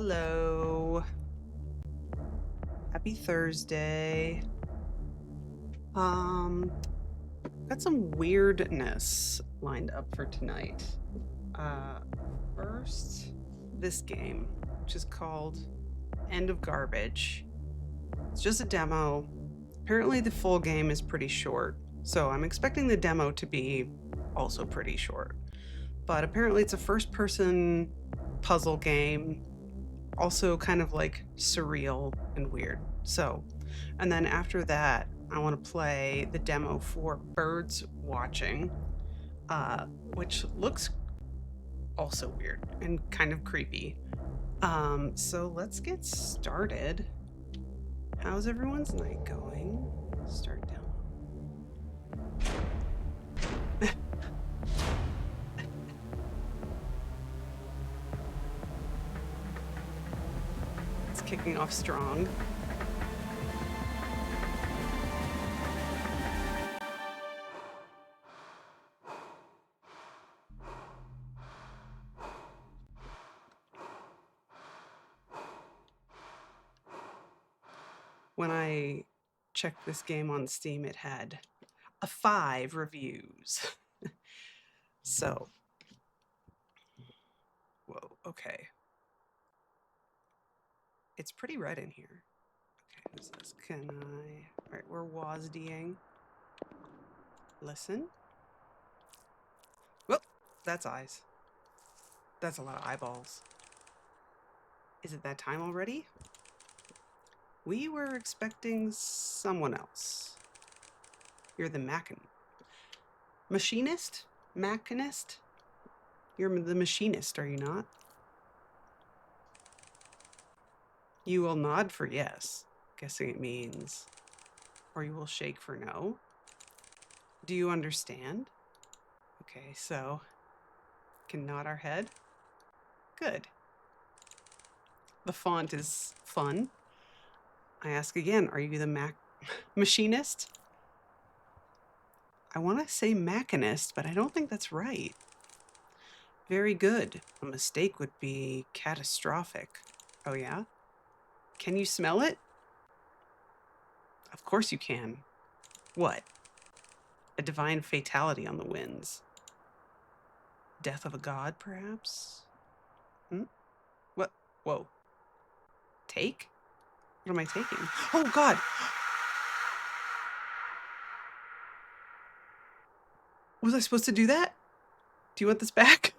Hello. Happy Thursday. Got some weirdness lined up for tonight. First, this game, which is called End of Garbage. It's just a demo. Apparently the full game is pretty short, so I'm expecting the demo to be also pretty short. But apparently it's a first-person puzzle game, also kind of like surreal and weird. So, and then after that, I want to play the demo for Birds Watching, which looks also weird and kind of creepy. So let's get started. How's everyone's night going? Start down. It's kicking off strong. When I checked this game on Steam, it had 5 reviews. So, whoa, okay. It's pretty red in here. Okay, who's this? Can I? All right, we're WASDing. Listen. Whoop, that's eyes. That's a lot of eyeballs. Is it that time already? We were expecting someone else. You're the machinist? Machinist? You're the machinist, are you not? You will nod for yes, guessing it means, or you will shake for no. Do you understand? Okay, so can nod our head. Good. The font is fun. I ask again, are you the machinist? I want to say machinist, but I don't think that's right. Very good. A mistake would be catastrophic. Oh yeah? Can you smell it? Of course you can. What? A divine fatality on the winds. Death of a god, perhaps? What? Whoa. Take? What am I taking? Oh, God! Was I supposed to do that? Do you want this back?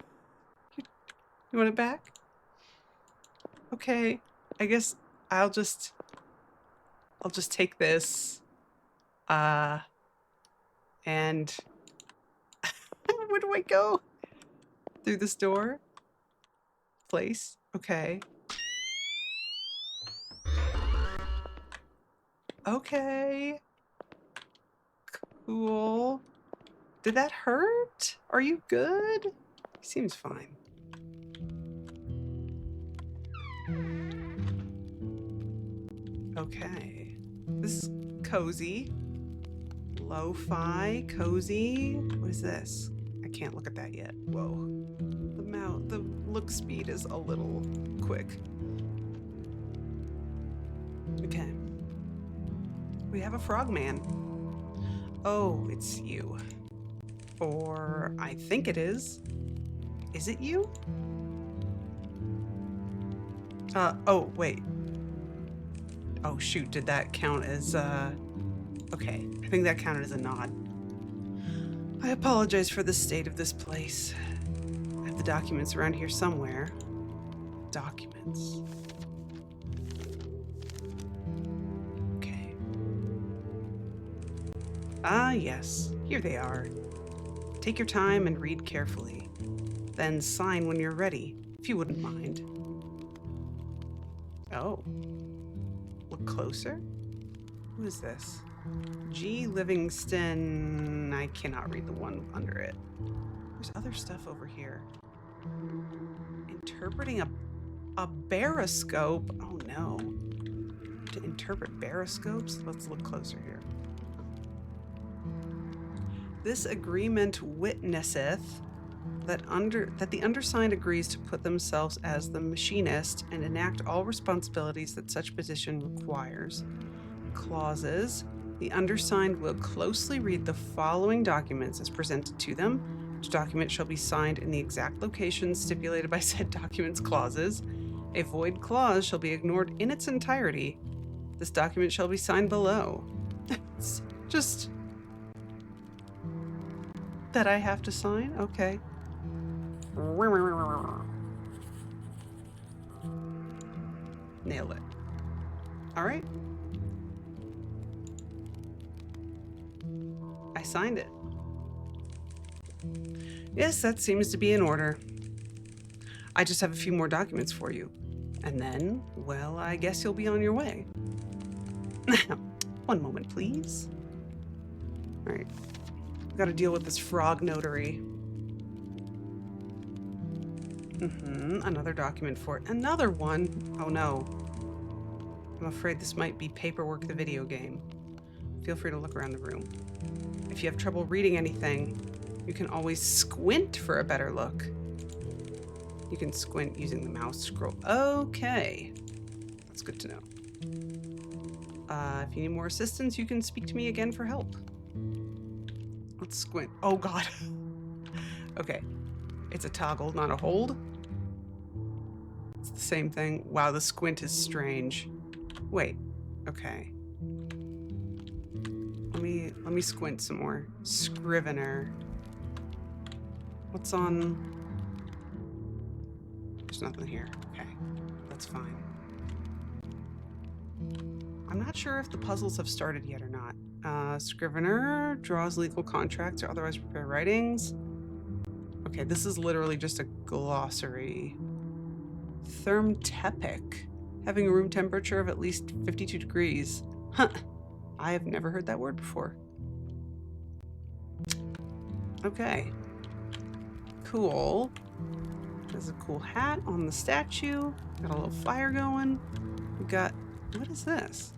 You want it back? Okay. I guess I'll just take this. And where do I go? Through this door? Place? Okay. Okay. Cool. Did that hurt? Are you good? He seems fine. Okay. This is cozy. Lo-fi, cozy. What is this? I can't look at that yet. Whoa. The look speed is a little quick. Okay. We have a frogman. Oh, it's you. Or I think it is. Is it you? Oh, wait. Oh, shoot. Did that count as, okay. I think that counted as a nod. I apologize for the state of this place. I have the documents around here somewhere. Documents. Okay. Ah, yes. Here they are. Take your time and read carefully. Then sign when you're ready, if you wouldn't mind. Oh. Look closer? Who is this? G. Livingston. I cannot read the one under it. There's other stuff over here. Interpreting a baroscope. Oh no. To interpret baroscopes? Let's look closer here. This agreement witnesseth that the undersigned agrees to put themselves as the machinist and enact all responsibilities that such position requires. Clauses. The undersigned will closely read the following documents as presented to them. Each document shall be signed in the exact locations stipulated by said document's clauses. A void clause shall be ignored in its entirety. This document shall be signed below. It's just that I have to sign? Okay. Nailed it. All right. I signed it. Yes, that seems to be in order. I just have a few more documents for you. And then, well, I guess you'll be on your way. One moment, please. All right. I've got to deal with this frog notary. Another document for it. Another one. Oh no. I'm afraid this might be Paperwork the video game. Feel free to look around the room. If you have trouble reading anything, you can always squint for a better look. You can squint using the mouse scroll. Okay. That's good to know. If you need more assistance, you can speak to me again for help. Let's squint. Oh god. Okay. It's a toggle, not a hold. It's the same thing. Wow, the squint is strange. Wait. Okay. Let me squint some more. Scrivener. What's on? There's nothing here. Okay. That's fine. I'm not sure if the puzzles have started yet or not. Scrivener draws legal contracts or otherwise prepare writings. Okay, this is literally just a glossary. Thermtepic. Having a room temperature of at least 52 degrees. Huh. I have never heard that word before. Okay. Cool. There's a cool hat on the statue. Got a little fire going. We got... What is this?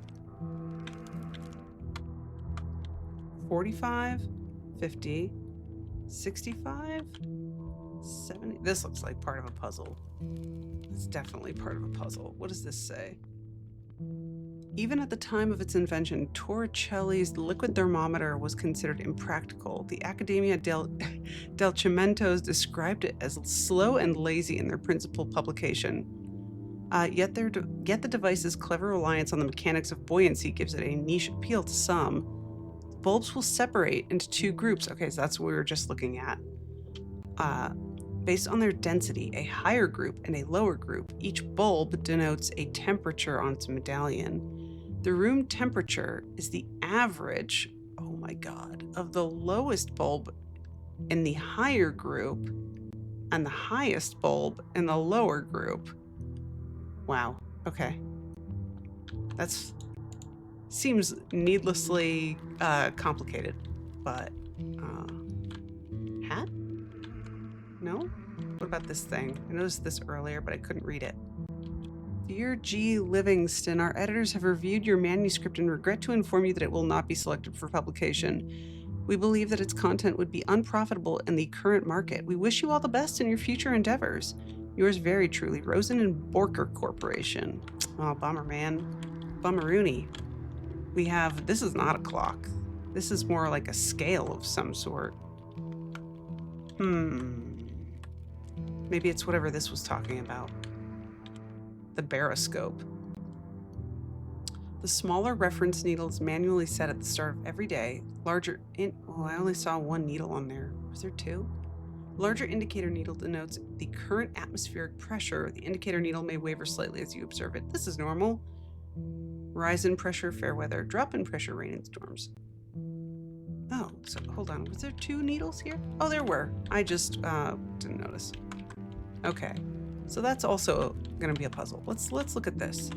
45, 50, 65, 70. This looks like part of a puzzle. It's definitely part of a puzzle. What does this say? Even at the time of its invention, Torricelli's liquid thermometer was considered impractical. The Accademia del Cimentos described it as slow and lazy in their principal publication. Yet the device's clever reliance on the mechanics of buoyancy gives it a niche appeal to some. Bulbs will separate into two groups. Okay, so that's what we were just looking at. Based on their density, a higher group and a lower group. Each bulb denotes a temperature on its medallion. The room temperature is the average, oh my god, of the lowest bulb in the higher group and the highest bulb in the lower group. Wow, okay. That's seems needlessly complicated, but hat? No? What about this thing? I noticed this earlier, but I couldn't read it. Dear G. Livingston, our editors have reviewed your manuscript and regret to inform you that it will not be selected for publication. We believe that its content would be unprofitable in the current market. We wish you all the best in your future endeavors. Yours very truly, Rosen and Borker Corporation. Oh, bummer, man. Bummeroony. We have, this is not a clock. This is more like a scale of some sort. Maybe it's whatever this was talking about. The baroscope. The smaller reference needle is manually set at the start of every day. Larger I only saw one needle on there. Was there two? Larger indicator needle denotes the current atmospheric pressure. The indicator needle may waver slightly as you observe it. This is normal. Rise in pressure, fair weather. Drop in pressure, rain and storms. Oh, so hold on. Was there two needles here? Oh, there were. I just didn't notice. Okay, so that's also going to be a puzzle. Let's look at this.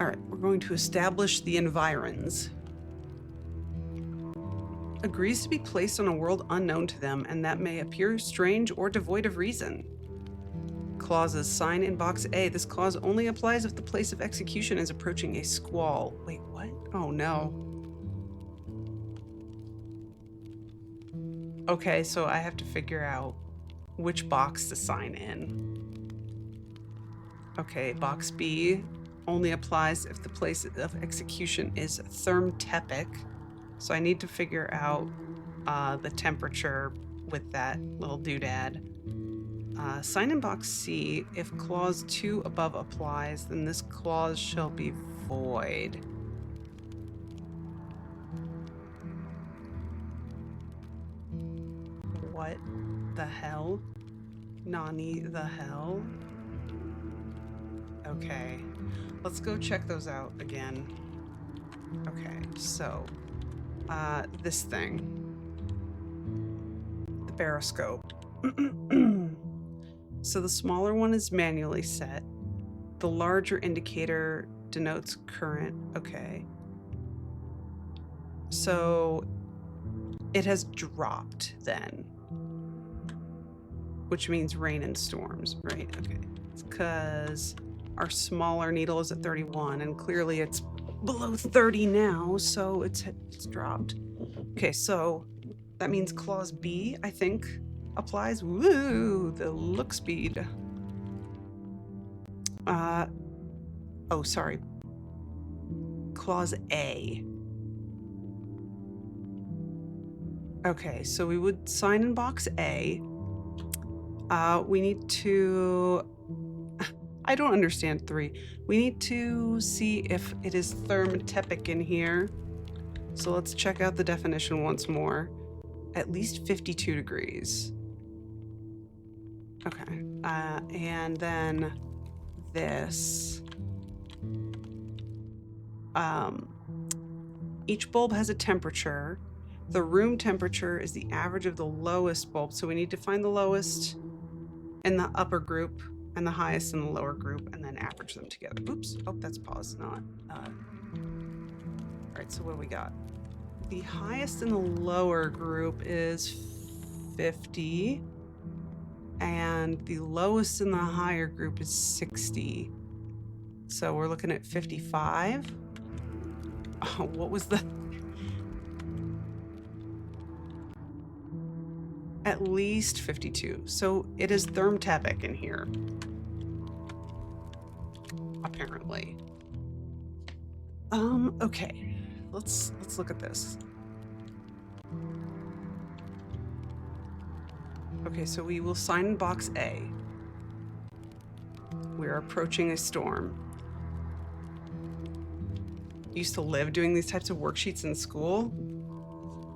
All right, we're going to establish the environs. Agrees to be placed on a world unknown to them, and that may appear strange or devoid of reason. Clauses. Sign in box A. This clause only applies if the place of execution is approaching a squall. Wait, what? Oh no. Okay, so I have to figure out which box to sign in. Okay, box B only applies if the place of execution is thermtepic. So I need to figure out the temperature with that little doodad. Sign in box C. If clause 2 above applies, then this clause shall be void. What the hell? Nani the hell? Okay, let's go check those out again. Okay, so this thing, the baroscope. So the smaller one is manually set. The larger indicator denotes current. Okay. So it has dropped then, which means rain and storms, right? Okay. It's because our smaller needle is at 31 and clearly it's below 30 now, so it's dropped. Okay, so that means clause B, I think, applies. Woo, the look speed. Oh, sorry. Clause A. Okay, so we would sign in box A. We need to... I don't understand 3. We need to see if it is thermtepic in here. So let's check out the definition once more. At least 52 degrees. Okay, and then this. Each bulb has a temperature. The room temperature is the average of the lowest bulb. So we need to find the lowest in the upper group and the highest in the lower group and then average them together. Oops, oh, that's pause, not. All right, so what do we got? The highest in the lower group is 50. And the lowest in the higher group is 60. So we're looking at 55. Oh, what was the... At least 52. So it is thermtepic in here. Apparently. Okay. Let's look at this. Okay, so we will sign in box A. We're approaching a storm. Used to live doing these types of worksheets in school.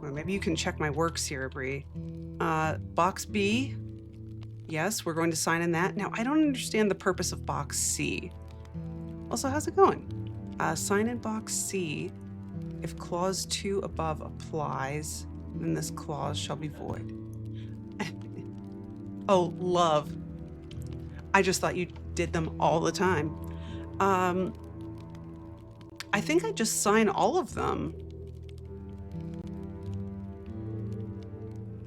Well, maybe you can check my works here, Bree. Box B. Yes, we're going to sign in that. Now, I don't understand the purpose of box C. Also, how's it going? Sign in box C. If clause 2 above applies, then this clause shall be void. Oh, love. I just thought you did them all the time. I think I just sign all of them.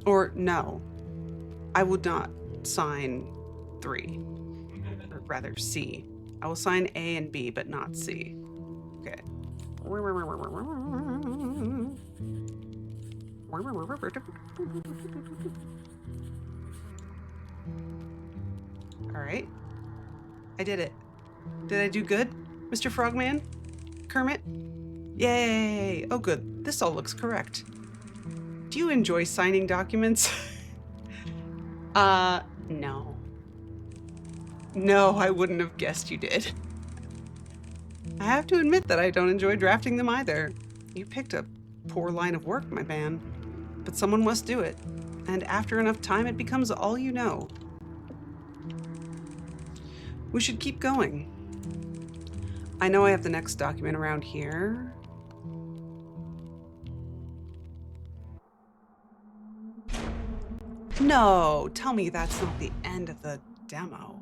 Or no, I would not sign 3, or rather C. I will sign A and B, but not C. Okay. All right. I did it. Did I do good, Mr. Frogman? Kermit? Yay! Oh, good. This all looks correct. Do you enjoy signing documents? No. No, I wouldn't have guessed you did. I have to admit that I don't enjoy drafting them either. You picked a poor line of work, my man. But someone must do it. And after enough time, it becomes all you know. We should keep going. I know I have the next document around here. No, tell me that's not the end of the demo.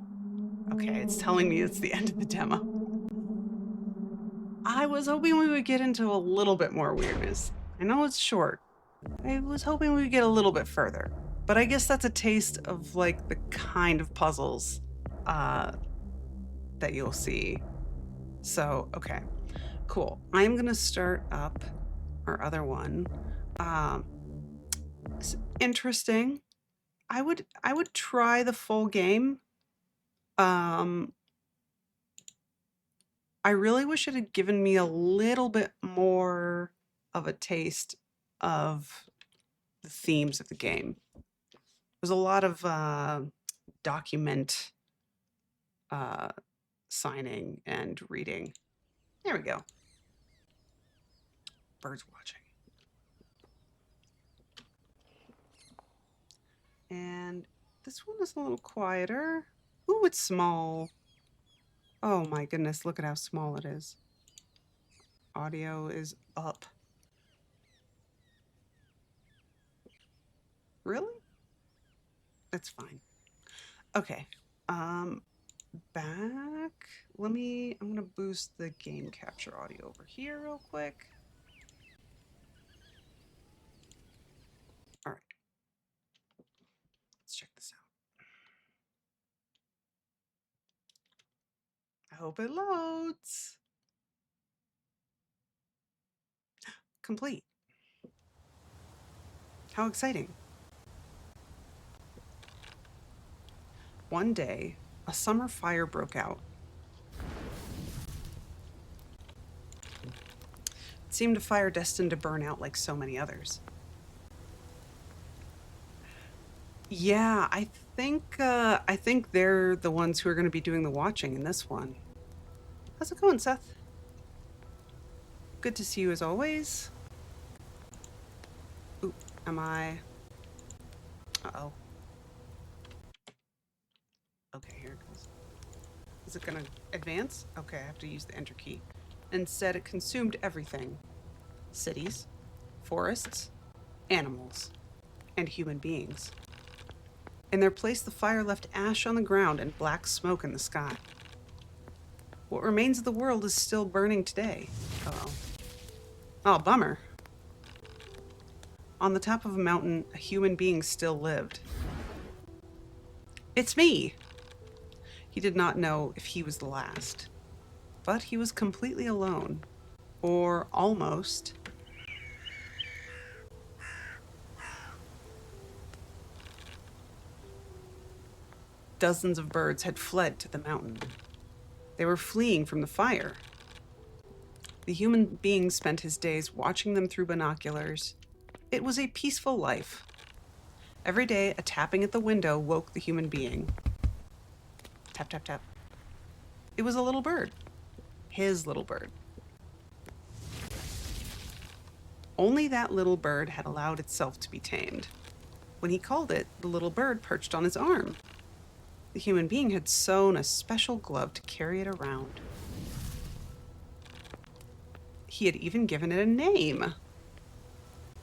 Okay, it's telling me it's the end of the demo. I was hoping we would get into a little bit more weirdness. I know it's short. I was hoping we would get a little bit further. But I guess that's a taste of like the kind of puzzles that you'll see. So, okay, cool. I'm gonna start up our other one. interesting. I would try the full game. I really wish it had given me a little bit more of a taste of the themes of the game. There's a lot of document signing and reading. There we go. Birds watching. And this one is a little quieter. Ooh, it's small. Oh my goodness, look at how small it is. Audio is up. Really? That's fine. Okay. Back. I'm gonna boost the game capture audio over here real quick. All right. Let's check this out. I hope it loads. Complete. How exciting. One day, a summer fire broke out. It seemed a fire destined to burn out like so many others. Yeah, I think they're the ones who are going to be doing the watching in this one. How's it going, Seth? Good to see you as always. Ooh, am I? Uh-oh. Okay, here it goes. Is it gonna advance? Okay, I have to use the enter key. Instead, it consumed everything. Cities, forests, animals, and human beings. In their place, the fire left ash on the ground and black smoke in the sky. What remains of the world is still burning today. Uh-oh. Oh, bummer. On the top of a mountain, a human being still lived. It's me! He did not know if he was the last. But he was completely alone. Or almost. Dozens of birds had fled to the mountain. They were fleeing from the fire. The human being spent his days watching them through binoculars. It was a peaceful life. Every day, a tapping at the window woke the human being. Tap, tap, tap. It was a little bird. His little bird. Only that little bird had allowed itself to be tamed. When he called it, the little bird perched on his arm. The human being had sewn a special glove to carry it around. He had even given it a name.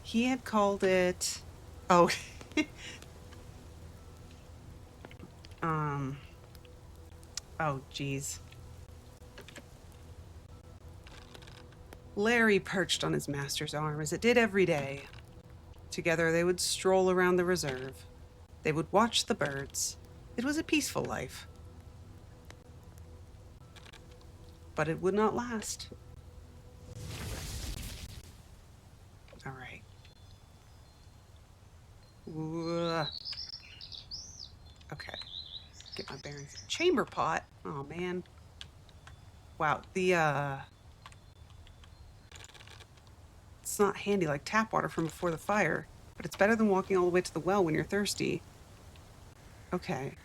He had called it... Oh. Oh, geez. Larry perched on his master's arm, as it did every day. Together they would stroll around the reserve. They would watch the birds. It was a peaceful life. But it would not last. All right. Okay. Get my bearings. Chamber pot. Oh, man. Wow. It's not handy like tap water from before the fire, but it's better than walking all the way to the well when you're thirsty. Okay.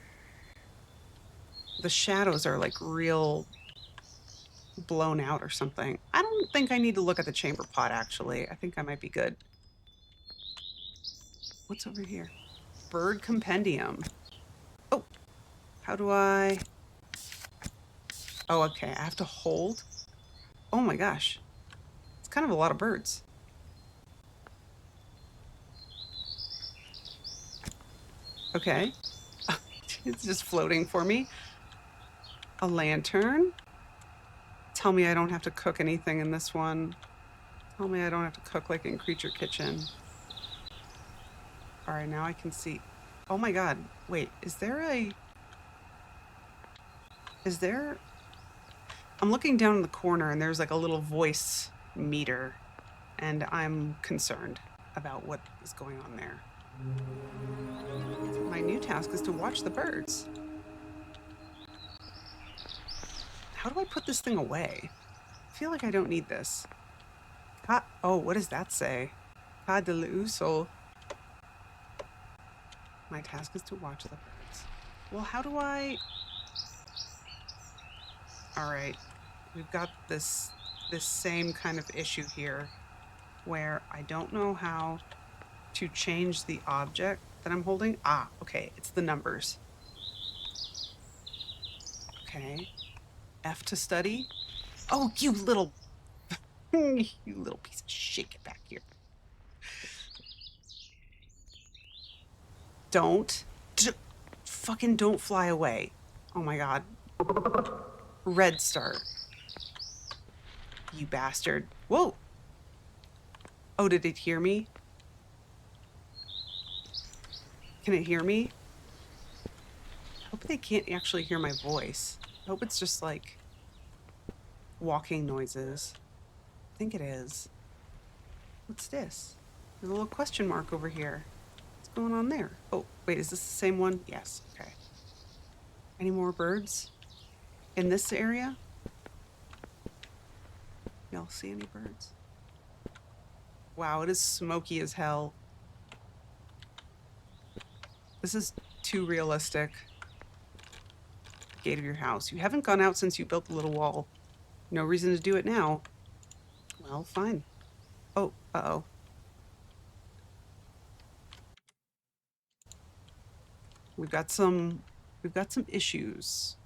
The shadows are like real blown out or something. I don't think I need to look at the chamber pot, actually. I think I might be good. What's over here? Bird compendium. Oh, how do I... Oh, okay, I have to hold. Oh my gosh. It's kind of a lot of birds. Okay. It's just floating for me. A lantern. Tell me I don't have to cook anything in this one. Tell me I don't have to cook like in Creature Kitchen. All right, now I can see. Oh my God. Wait, is there... I'm looking down in the corner and there's like a little voice meter and I'm concerned about what is going on there. My new task is to watch the birds. How do I put this thing away? I feel like I don't need this. Oh, what does that say? Cas de l'uso. My task is to watch the birds. Well, how do I... All right. We've got this same kind of issue here where I don't know how to change the object that I'm holding. Ah, okay. It's the numbers. Okay. F to study. Oh, you little... you little piece of shit. Get back here. Fucking don't fly away. Oh my god. Red start. You bastard. Whoa. Oh, did it hear me? Can it hear me? I hope they can't actually hear my voice. I hope it's just like walking noises. I think it is. What's this? There's a little question mark over here. What's going on there? Oh, wait, is this the same one? Yes, okay. Any more birds in this area? Y'all see any birds? Wow, it is smoky as hell. This is too realistic. Gate of your house. You haven't gone out since you built the little wall. No reason to do it now. Well, fine. Oh, uh-oh. We've got some issues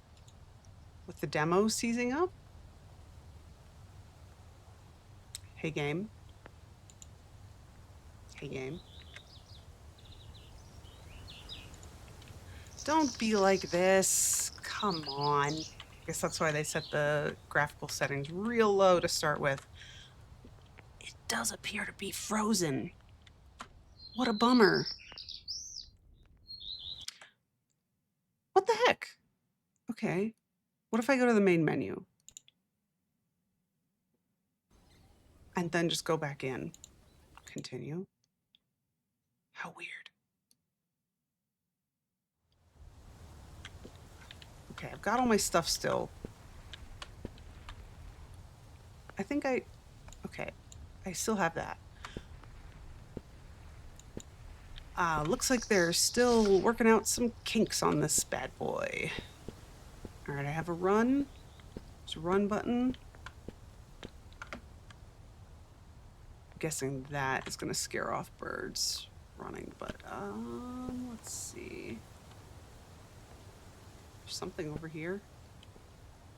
with the demo seizing up. Hey, game. Hey, game. Don't be like this. Come on. I guess that's why they set the graphical settings real low to start with. It does appear to be frozen. What a bummer. What the heck? Okay. What if I go to the main menu? And then just go back in. Continue. How weird. Okay, I've got all my stuff still. I think okay, I still have that. Looks like they're still working out some kinks on this bad boy. All right, I have a run. There's a run button. I'm guessing that is gonna scare off birds running, but let's see. There's something over here.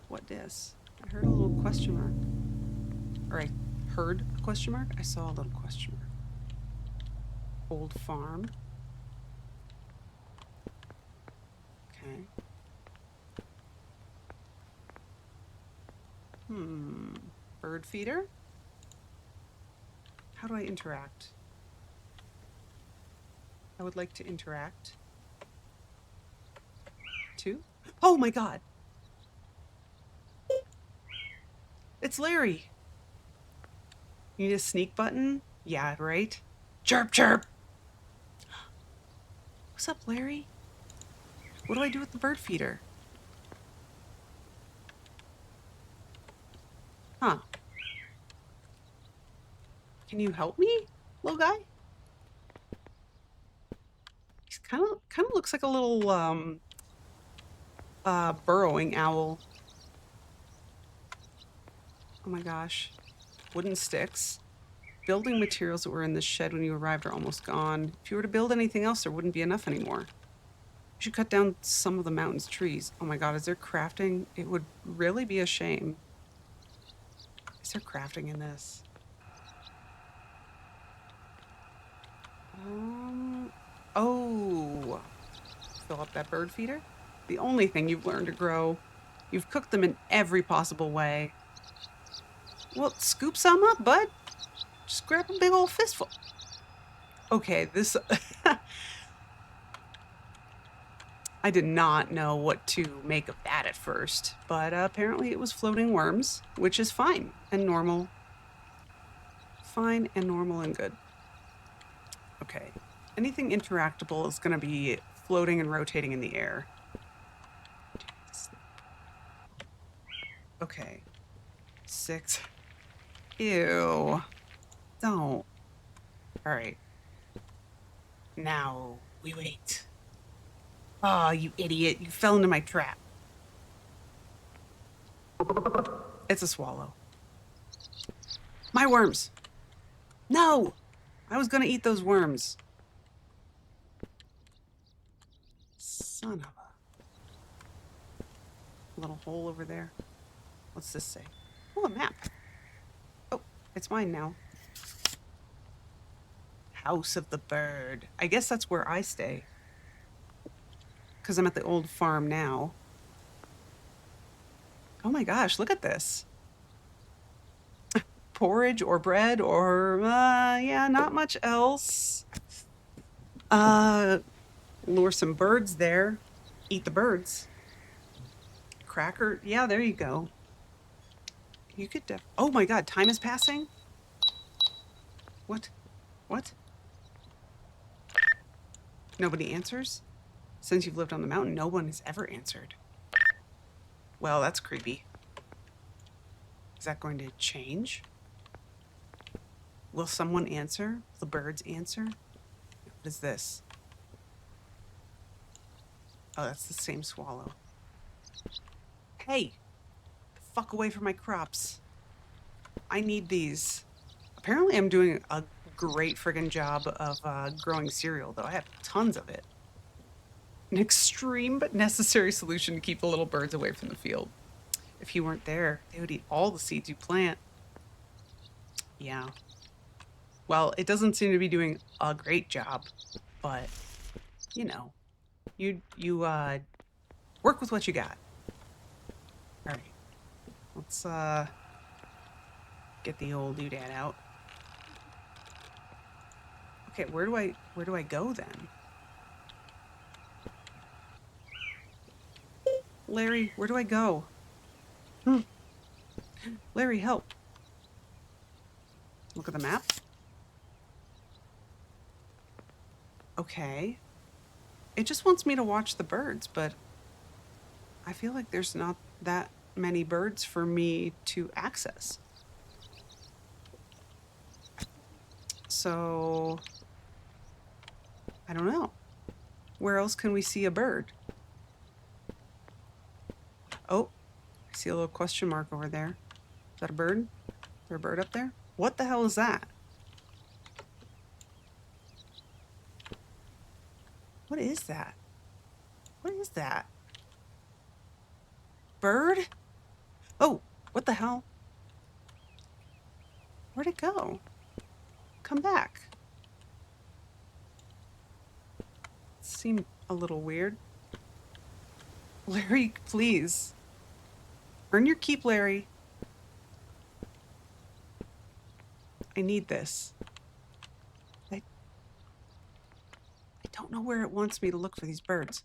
What this? I heard a little question mark. Or I heard a question mark? I saw a little question mark. Old farm. Okay. Bird feeder? How do I interact? I would like to interact. Two? Oh my god! It's Larry! You need a sneak button? Yeah, right? Chirp, chirp! What's up, Larry? What do I do with the bird feeder? Huh. Can you help me, little guy? He's kind of looks like a little burrowing owl. Oh my gosh. Wooden sticks. Building materials that were in this shed when you arrived are almost gone. If you were to build anything else, there wouldn't be enough anymore. You should cut down some of the mountain's trees. Oh my god, is there crafting? It would really be a shame. Is there crafting in this? Oh. Fill up that bird feeder? The only thing you've learned to grow. You've cooked them in every possible way. Well, scoop some up, bud. Just grab a big old fistful. Okay, this... I did not know what to make of that at first, but apparently it was floating worms, which is fine and normal. Fine and normal and good. Okay. Anything interactable is going to be floating and rotating in the air. Okay. 6. Ew. Don't. All right. Now we wait. Oh, you idiot. You fell into my trap. It's a swallow. My worms. No! I was going to eat those worms. Son of a... Little hole over there. What's this say? Oh, a map. Oh, it's mine now. House of the Bird. I guess that's where I stay. Because I'm at the old farm now. Oh my gosh, look at this. Porridge or bread or, yeah, not much else. Lure some birds there. Eat the birds. Cracker. Yeah, there you go. You could oh my god, time is passing? What? What? Nobody answers? Since you've lived on the mountain, no one has ever answered. Well, that's creepy. Is that going to change? Will someone answer? Will the birds answer? What is this? Oh, that's the same swallow. Hey! The fuck away from my crops. I need these. Apparently I'm doing a great friggin' job of growing cereal, though. I have tons of it. An extreme but necessary solution to keep the little birds away from the field. If you weren't there, they would eat all the seeds you plant. Yeah. Well, it doesn't seem to be doing a great job, but, you know, you work with what you got. All right. Let's get the old doodad out. Okay, where do I go then? Larry, where do I go? Larry, help. Look at the map. Okay. It just wants me to watch the birds, but I feel like there's not that many birds for me to access. So, I don't know. Where else can we see a bird? Oh, I see a little question mark over there. Is that a bird? Is there a bird up there? What the hell is that? What is that? What is that? Bird? Oh, what the hell? Where'd it go? Come back. Seemed a little weird. Larry, please. Earn your keep, Larry. I need this. I don't know where it wants me to look for these birds.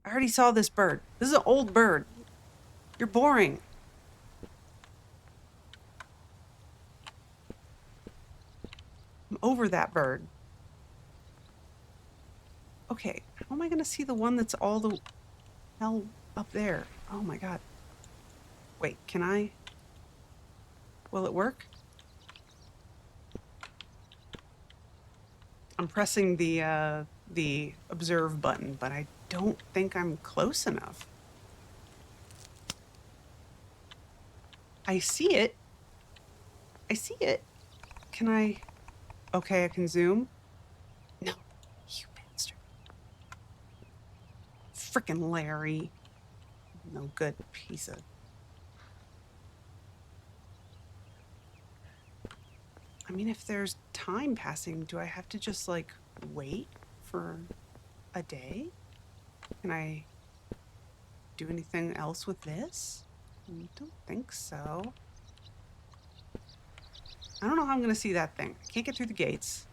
I already saw this bird. This is an old bird. You're boring. I'm over that bird. Okay, how am I going to see the one that's all the hell up there? Oh my god. Wait, can I? Will it work? I'm pressing the observe button, but I don't think I'm close enough. I see it. I see it. Can I? Okay, I can zoom. No, you bastard. Frickin' Larry. No good piece of... I mean, if there's time passing, do I have to just, like, wait for a day? Can I do anything else with this? I don't think so. I don't know how I'm going to see that thing. I can't get through the gates.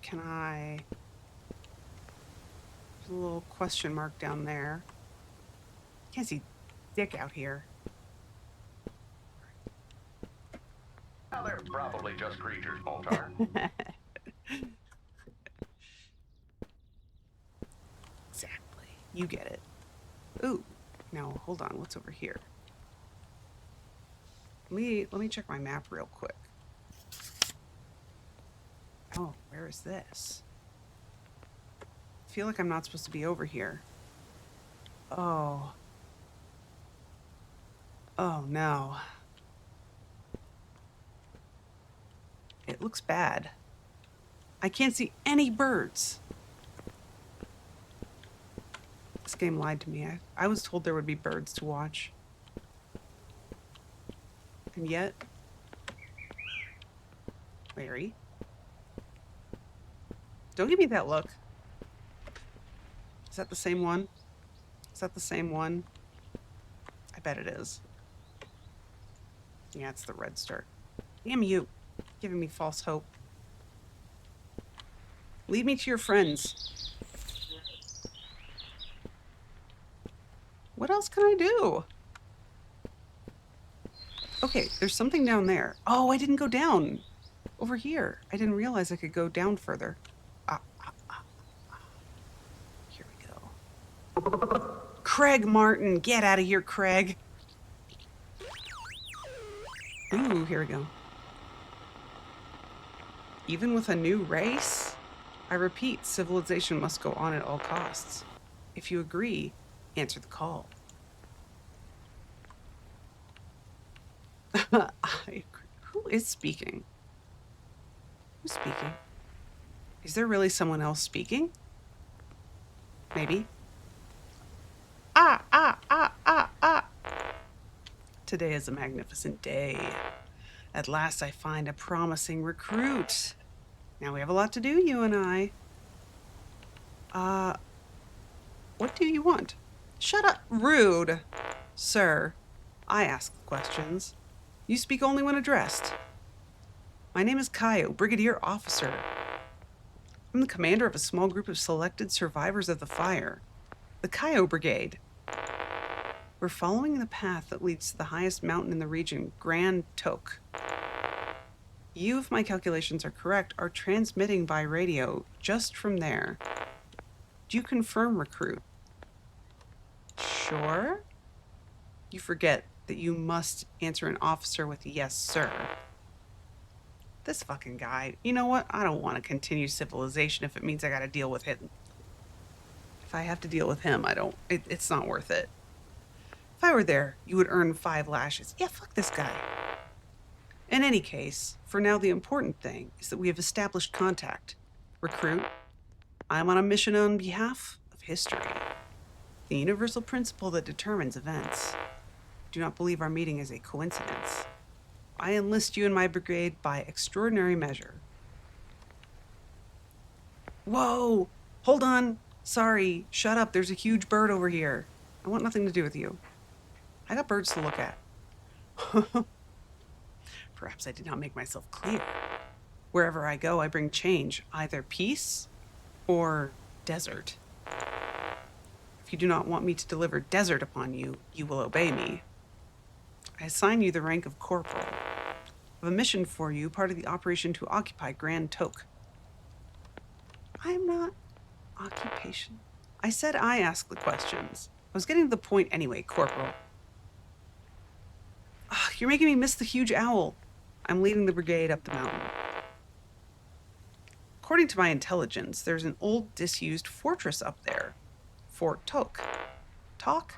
Can I... There's a little question mark down there. Can't see dick out here. Brother. probably just creatures, Boltar. Exactly. You get it. Ooh. Now, hold on. What's over here? Let me check my map real quick. Oh, where is this? I feel like I'm not supposed to be over here. Oh. Oh, no. It looks bad. I can't see any birds. This game lied to me. I was told there would be birds to watch. And yet... Larry? Don't give me that look. Is that the same one? Is that the same one? I bet it is. Yeah, it's the red star. Damn you. Giving me false hope. Lead me to your friends. What else can I do? Okay, there's something down there. Oh, I didn't go down. Over here. I didn't realize I could go down further. Here we go. Craig Martin. Get out of here, Craig. Ooh, here we go. Even with a new race? I repeat, civilization must go on at all costs. If you agree, answer the call. I agree. Who is speaking? Who's speaking? Is there really someone else speaking? Maybe. Today is a magnificent day. At last I find a promising recruit. Now we have a lot to do, you and I. What do you want? Shut up, rude. Sir, I ask the questions. You speak only when addressed. My name is Kaio, Brigadier Officer. I'm the commander of a small group of selected survivors of the fire, the Kaio Brigade. We're following the path that leads to the highest mountain in the region, Grand Tok. You, if my calculations are correct, are transmitting by radio just from there. Do you confirm, recruit? Sure. You forget that you must answer an officer with yes, sir. This fucking guy. You know what? I don't want to continue civilization if it means I gotta deal with him. If I have to deal with him, it's not worth it. If I were there, you would earn 5 lashes. Yeah, fuck this guy. In any case, for now the important thing is that we have established contact. Recruit, I'm on a mission on behalf of history. The universal principle that determines events. Do not believe our meeting is a coincidence. I enlist you in my brigade by extraordinary measure. Whoa! Hold on! Sorry, shut up, there's a huge bird over here. I want nothing to do with you. I got birds to look at. Perhaps I did not make myself clear. Wherever I go, I bring change, either peace or desert. If you do not want me to deliver desert upon you, you will obey me. I assign you the rank of corporal. I have a mission for you, part of the operation to occupy Grand Tok. I am not occupation. I said I ask the questions. I was getting to the point anyway, Corporal. You're making me miss the huge owl. I'm leading the brigade up the mountain. According to my intelligence, there's an old disused fortress up there. Fort Tok. Tok?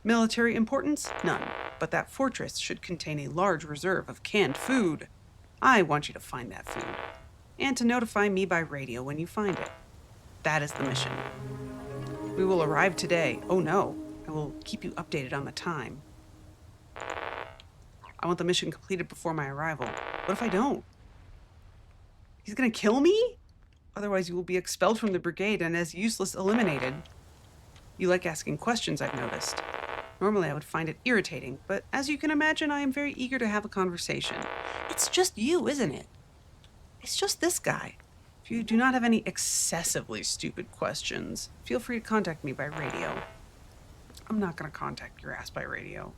Military importance? None. But that fortress should contain a large reserve of canned food. I want you to find that food. And to notify me by radio when you find it. That is the mission. We will arrive today. Oh no, I will keep you updated on the time. I want the mission completed before my arrival. What if I don't? He's gonna kill me? Otherwise you will be expelled from the brigade and as useless eliminated. You like asking questions, I've noticed. Normally I would find it irritating, but as you can imagine, I am very eager to have a conversation. It's just you, isn't it? It's just this guy. If you do not have any excessively stupid questions, feel free to contact me by radio. I'm not gonna contact your ass by radio.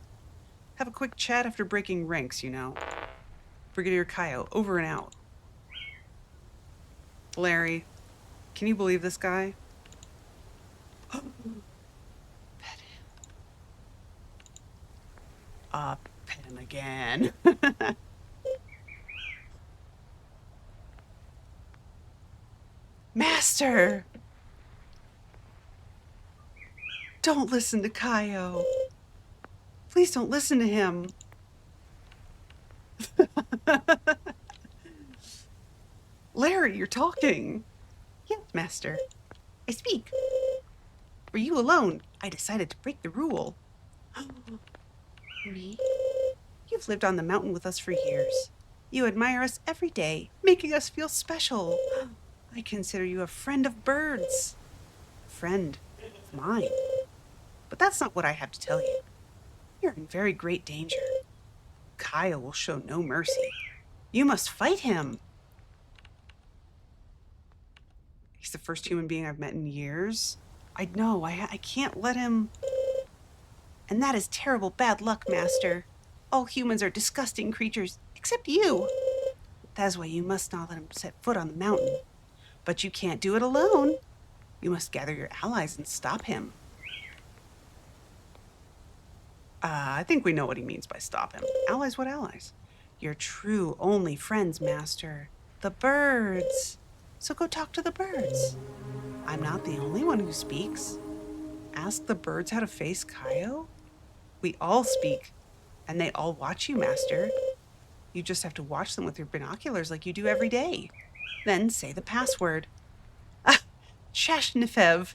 Have a quick chat after breaking ranks, you know. Brigadier Kaio, over and out. Larry, can you believe this guy? Pet him. Pet him again. Master! Don't listen to Kaio. Please don't listen to him. Larry, you're talking. Yes, Master. I speak. For you alone, I decided to break the rule. Me? You've lived on the mountain with us for years. You admire us every day, making us feel special. I consider you a friend of birds. A friend of mine. But that's not what I have to tell you. You're in very great danger. Kaya will show no mercy. You must fight him. He's the first human being I've met in years. I know, I can't let him. And that is terrible bad luck, Master. All humans are disgusting creatures, except you. That is why you must not let him set foot on the mountain. But you can't do it alone. You must gather your allies and stop him. I think we know what he means by stop him. Allies? What allies? Your true only friends, Master. The birds. So go talk to the birds. I'm not the only one who speaks. Ask the birds how to face Kaio. We all speak, and they all watch you, Master. You just have to watch them with your binoculars like you do every day. Then say the password. Ah, Shashnifev.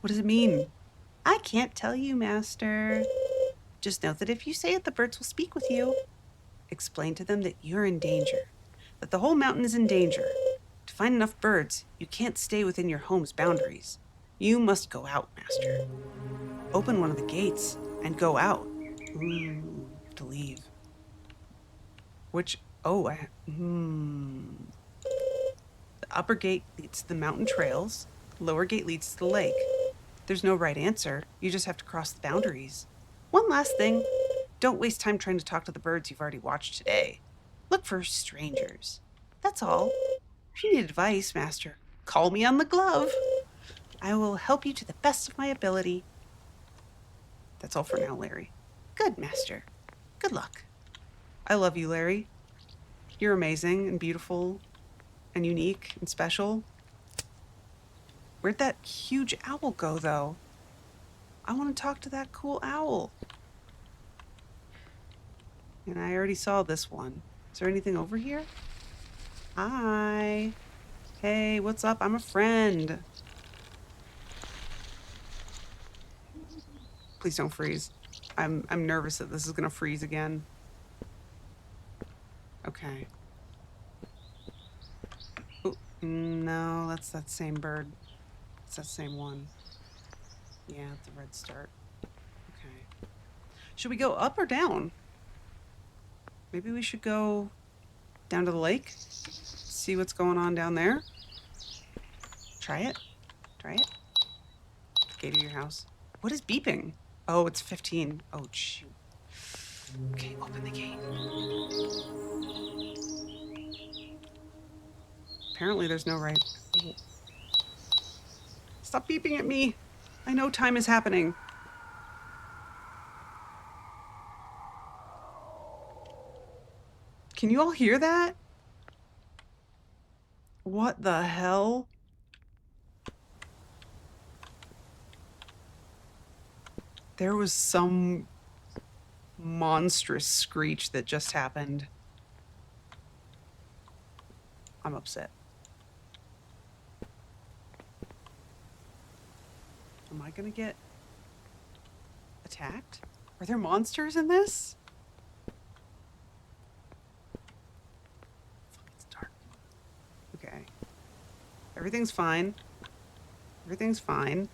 What does it mean? I can't tell you, Master. Just know that if you say it, the birds will speak with you. Explain to them that you're in danger, that the whole mountain is in danger. To find enough birds, you can't stay within your home's boundaries. You must go out, Master. Open one of the gates and go out. Ooh, have to leave. Which, The upper gate leads to the mountain trails. Lower gate leads to the lake. There's no right answer. You just have to cross the boundaries. One last thing. Don't waste time trying to talk to the birds you've already watched today. Look for strangers. That's all. If you need advice, Master, call me on the glove. I will help you to the best of my ability. That's all for now, Larry. Good, Master. Good luck. I love you, Larry. You're amazing and beautiful and unique and special. Where'd that huge owl go, though? I want to talk to that cool owl. And I already saw this one. Is there anything over here? Hi. Hey, what's up? I'm a friend. Please don't freeze. I'm nervous that this is gonna freeze again. Okay. Oh, no, that's that same bird. It's that same one. Yeah, the red start. Okay. Should we go up or down? Maybe we should go down to the lake. See what's going on down there. Try it. Try it. Gate of your house. What is beeping? Oh, it's 15. Oh, shoot. Okay, open the gate. Apparently there's no right... Oh. Stop beeping at me. I know time is happening. Can you all hear that? What the hell? There was some monstrous screech that just happened. I'm upset. Am I gonna get attacked? Are there monsters in this? Fuck, it's dark. Okay. Everything's fine. Everything's fine.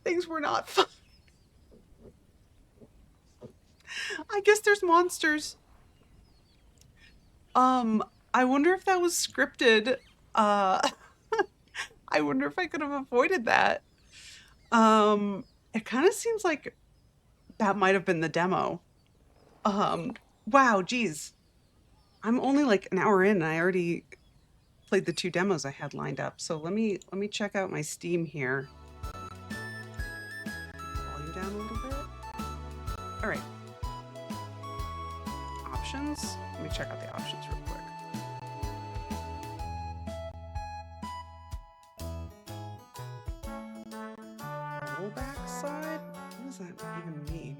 Things were not fun. I guess there's monsters. I wonder if that was scripted. I wonder if I could have avoided that. It kind of seems like that might have been the demo. Wow, geez. I'm only like an hour in and I already played the 2 demos I had lined up. So let me check out my Steam here. Volume down a little bit. All right. Options. Let me check out the options real quick. Rollback side? What does that even mean?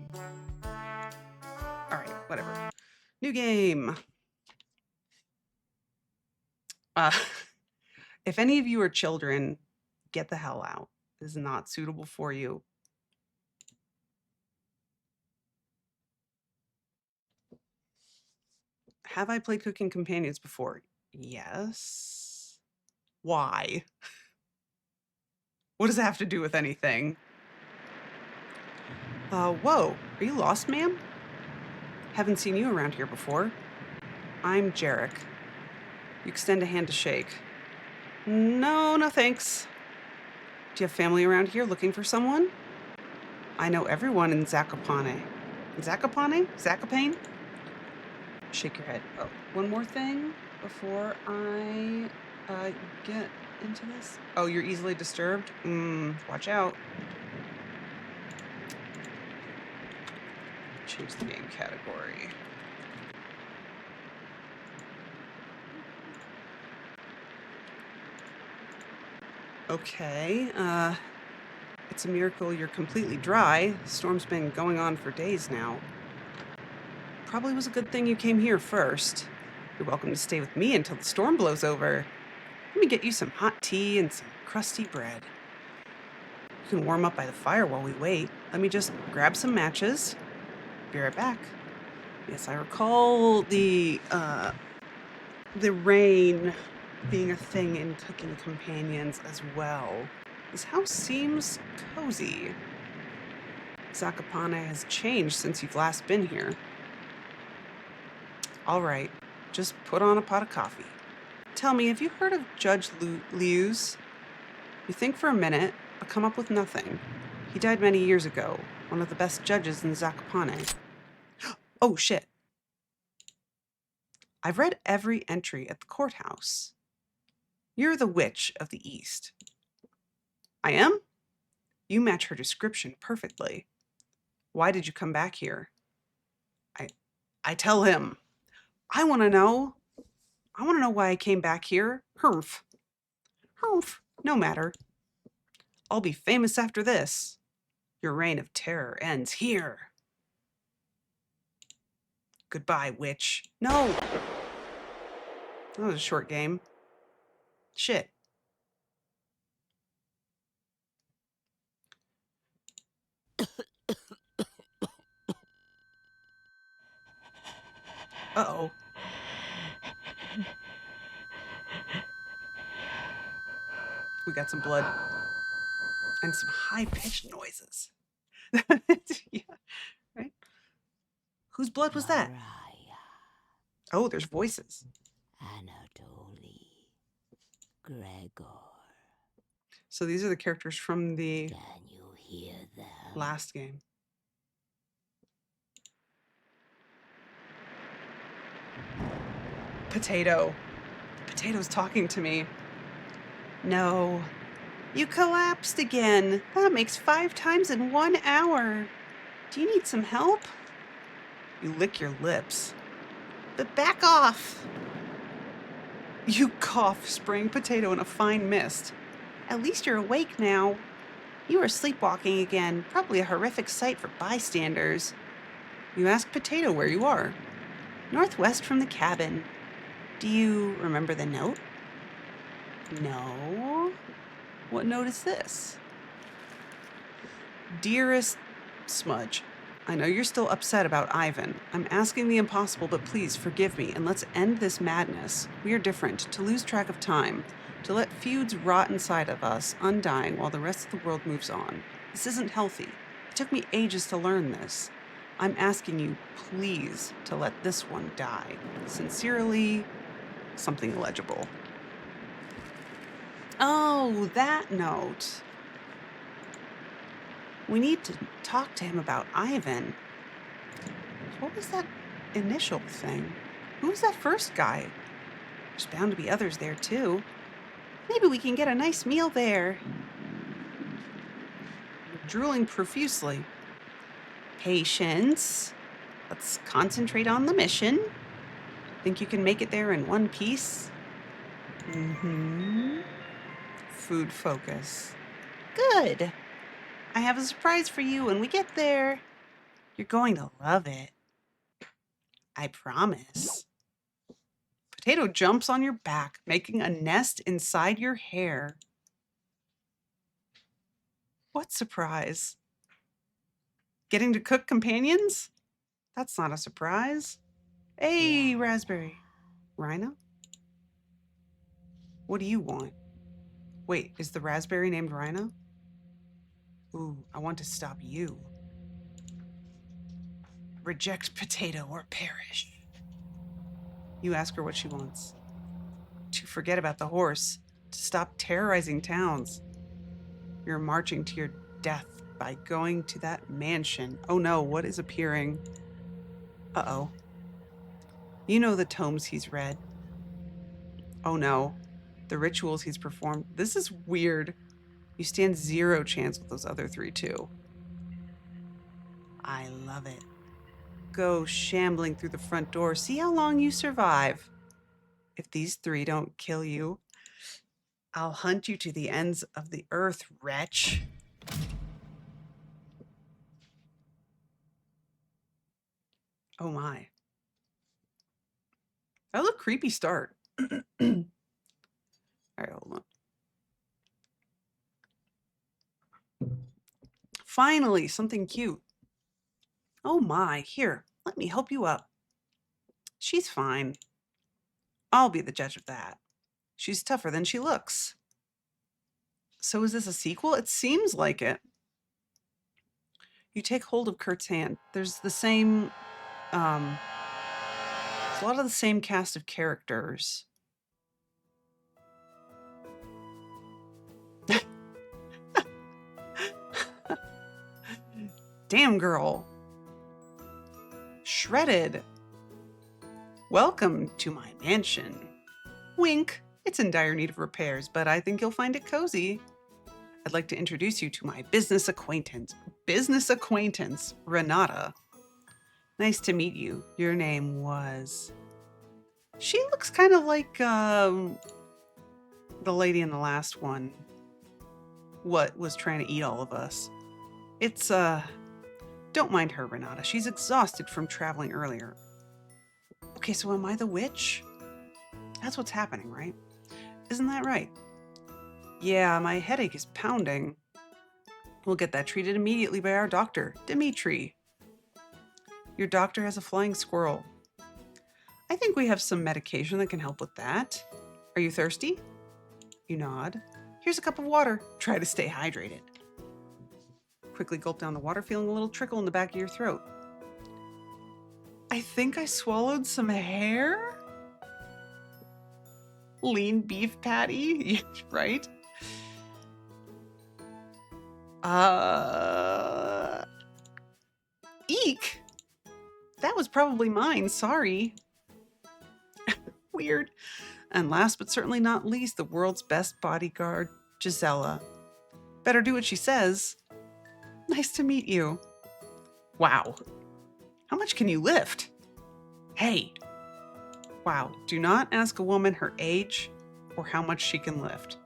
All right, whatever. New game. If any of you are children, get the hell out. This is not suitable for you. Have I played Cooking Companions before? Yes. Why? What does that have to do with anything? Whoa. Are you lost, ma'am? Haven't seen you around here before. I'm Jarek. You extend a hand to shake. No, no thanks. Do you have family around here looking for someone? I know everyone in Zakopane. Zakopane? Zakopane? Shake your head. Oh, one more thing before I get into this. Oh, you're easily disturbed? Watch out. Change the game category. Okay, it's a miracle you're completely dry. The storm's been going on for days now. Probably was a good thing you came here first. You're welcome to stay with me until the storm blows over. Let me get you some hot tea and some crusty bread. You can warm up by the fire while we wait. Let me just grab some matches. Be right back. Yes, I recall the rain being a thing in Cooking Companions as well. This house seems cozy. Zakopane has changed since you've last been here. All right, just put on a pot of coffee. Tell me, have you heard of Judge Liu's? You think for a minute, but come up with nothing. He died many years ago, one of the best judges in Zakopane. Oh, shit. I've read every entry at the courthouse. You're the witch of the East. I am? You match her description perfectly. Why did you come back here? I tell him. I want to know. I want to know why I came back here. Humph. No matter. I'll be famous after this. Your reign of terror ends here. Goodbye, witch. No! That was a short game. Shit. Uh-oh. We got some blood. And some high-pitched noises. Yeah, right? Whose blood was that? Oh, there's voices. Anatoly, Gregor. So these are the characters from the Can you hear them? last game. Potato. Potato's talking to me. No. You collapsed again. That makes 5 times in 1 hour. Do you need some help? You lick your lips. But back off. You cough, spraying Potato in a fine mist. At least you're awake now. You are sleepwalking again, probably a horrific sight for bystanders. You ask Potato where you are. Northwest from the cabin. Do you remember the note? No. What note is this? Dearest Smudge, I know you're still upset about Ivan. I'm asking the impossible, but please forgive me and let's end this madness. We are different. To lose track of time. To let feuds rot inside of us, undying while the rest of the world moves on. This isn't healthy. It took me ages to learn this. I'm asking you, please, to let this one die. Sincerely, something illegible. Oh, that note. We need to talk to him about Ivan. What was that initial thing? Who was that first guy? There's bound to be others there, too. Maybe we can get a nice meal there. Drooling profusely. Patience. Let's concentrate on the mission. Think you can make it there in one piece? Mm-hmm. Food focus. Good. I have a surprise for you when we get there. You're going to love it. I promise. Potato jumps on your back, making a nest inside your hair. What surprise? Getting to cook companions? That's not a surprise. Hey, Raspberry. Rhino? What do you want? Wait, is the raspberry named Rhino? Ooh, I want to stop you. Reject potato or perish. You ask her what she wants. To forget about the horse. To stop terrorizing towns. You're marching to your death by going to that mansion. Oh no, what is appearing? Uh-oh. You know the tomes he's read. Oh no, the rituals he's performed. This is weird. You stand 0 chance with those other 3 too. I love it. Go shambling through the front door. See how long you survive. If these 3 don't kill you, I'll hunt you to the ends of the earth, wretch. Oh my. That was a creepy start. All right, hold on. Finally, something cute. Oh my, here, let me help you up. She's fine. I'll be the judge of that. She's tougher than she looks. So is this a sequel? It seems like it. You take hold of Kurt's hand. There's the same, there's a lot of the same cast of characters. Damn girl. Shredded. Welcome to my mansion. Wink. It's in dire need of repairs, but I think you'll find it cozy. I'd like to introduce you to my business acquaintance. Business acquaintance, Renata. Nice to meet you. Your name was... She looks kind of like the lady in the last one. What was trying to eat all of us. It's, don't mind her, Renata. She's exhausted from traveling earlier. Okay, so am I the witch? That's what's happening, right? Isn't that right? Yeah, my headache is pounding. We'll get that treated immediately by our doctor, Dimitri. Your doctor has a flying squirrel. I think we have some medication that can help with that. Are you thirsty? You nod. Here's a cup of water. Try to stay hydrated. Quickly gulp down the water, feeling a little trickle in the back of your throat. I think I swallowed some hair? Lean beef patty, right? Eek! That was probably mine, sorry. Weird. And last but certainly not least, the world's best bodyguard, Gisela. Better do what she says. Nice to meet you. Wow. How much can you lift? Hey. Wow, do not ask a woman her age or how much she can lift.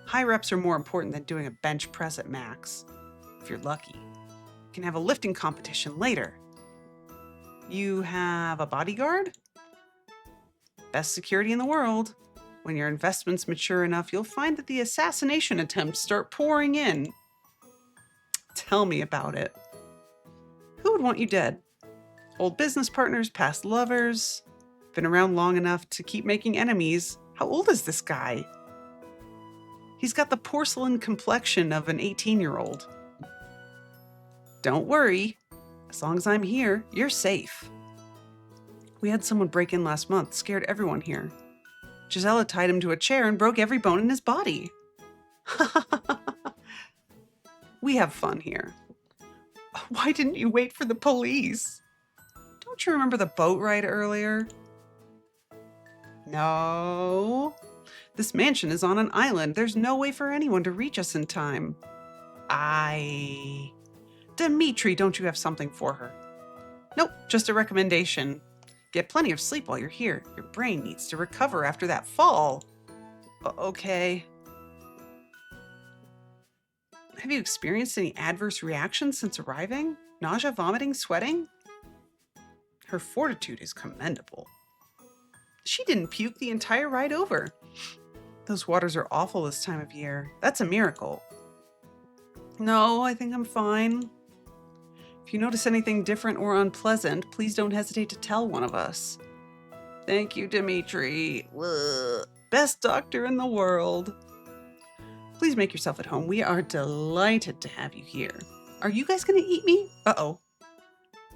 High reps are more important than doing a bench press at max. If you're lucky, you can have a lifting competition later. You have a bodyguard? Best security in the world. When your investment's mature enough, you'll find that the assassination attempts start pouring in. Tell me about it. Who would want you dead? Old business partners, past lovers, been around long enough to keep making enemies. How old is this guy? He's got the porcelain complexion of an 18-year-old. Don't worry. As long as I'm here, you're safe. We had someone break in last month, scared everyone here. Gisela tied him to a chair and broke every bone in his body. We have fun here. Why didn't you wait for the police? Don't you remember the boat ride earlier? No. This mansion is on an island. There's no way for anyone to reach us in time. Dimitri, don't you have something for her? Nope, just a recommendation. Get plenty of sleep while you're here. Your brain needs to recover after that fall. Okay. Have you experienced any adverse reactions since arriving? Nausea, vomiting, sweating? Her fortitude is commendable. She didn't puke the entire ride over. Those waters are awful this time of year. That's a miracle. No, I think I'm fine. If you notice anything different or unpleasant, please don't hesitate to tell one of us. Thank you, Dimitri. Ugh. Best doctor in the world. Please make yourself at home. We are delighted to have you here. Are you guys going to eat me? Uh-oh.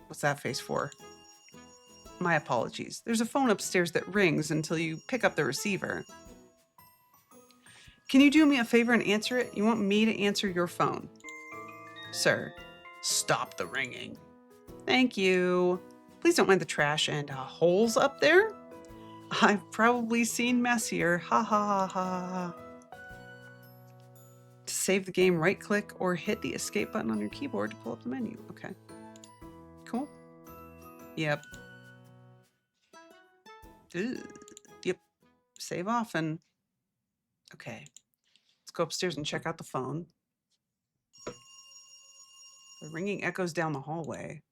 What's that face for? My apologies. There's a phone upstairs that rings until you pick up the receiver. Can you do me a favor and answer it? You want me to answer your phone? Sir, stop the ringing. Thank you. Please don't mind the trash and holes up there. I've probably seen messier. Ha ha ha ha. To save the game, right-click or hit the escape button on your keyboard to pull up the menu. Okay. Cool. Yep. Ugh. Yep. Save often. Okay. Let's go upstairs and check out the phone. The ringing echoes down the hallway.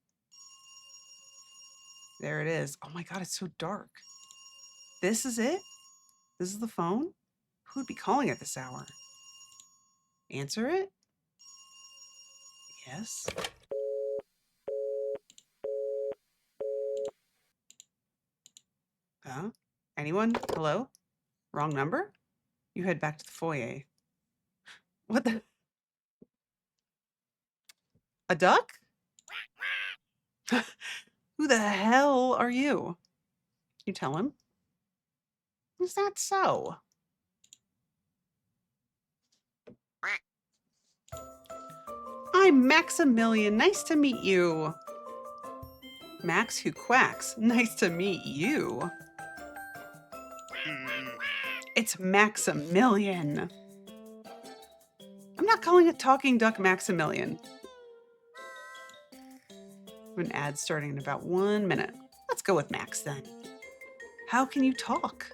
There it is. Oh my God, it's so dark. This is it? This is the phone? Who would be calling at this hour? Answer it? Yes. Huh? Anyone? Hello? Wrong number? You head back to the foyer. What the? A duck? Who the hell are you? You tell him. Is that so? I'm Maximilian. Nice to meet you. Max who quacks. Nice to meet you. It's Maximilian. I'm not calling it Talking Duck Maximilian. An ad starting in about 1 minute. Let's go with Max then. How can you talk?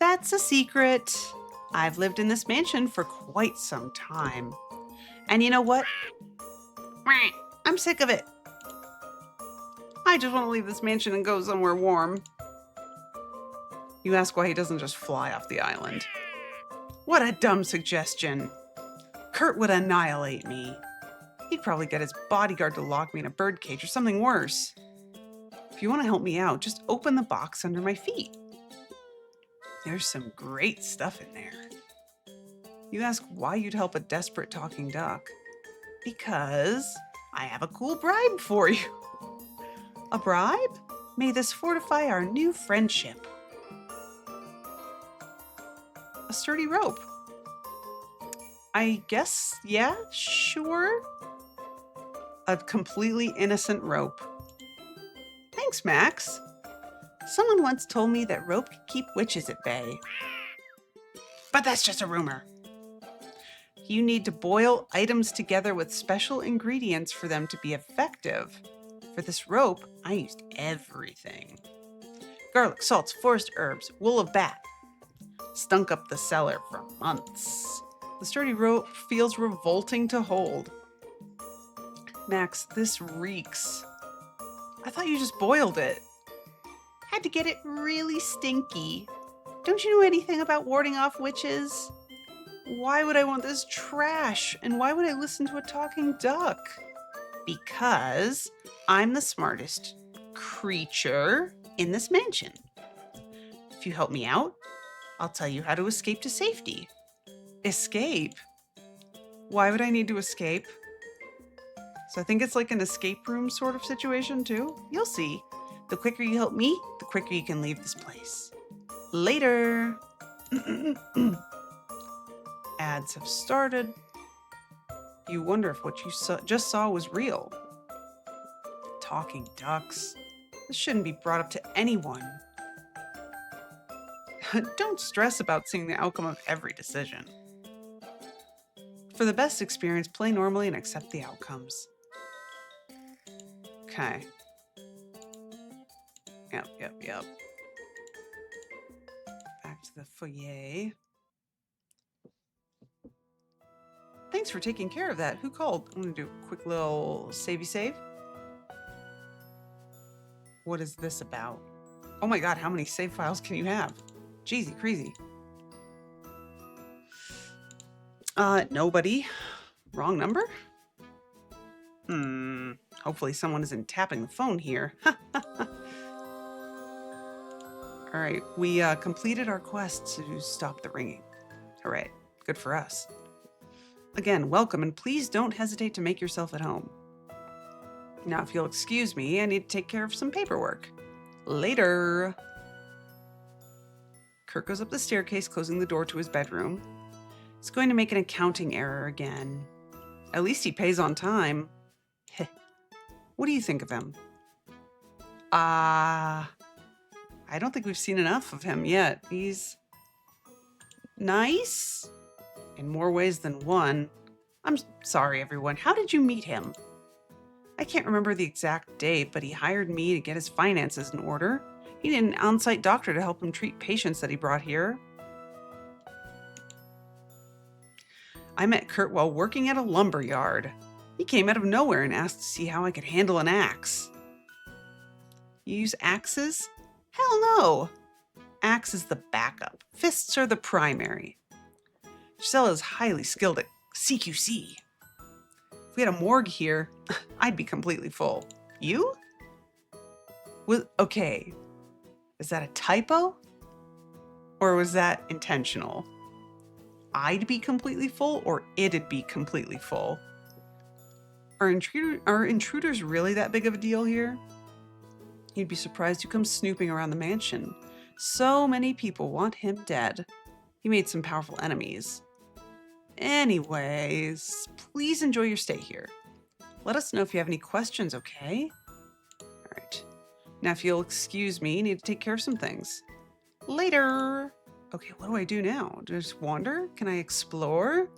That's a secret. I've lived in this mansion for quite some time. And you know what? I'm sick of it. I just want to leave this mansion and go somewhere warm. You ask why he doesn't just fly off the island. What a dumb suggestion. Kurt would annihilate me. He'd probably get his bodyguard to lock me in a birdcage or something worse. If you want to help me out, just open the box under my feet. There's some great stuff in there. You ask why you'd help a desperate talking duck. Because I have a cool bribe for you. A bribe? May this fortify our new friendship. A sturdy rope. I guess, yeah, sure. A completely innocent rope. Thanks, Max. Someone once told me that rope could keep witches at bay. But that's just a rumor. You need to boil items together with special ingredients for them to be effective. For this rope, I used everything. Garlic, salts, forest herbs, wool of bat. Stunk up the cellar for months. The sturdy rope feels revolting to hold. Max, this reeks. I thought you just boiled it. Had to get it really stinky. Don't you know anything about warding off witches? Why would I want this trash? And why would I listen to a talking duck? Because I'm the smartest creature in this mansion. If you help me out, I'll tell you how to escape to safety. Escape? Why would I need to escape? So I think it's like an escape room sort of situation too. You'll see. The quicker you help me, the quicker you can leave this place. Later. Ads have started. You wonder if what you just saw was real. Talking ducks. This shouldn't be brought up to anyone. Don't stress about seeing the outcome of every decision. For the best experience, play normally and accept the outcomes. Okay. Yep. Back to the foyer. Thanks for taking care of that. Who called? I'm gonna do a quick little savey save. What is this about? Oh my god, how many save files can you have? Jeezy crazy. Nobody. Wrong number? Hopefully someone isn't tapping the phone here. Alright, we completed our quest to stop the ringing. Alright, good for us. Again, welcome, and please don't hesitate to make yourself at home. Now, if you'll excuse me, I need to take care of some paperwork. Later. Kirk goes up the staircase, closing the door to his bedroom. He's going to make an accounting error again. At least he pays on time. What do you think of him? I don't think we've seen enough of him yet. He's nice in more ways than one. I'm sorry, everyone. How did you meet him? I can't remember the exact date, but he hired me to get his finances in order. He needed an on-site doctor to help him treat patients that he brought here. I met Kurt while working at a lumber yard. He came out of nowhere and asked to see how I could handle an axe. You use axes? Hell no! Axe is the backup. Fists are the primary. Giselle is highly skilled at CQC. If we had a morgue here, I'd be completely full. You? Okay. Is that a typo? Or was that intentional? I'd be completely full, or it'd be completely full? Are intruders really that big of a deal here? You'd be surprised who comes snooping around the mansion. So many people want him dead. He made some powerful enemies. Anyways, please enjoy your stay here. Let us know if you have any questions, okay? All right. Now, if you'll excuse me, I need to take care of some things. Later. Okay, what do I do now? Do I just wander? Can I explore?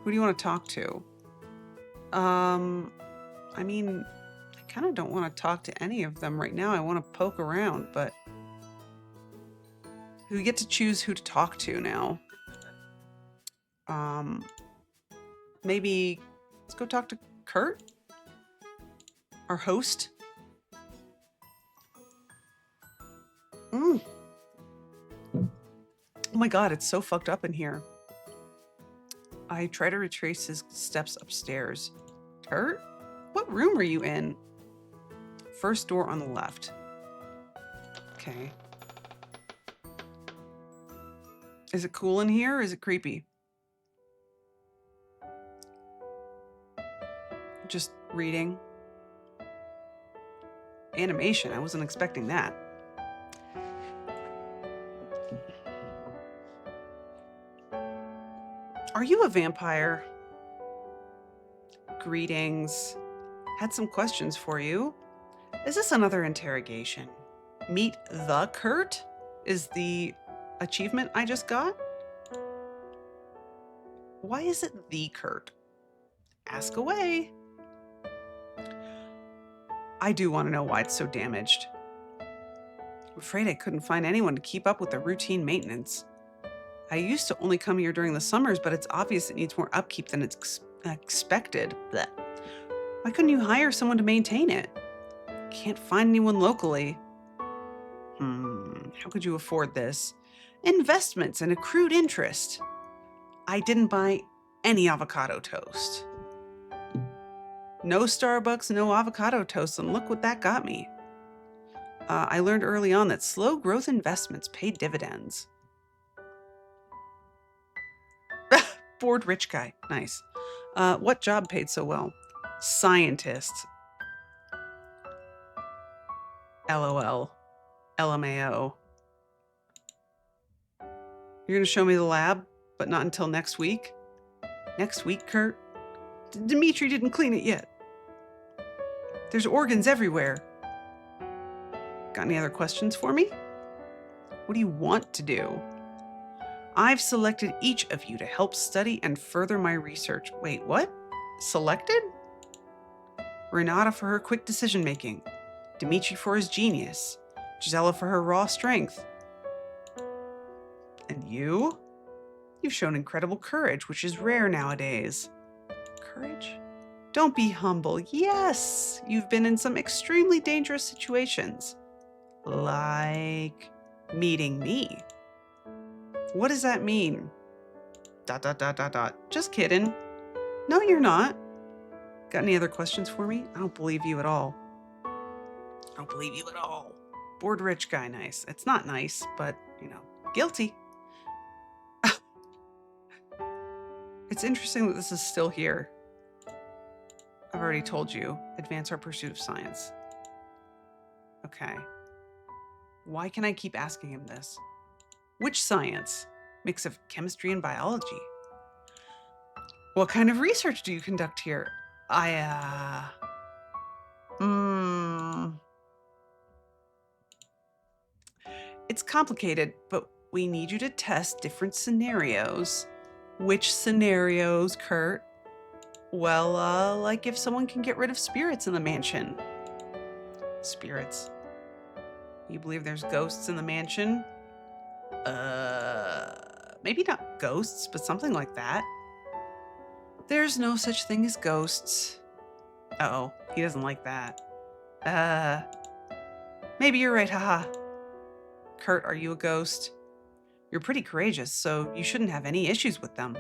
Who do you want to talk to? I mean, I kind of don't want to talk to any of them right now. I want to poke around, but we get to choose who to talk to now. Maybe let's go talk to Kurt, our host. Oh my god, it's so fucked up in here. I try to retrace his steps upstairs. Kurt? What room are you in? First door on the left. Okay. Is it cool in here or is it creepy? Just reading. Animation, I wasn't expecting that. Are you a vampire? Greetings. Had some questions for you. Is this another interrogation? Meet the Kurt is the achievement I just got? Why is it the Kurt? Ask away. I do want to know why it's so damaged. I'm afraid I couldn't find anyone to keep up with the routine maintenance. I used to only come here during the summers, but it's obvious it needs more upkeep than it's expected. Blech. Why couldn't you hire someone to maintain it? Can't find anyone locally. How could you afford this? Investments and accrued interest. I didn't buy any avocado toast. No Starbucks, no avocado toast, and look what that got me. I learned early on that slow growth investments pay dividends. Bored rich guy. Nice. What job paid so well? Scientist. LOL. LMAO. You're going to show me the lab, but not until next week? Next week, Kurt? Dimitri didn't clean it yet. There's organs everywhere. Got any other questions for me? What do you want to do? I've selected each of you to help study and further my research. Wait, what? Selected? Renata for her quick decision-making. Dimitri for his genius. Gisela for her raw strength. And you? You've shown incredible courage, which is rare nowadays. Courage? Don't be humble. Yes, you've been in some extremely dangerous situations. Like meeting me. What does that mean? ... Just kidding. No, you're not. Got any other questions for me? I don't believe you at all. I don't believe you at all. Bored rich guy, nice. It's not nice, but, you know, guilty. It's interesting that this is still here. I've already told you. Advance our pursuit of science. Okay. Why can I keep asking him this? Which science? Mix of chemistry and biology. What kind of research do you conduct here? It's complicated, but we need you to test different scenarios. Which scenarios, Kurt? Well, like if someone can get rid of spirits in the mansion. Spirits? You believe there's ghosts in the mansion? Maybe not ghosts, but something like that. There's no such thing as ghosts. Uh-oh, he doesn't like that. Maybe you're right, haha. Kurt, are you a ghost? You're pretty courageous, so you shouldn't have any issues with them.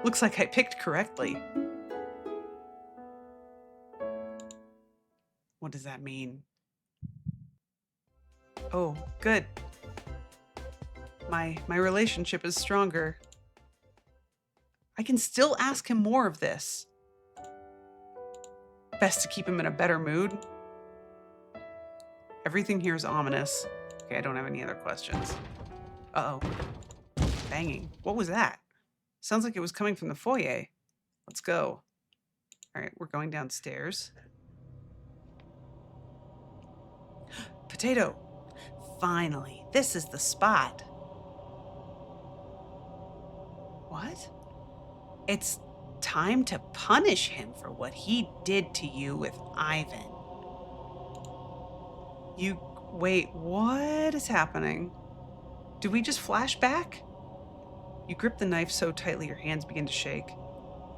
Looks like I picked correctly. What does that mean? Oh, good. My relationship is stronger. I can still ask him more of this. Best to keep him in a better mood. Everything here is ominous. Okay, I don't have any other questions. Uh-oh. Banging. What was that? Sounds like it was coming from the foyer. Let's go. All right, we're going downstairs. Potato. Finally, this is the spot. What? It's time to punish him for what he did to you with Ivan. Wait, what is happening? Did we just flash back? You grip the knife so tightly your hands begin to shake.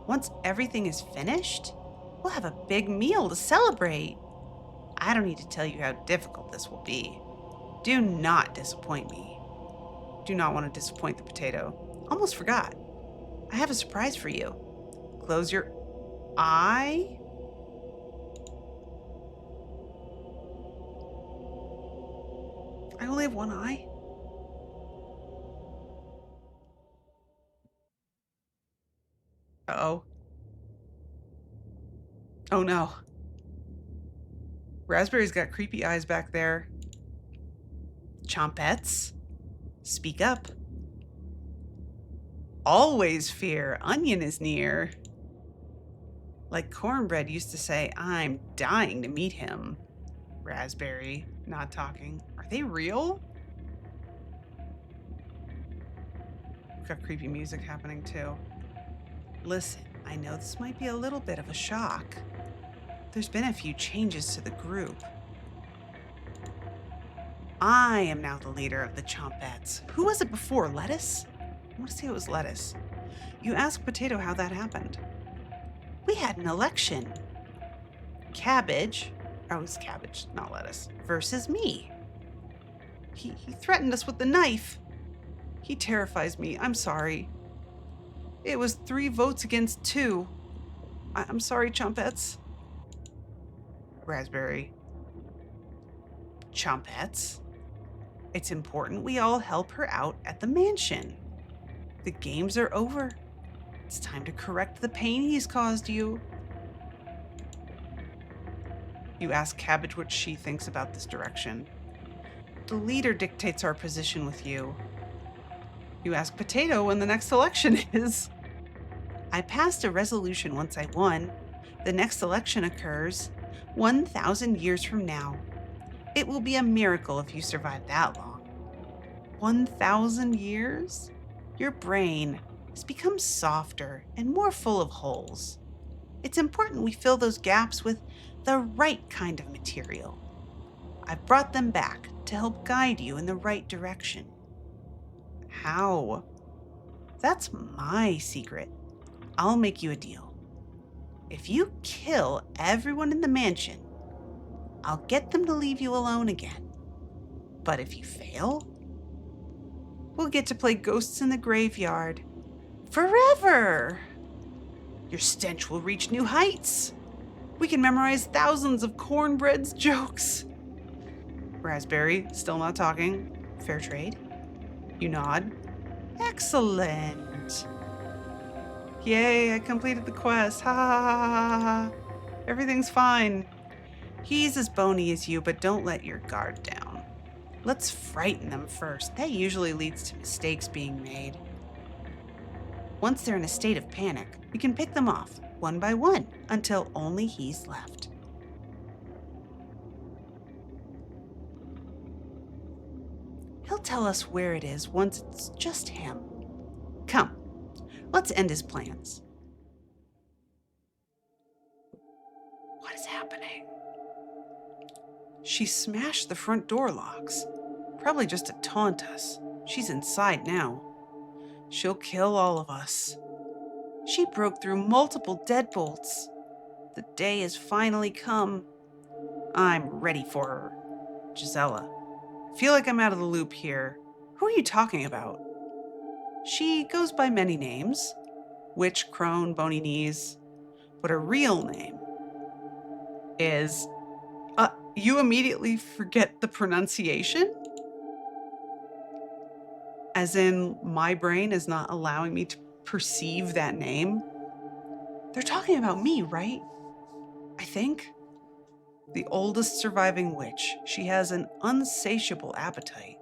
Once everything is finished, we'll have a big meal to celebrate. I don't need to tell you how difficult this will be. Do not disappoint me. Do not want to disappoint the potato. Almost forgot. I have a surprise for you. Close your eye. I only have one eye. Uh-oh. Oh no. Raspberry's got creepy eyes back there. Chompettes, speak up. Always fear, onion is near. Like Cornbread used to say, I'm dying to meet him. Raspberry, not talking. Are they real? We've got creepy music happening too. Listen, I know this might be a little bit of a shock. There's been a few changes to the group. I am now the leader of the Chompettes. Who was it before? Lettuce? I want to say it was Lettuce. You ask Potato how that happened. We had an election. Cabbage, oh, it was Cabbage, not Lettuce, versus me. He threatened us with the knife. He terrifies me. I'm sorry. It was 3 votes against 2. I'm sorry, Chompettes. Raspberry. Chompettes. It's important we all help her out at the mansion. The games are over. It's time to correct the pain he's caused you. You ask Cabbage what she thinks about this direction. The leader dictates our position with you. You ask Potato when the next election is. I passed a resolution once I won. The next election occurs 1,000 years from now. It will be a miracle if you survive that long. 1,000 years? Your brain has become softer and more full of holes. It's important we fill those gaps with the right kind of material. I've brought them back to help guide you in the right direction. How? That's my secret. I'll make you a deal. If you kill everyone in the mansion, I'll get them to leave you alone again. But if you fail, we'll get to play ghosts in the graveyard forever. Your stench will reach new heights. We can memorize thousands of cornbread's jokes. Raspberry, still not talking. Fair trade? You nod. Excellent. Yay, I completed the quest. Ha ha ha ha ha. Everything's fine. He's as bony as you, but don't let your guard down. Let's frighten them first. That usually leads to mistakes being made. Once they're in a state of panic, we can pick them off, one by one, until only he's left. He'll tell us where it is once it's just him. Come, let's end his plans. What is happening? She smashed the front door locks. Probably just to taunt us. She's inside now. She'll kill all of us. She broke through multiple deadbolts. The day has finally come. I'm ready for her. Gisela. Feel like I'm out of the loop here. Who are you talking about? She goes by many names. Witch, crone, bony knees. But her real name is... you immediately forget the pronunciation? As in, my brain is not allowing me to perceive that name? They're talking about me, right? I think. The oldest surviving witch, she has an unsatiable appetite.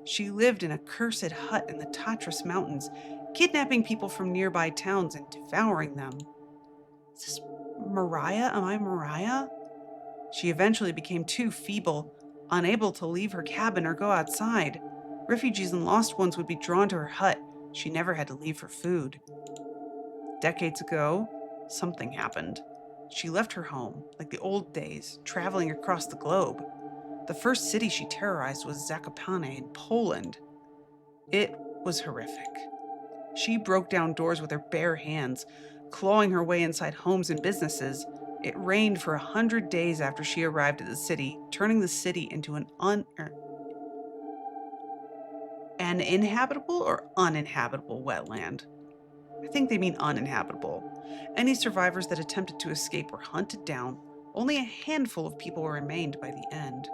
She lived in a cursed hut in the Tatras Mountains, kidnapping people from nearby towns and devouring them. Is this Mariah? Am I Mariah? She eventually became too feeble, unable to leave her cabin or go outside. Refugees and lost ones would be drawn to her hut. She never had to leave for food. Decades ago, something happened. She left her home, like the old days, traveling across the globe. The first city she terrorized was Zakopane in Poland. It was horrific. She broke down doors with her bare hands, clawing her way inside homes and businesses. It rained for 100 days after she arrived at the city, turning the city into an inhabitable or uninhabitable wetland. I think they mean uninhabitable. Any survivors that attempted to escape were hunted down. Only a handful of people remained by the end.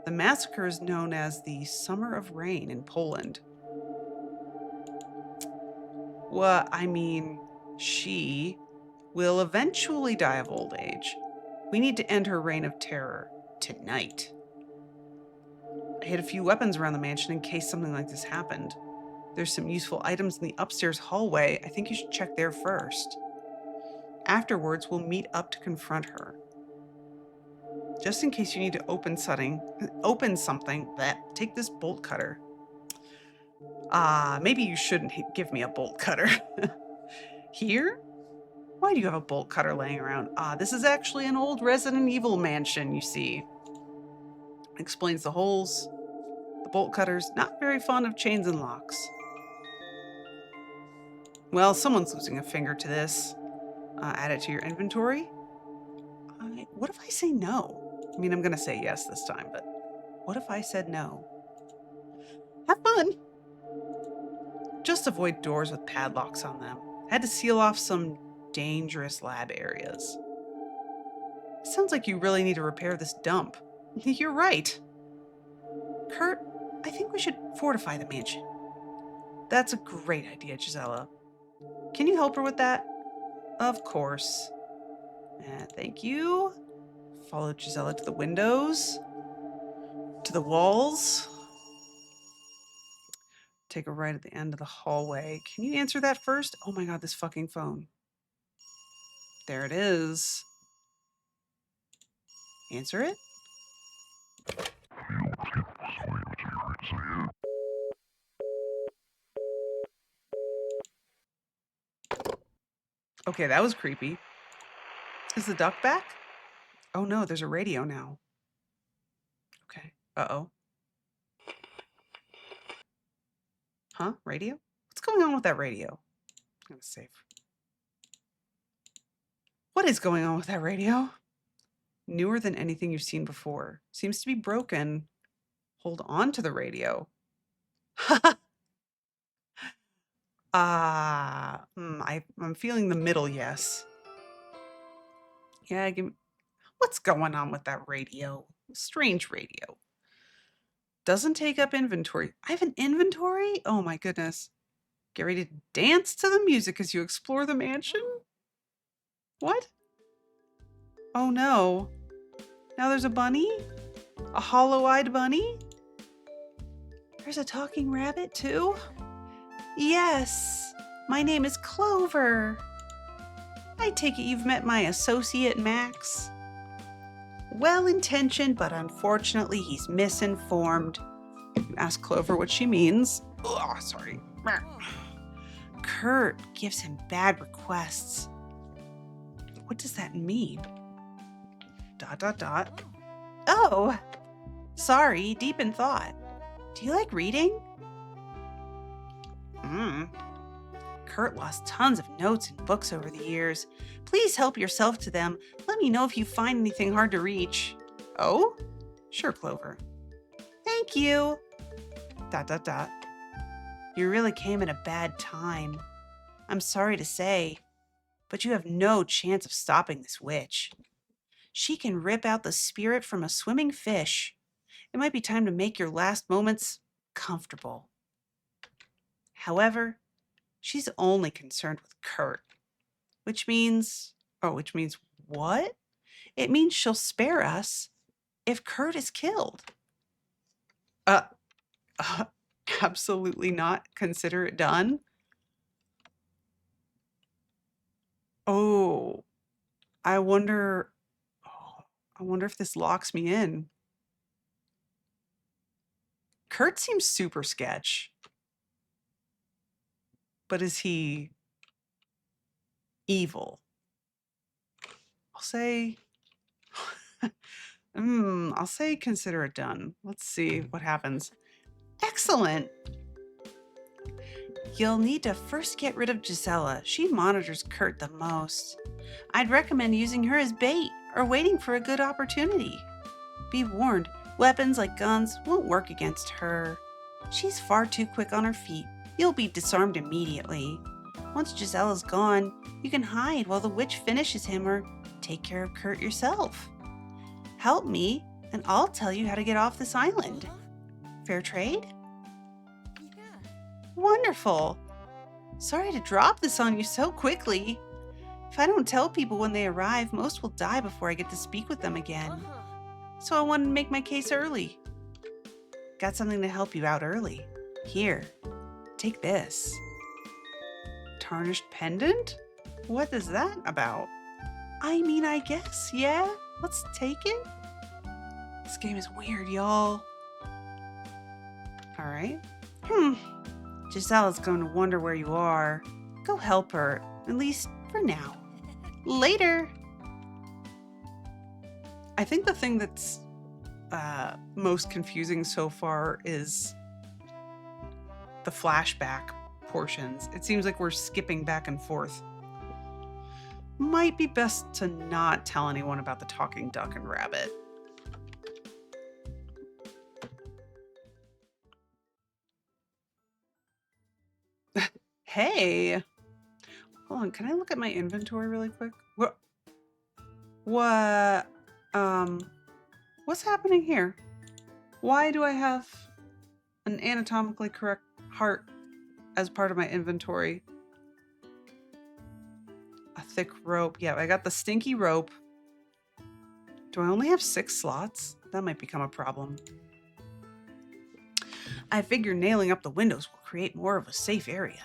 The massacre is known as the Summer of Rain in Poland. Well, I mean, she will eventually die of old age. We need to end her reign of terror tonight. I hid a few weapons around the mansion in case something like this happened. There's some useful items in the upstairs hallway. I think you should check there first. Afterwards, we'll meet up to confront her. Just in case you need to open something, take this bolt cutter. Maybe you shouldn't give me a bolt cutter. Here? Why do you have a bolt cutter laying around? This is actually an old Resident Evil mansion, you see. Explains the holes. The bolt cutter's not very fond of chains and locks. Well, someone's losing a finger to this. Add it to your inventory. What if I say no? I mean, I'm going to say yes this time, but what if I said no? Have fun. Just avoid doors with padlocks on them. Had to seal off some dangerous lab areas. Sounds like you really need to repair this dump. You're right. Kurt, I think we should fortify the mansion. That's a great idea, Gisela. Can you help her with that? Of course. Thank you. Follow Gisela to the windows, to the walls. Take a right at the end of the hallway. Can you answer that first? Oh my God, this fucking phone. There it is. Answer it. Okay, that was creepy. Is the duck back? Oh no, there's a radio now. Okay. Uh-oh. Huh? Radio? What's going on with that radio? I'm gonna save. What is going on with that radio? Newer than anything you've seen before. Seems to be broken. Hold on to the radio. I'm feeling the middle yes. Yeah, what's going on with that radio? Strange radio. Doesn't take up inventory. I have an inventory? Oh my goodness. Get ready to dance to the music as you explore the mansion? What? Oh no. Now there's a bunny? A hollow-eyed bunny? There's a talking rabbit too? Yes, my name is Clover. I take it you've met my associate, Max. Well-intentioned, but unfortunately he's misinformed. Ask Clover what she means. Oh, sorry. Kurt gives him bad requests. What does that mean? ... Oh, sorry, deep in thought. Do you like reading? Kurt lost tons of notes and books over the years. Please help yourself to them. Let me know if you find anything hard to reach. Oh? Sure, Clover. Thank you. ... You really came at a bad time. I'm sorry to say, but you have no chance of stopping this witch. She can rip out the spirit from a swimming fish. It might be time to make your last moments comfortable. However, she's only concerned with Kurt, which means what? It means she'll spare us if Kurt is killed. Absolutely not. Consider it done. Oh, I wonder if this locks me in. Kurt seems super sketch. But is he evil? I'll say I'll say consider it done. Let's see what happens. Excellent. You'll need to first get rid of Gisela. She monitors Kurt the most. I'd recommend using her as bait or waiting for a good opportunity. Be warned, weapons like guns won't work against her. She's far too quick on her feet. You'll be disarmed immediately. Once Gisela's gone, you can hide while the witch finishes him or take care of Kurt yourself. Help me, and I'll tell you how to get off this island. Fair trade? Wonderful. Sorry to drop this on you so quickly. If I don't tell people when they arrive, most will die before I get to speak with them again. So I wanted to make my case early. Got something to help you out early. Here, take this. Tarnished pendant? What is that about? I mean, I guess, yeah. Let's take it. This game is weird, y'all. All right. Gisela's going to wonder where you are. Go help her, at least for now. Later. I think the thing that's most confusing so far is the flashback portions. It seems like we're skipping back and forth. Might be best to not tell anyone about the talking duck and rabbit. Hey, hold on. Can I look at my inventory really quick? What? What's happening here? Why do I have an anatomically correct heart as part of my inventory. A thick rope. Yeah, I got the stinky rope. Do I only have 6 slots? That might become a problem. I figure nailing up the windows will create more of a safe area.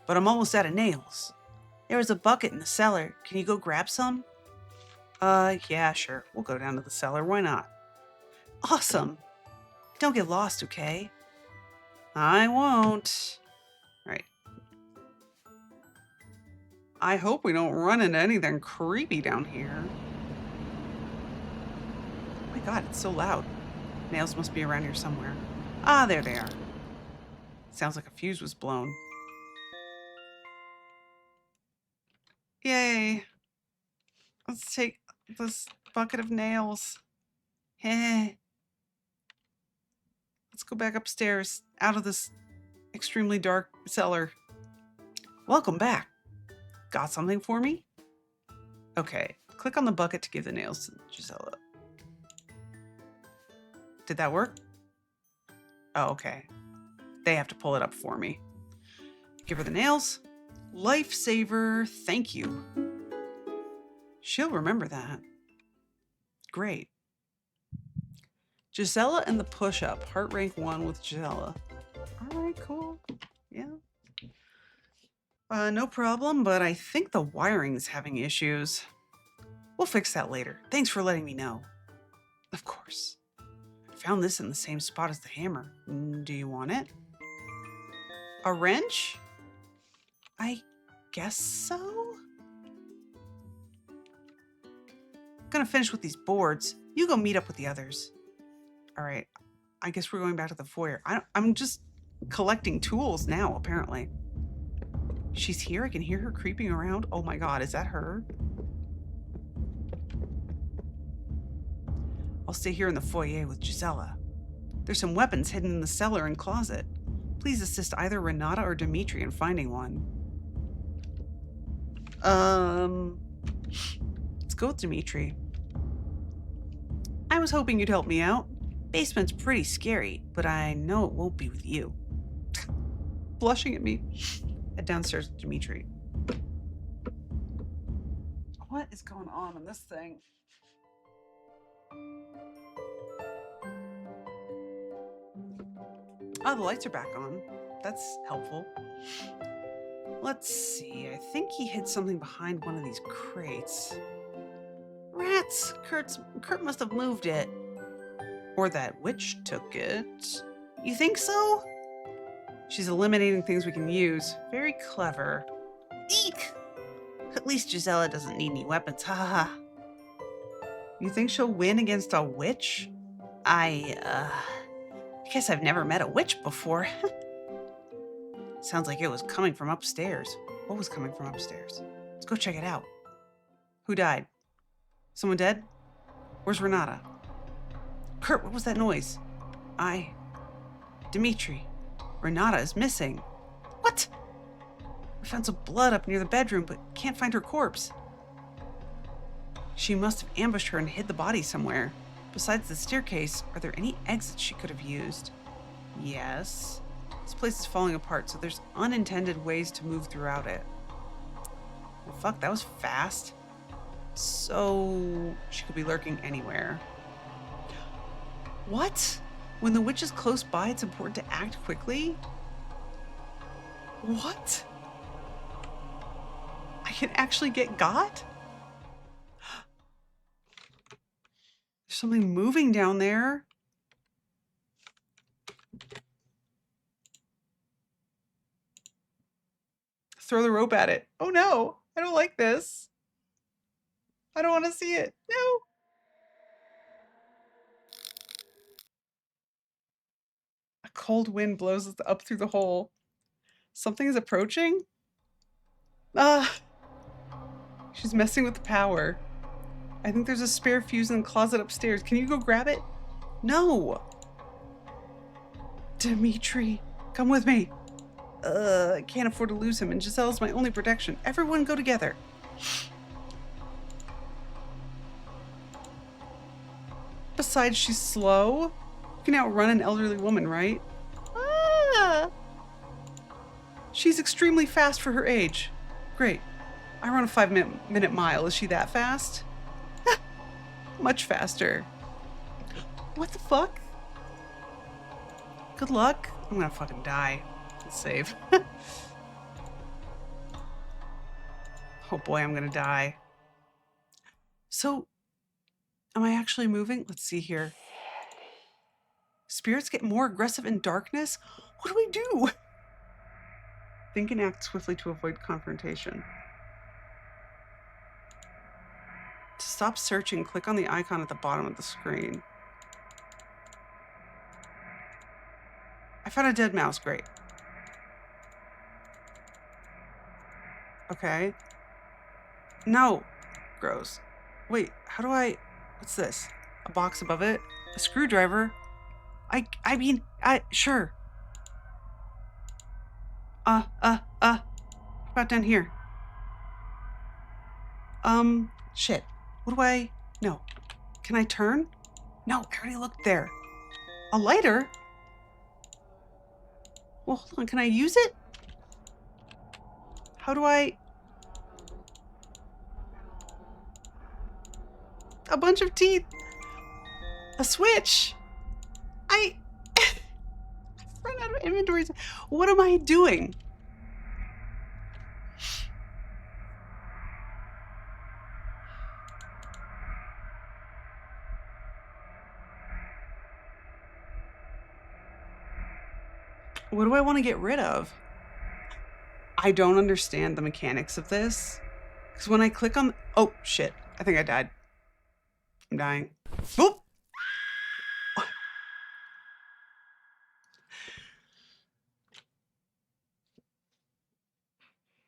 But I'm almost out of nails. There was a bucket in the cellar. Can you go grab some? Yeah, sure. We'll go down to the cellar. Why not? Awesome. Don't get lost, okay? I won't. All right. I hope we don't run into anything creepy down here. Oh my god, it's so loud. Nails must be around here somewhere. Ah, there they are. Sounds like a fuse was blown. Yay. Let's take this bucket of nails. Heh. Let's go back upstairs, out of this extremely dark cellar. Welcome back. Got something for me? Okay, click on the bucket to give the nails to Gisela. Did that work? Oh, okay. They have to pull it up for me. Give her the nails. Lifesaver, thank you. She'll remember that. Great. Gisela and the push-up. Heart rank 1 with Gisela. All right, cool. Yeah. No problem, but I think the wiring's having issues. We'll fix that later. Thanks for letting me know. Of course. I found this in the same spot as the hammer. Do you want it? A wrench? I guess so? Gonna finish with these boards. You go meet up with the others. All right. I guess we're going back to the foyer. I'm just collecting tools now, apparently. She's here. I can hear her creeping around. Oh my god, is that her? I'll stay here in the foyer with Gisela. There's some weapons hidden in the cellar and closet. Please assist either Renata or Dimitri in finding one. Let's go with Dimitri. I was hoping you'd help me out. Basement's pretty scary, but I know it won't be with you. Blushing at me. Head downstairs with Dimitri. What is going on in this thing? Oh, the lights are back on. That's helpful. Let's see. I think he hid something behind one of these crates. Rats! Kurt must have moved it. Or that witch took it. You think so? She's eliminating things we can use. Very clever. Eek! At least Gisela doesn't need any weapons. Ha ha ha. You think she'll win against a witch? I guess I've never met a witch before. Sounds like it was coming from upstairs. What was coming from upstairs? Let's go check it out. Who died? Someone dead? Where's Renata? Kurt, what was that noise? Dimitri. Renata is missing. What? We found some blood up near the bedroom, but can't find her corpse. She must have ambushed her and hid the body somewhere. Besides the staircase, are there any exits she could have used? Yes. This place is falling apart, so there's unintended ways to move throughout it. Well, fuck, that was fast. So she could be lurking anywhere. What? When the witch is close by, it's important to act quickly? What? I can actually get got? There's something moving down there. Throw the rope at it. Oh no, I don't like this. I don't want to see it. No. A cold wind blows us up through the hole. Something is approaching? She's messing with the power. I think there's a spare fuse in the closet upstairs. Can you go grab it? No. Dimitri, come with me. I can't afford to lose him, and Gisela's my only protection. Everyone go together. Besides, she's slow. You can outrun an elderly woman, right? Ah! She's extremely fast for her age. Great. I run a 5-minute mile. Is she that fast? Much faster. What the fuck? Good luck. I'm gonna fucking die. Let's save. Oh boy, I'm gonna die. So, am I actually moving? Let's see here. Spirits get more aggressive in darkness? What do we do? Think and act swiftly to avoid confrontation. To stop searching, click on the icon at the bottom of the screen. I found a dead mouse. Great. Okay. No. Gross. Wait, how do I... What's this? A box above it? A screwdriver? I mean, sure. What about down here? Shit. What do I... No. Can I turn? No, I already looked there. A lighter? Well, hold on, can I use it? How do I... A bunch of teeth. A switch. I've run out of inventory. What am I doing? What do I want to get rid of? I don't understand the mechanics of this. Because when I click on... Oh, shit. I think I died. I'm dying. Boop!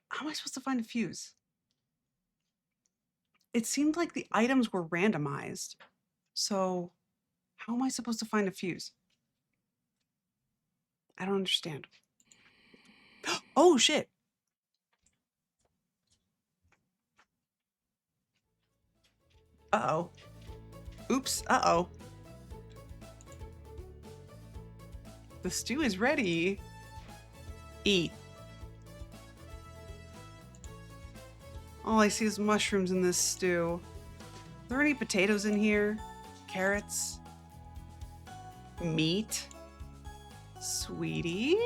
How am I supposed to find a fuse? It seemed like the items were randomized. So how am I supposed to find a fuse? I don't understand. Oh, shit. Uh-oh. Oops. Uh-oh. The stew is ready. Eat. All I see is mushrooms in this stew. Are there any potatoes in here? Carrots? Meat? Sweetie?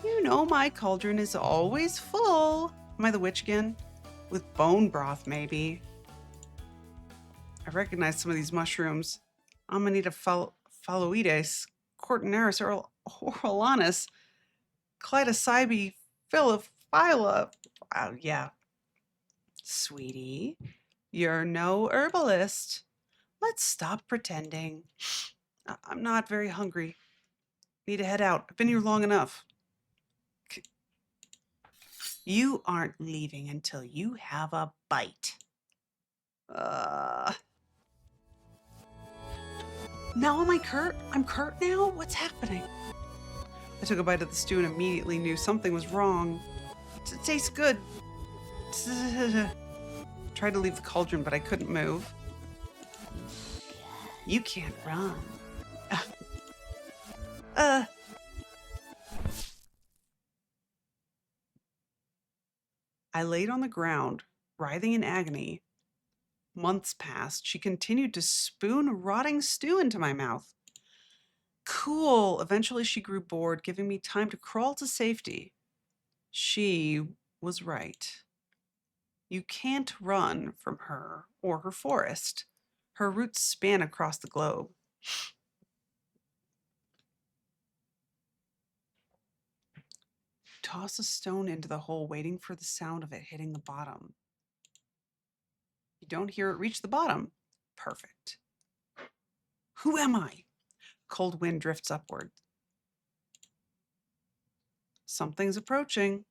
You know my cauldron is always full. Am I the witch again? With bone broth, maybe. I recognize some of these mushrooms. Amanita phalloides, Cortinaris oriolanus, Clitocybe philophylla. Yeah. Sweetie, you're no herbalist. Let's stop pretending. I'm not very hungry. Need to head out. I've been here long enough. You aren't leaving until you have a bite. Now am I Kurt? I'm Kurt now? What's happening? I took a bite of the stew and immediately knew something was wrong. It tastes good. Tried to leave the cauldron, but I couldn't move. You can't run. I laid on the ground, writhing in agony. Months passed. She continued to spoon rotting stew into my mouth. Cool. Eventually she grew bored, giving me time to crawl to safety. She was right. You can't run from her or her forest. Her roots span across the globe. Toss a stone into the hole, waiting for the sound of it hitting the bottom. You don't hear it reach the bottom. Perfect. Who am I? Cold wind drifts upward. Something's approaching.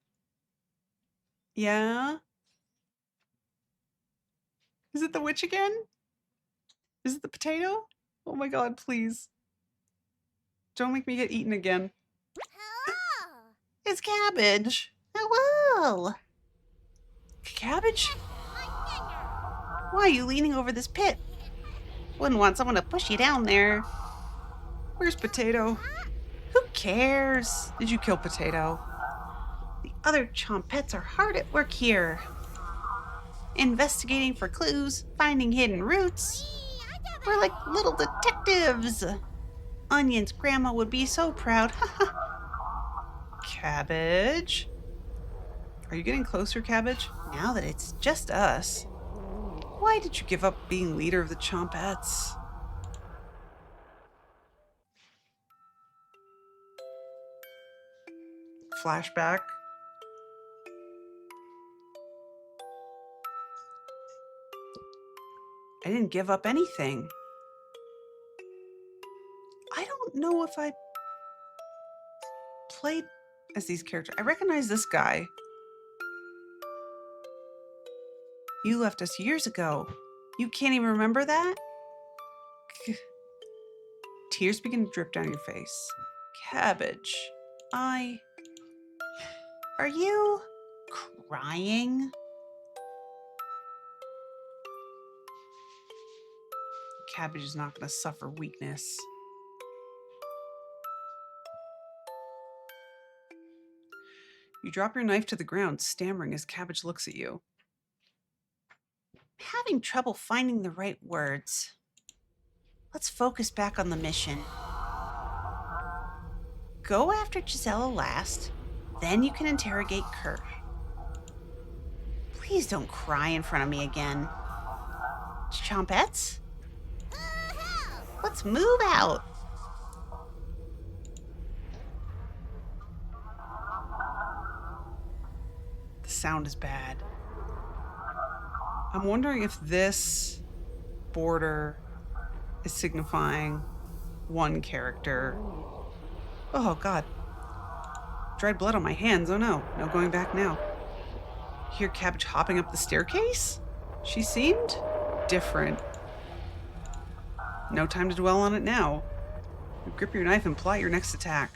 Yeah? Is it the witch again? Is it the potato? Oh my god, please. Don't make me get eaten again. It's cabbage. Hello. Cabbage? Why are you leaning over this pit? Wouldn't want someone to push you down there. Where's Potato? Who cares? Did you kill Potato? The other chompettes are hard at work here. Investigating for clues, finding hidden roots. We're like little detectives. Onion's grandma would be so proud. Cabbage? Are you getting closer, Cabbage? Now that it's just us. Why did you give up being leader of the chompettes? Flashback. I didn't give up anything. I don't know if I played as these characters. I recognize this guy. You left us years ago. You can't even remember that? Tears begin to drip down your face. Cabbage, Are you crying? Cabbage is not going to suffer weakness. You drop your knife to the ground, stammering as Cabbage looks at you. Having trouble finding the right words. Let's focus back on the mission. Go after Gisela last, then you can interrogate Kurt. Please don't cry in front of me again. Chompettes? Let's move out. The sound is bad. I'm wondering if this border is signifying one character. Oh, God. Dried blood on my hands. Oh, no. No going back now. Hear Cabbage hopping up the staircase? She seemed different. No time to dwell on it now. You grip your knife and plot your next attack.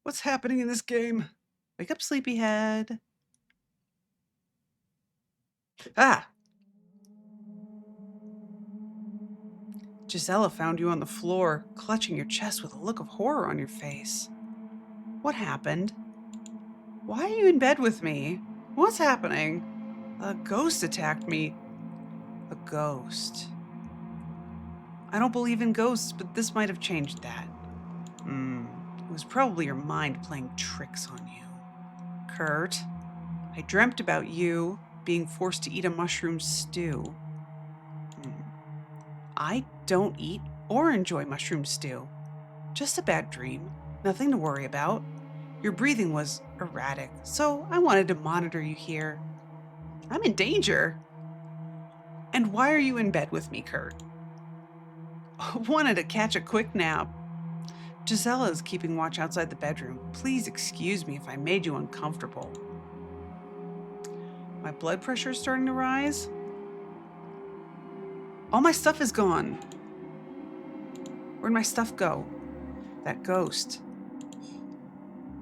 What's happening in this game? Wake up, sleepyhead. Gisela found you on the floor, clutching your chest with a look of horror on your face. What happened? Why are you in bed with me? What's happening? A ghost attacked me. A ghost. I don't believe in ghosts, but this might have changed that. It was probably your mind playing tricks on you. Kurt, I dreamt about you being forced to eat a mushroom stew. I don't eat or enjoy mushroom stew. Just a bad dream. Nothing to worry about. Your breathing was erratic, so I wanted to monitor you here. I'm in danger. And why are you in bed with me, Kurt? Wanted to catch a quick nap. Gisela is keeping watch outside the bedroom. Please excuse me if I made you uncomfortable. My blood pressure is starting to rise. All my stuff is gone. Where'd my stuff go? That ghost.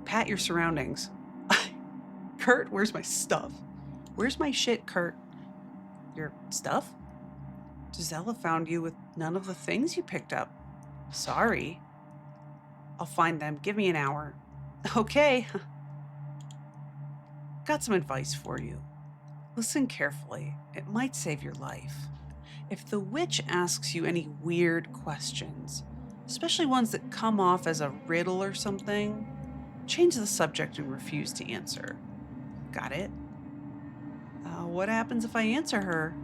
Pat your surroundings. Kurt, where's my stuff? Where's my shit, Kurt? Your stuff? Gisela found you with none of the things you picked up. Sorry. I'll find them. Give me an hour. Okay. Got some advice for you. Listen carefully. It might save your life. If the witch asks you any weird questions, especially ones that come off as a riddle or something, change the subject and refuse to answer. Got it? What happens if I answer her?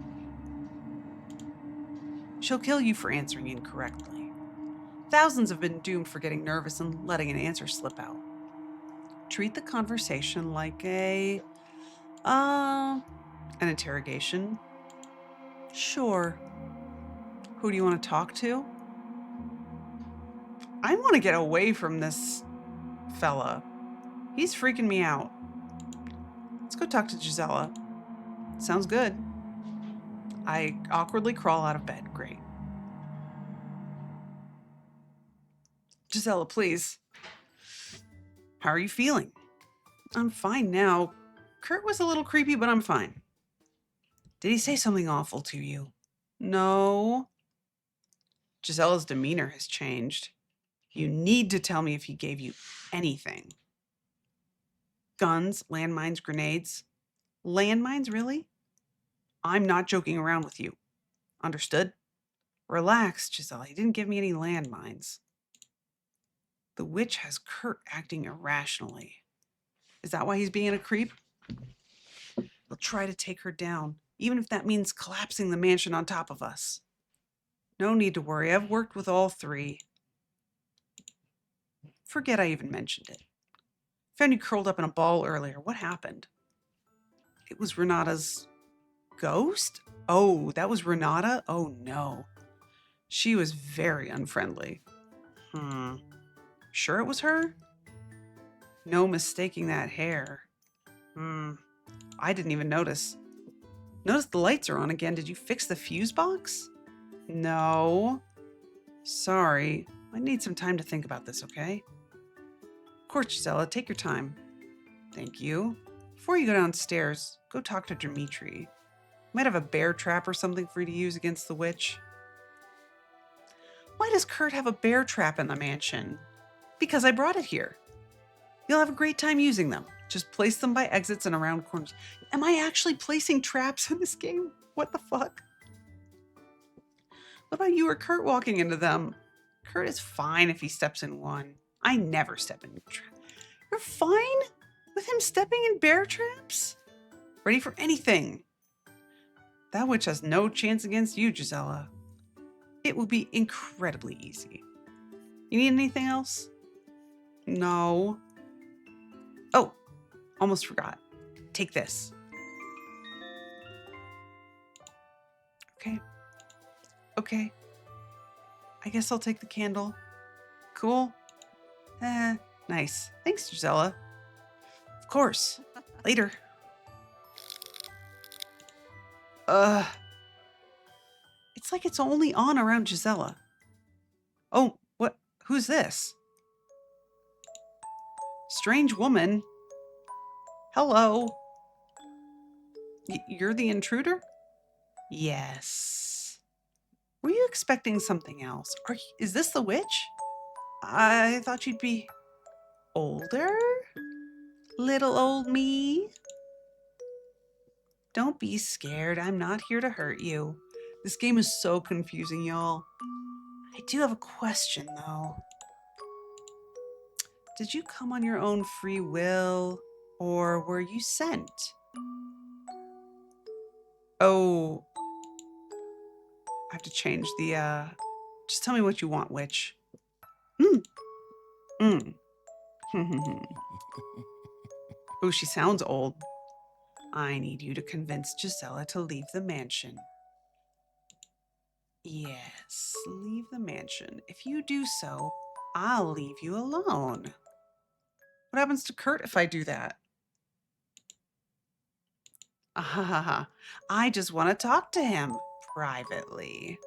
She'll kill you for answering incorrectly. Thousands have been doomed for getting nervous and letting an answer slip out. Treat the conversation like an interrogation. Sure. Who do you want to talk to? I want to get away from this fella. He's freaking me out. Let's go talk to Gisela. Sounds good. I awkwardly crawl out of bed. Great. Gisela, please. How are you feeling? I'm fine now. Kurt was a little creepy, but I'm fine. Did he say something awful to you? No. Gisela's demeanor has changed. You need to tell me if he gave you anything. Guns, landmines, grenades. Landmines, really? I'm not joking around with you. Understood? Relax, Giselle. He didn't give me any landmines. The witch has Kurt acting irrationally. Is that why he's being a creep? He'll try to take her down, even if that means collapsing the mansion on top of us. No need to worry. I've worked with all three. Forget I even mentioned it. Found you curled up in a ball earlier. What happened? It was Renata's ghost? Oh, that was Renata? Oh no. She was very unfriendly. Sure it was her? No mistaking that hair. I didn't even notice. Notice the lights are on again. Did you fix the fuse box? No. Sorry. I need some time to think about this, okay? Of course, Gisela, take your time. Thank you. Before you go downstairs, go talk to Dimitri. Might have a bear trap or something for you to use against the witch. Why does Kurt have a bear trap in the mansion? Because I brought it here. You'll have a great time using them. Just place them by exits and around corners. Am I actually placing traps in this game? What the fuck? What about you or Kurt walking into them? Kurt is fine if he steps in one. I never step in traps. You're fine with him stepping in bear traps? Ready for anything. That witch has no chance against you, Gisela. It will be incredibly easy. You need anything else? No. Oh, almost forgot. Take this. Okay. I guess I'll take the candle. Cool. Nice. Thanks, Gisela. Of course. Later. It's like it's only on around Gisela. Oh, what? Who's this? Strange woman. Hello. You're the intruder? Yes. Were you expecting something else? Is this the witch? I thought you'd be older? Little old me? Don't be scared. I'm not here to hurt you. This game is so confusing, y'all. I do have a question, though. Did you come on your own free will, or were you sent? Oh, I have to change the, just tell me what you want, witch. Oh, she sounds old. I need you to convince Gisela to leave the mansion. Yes, leave the mansion. If you do so, I'll leave you alone. What happens to Kurt if I do that? I just want to talk to him privately.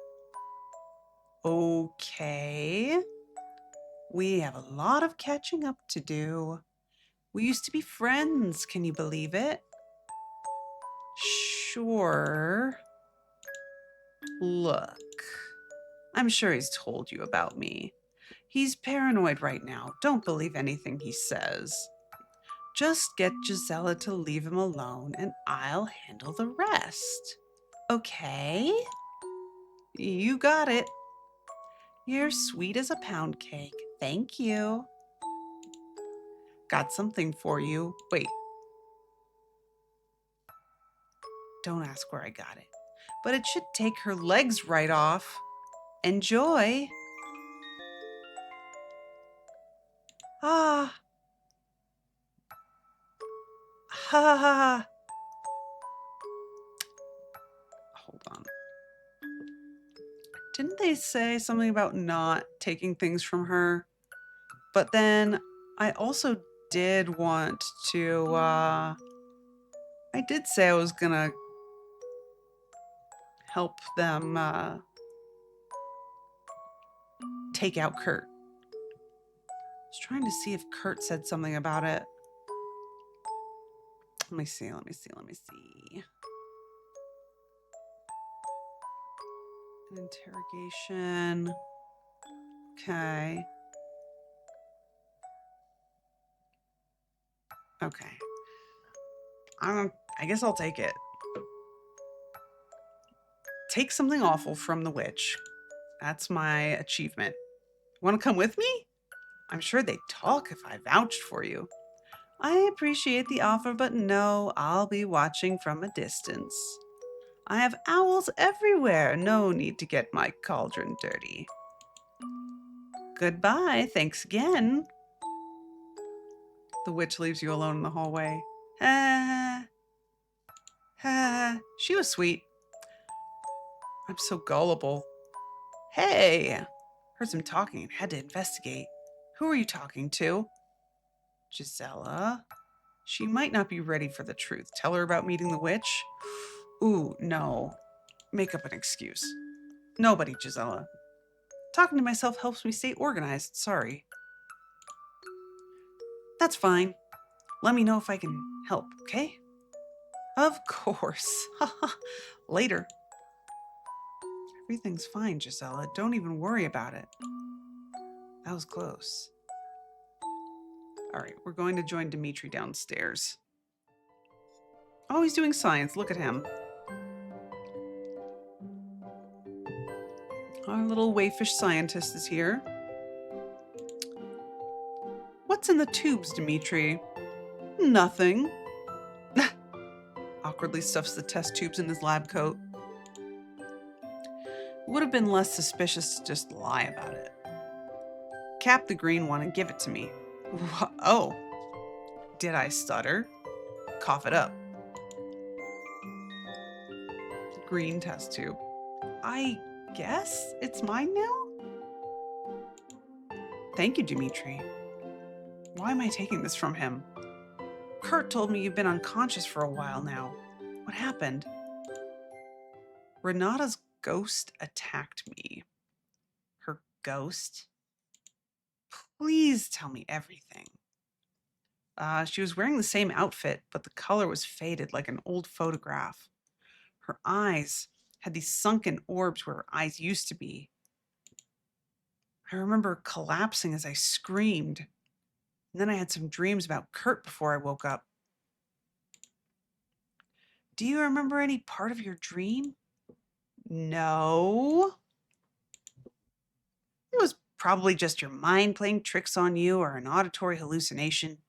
Okay. We have a lot of catching up to do. We used to be friends, can you believe it? Sure. Look, I'm sure he's told you about me. He's paranoid right now. Don't believe anything he says. Just get Gisela to leave him alone and I'll handle the rest. Okay? You got it. You're sweet as a pound cake. Thank you. Got something for you. Wait. Don't ask where I got it. But it should take her legs right off. Enjoy. Ah. Ha ha ha. Hold on. Didn't they say something about not taking things from her? But then I also did want to, I did say I was gonna help them, take out Kurt. I was trying to see if Kurt said something about it. Let me see. An interrogation. Okay. Okay. I guess I'll take it. Take something awful from the witch. That's my achievement. Want to come with me? I'm sure they'd talk if I vouched for you. I appreciate the offer, but no, I'll be watching from a distance. I have owls everywhere. No need to get my cauldron dirty. Goodbye. Thanks again. The witch leaves you alone in the hallway. She was sweet. I'm so gullible. Hey! Heard some talking and had to investigate. Who are you talking to? Gisela. She might not be ready for the truth. Tell her about meeting the witch? Ooh, no. Make up an excuse. Nobody, Gisela. Talking to myself helps me stay organized. Sorry. That's fine. Let me know if I can help, okay? Of course. Later. Everything's fine, Gisela. Don't even worry about it. That was close. All right, we're going to join Dimitri downstairs. Oh, he's doing science. Look at him. Our little wayfish scientist is here. What's in the tubes, Dimitri? Nothing. Awkwardly stuffs the test tubes in his lab coat. Would have been less suspicious to just lie about it. Cap the green one and give it to me. Oh, did I stutter? Cough it up. Green test tube. I guess it's mine now? Thank you, Dimitri. Why am I taking this from him? Kurt told me you've been unconscious for a while now. What happened? Renata's ghost attacked me. Her ghost? Please tell me everything. She was wearing the same outfit, but the color was faded like an old photograph. Her eyes had these sunken orbs where her eyes used to be. I remember collapsing as I screamed. And then I had some dreams about Kurt before I woke up. Do you remember any part of your dream? No. It was probably just your mind playing tricks on you or an auditory hallucination.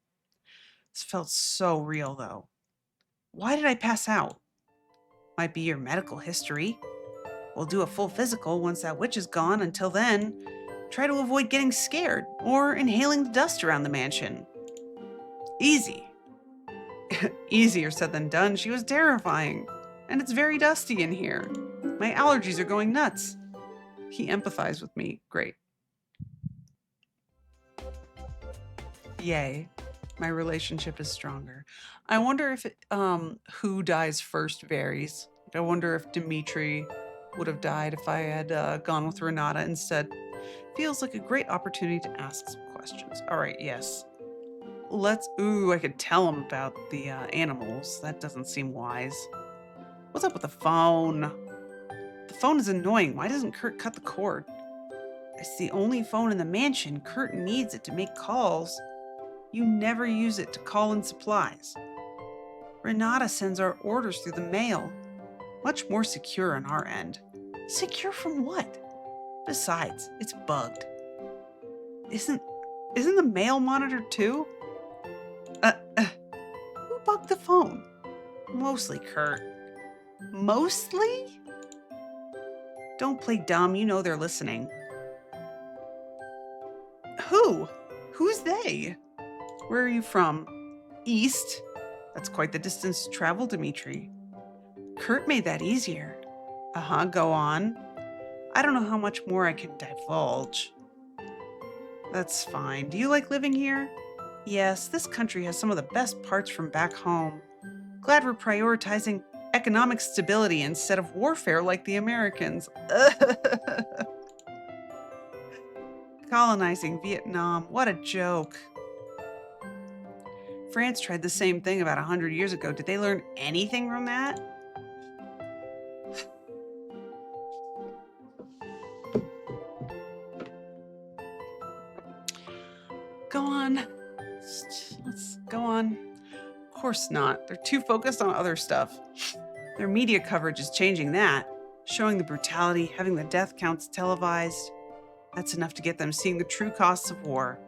This felt so real, though. Why did I pass out? Might be your medical history. We'll do a full physical once that witch is gone. Until then, try to avoid getting scared or inhaling the dust around the mansion. Easy. Easier said than done. She was terrifying. And it's very dusty in here. My allergies are going nuts. He empathized with me. Great. Yay. My relationship is stronger. I wonder if who dies first varies. I wonder if Dimitri would have died if I had gone with Renata instead. Feels like a great opportunity to ask some questions. All right, yes. Ooh, I could tell him about the animals. That doesn't seem wise. What's up with the phone? The phone is annoying. Why doesn't Kurt cut the cord? It's the only phone in the mansion. Kurt needs it to make calls. You never use it to call in supplies. Renata sends our orders through the mail. Much more secure on our end. Secure from what? Besides, it's bugged. Isn't the mail monitored too? Who bugged the phone? Mostly Kurt. Mostly? Don't play dumb, you know they're listening. Who? Who's they? Where are you from? East? That's quite the distance to travel, Dimitri. Kurt made that easier. Go on. I don't know how much more I can divulge. That's fine. Do you like living here? Yes, this country has some of the best parts from back home. Glad we're prioritizing economic stability instead of warfare like the Americans. Colonizing Vietnam, what a joke. France tried the same thing about 100 years ago. Did they learn anything from that? Go on. Let's go on. course not. They're too focused on other stuff. Their media coverage is changing that, showing the brutality, having the death counts televised. That's enough to get them seeing the true costs of war.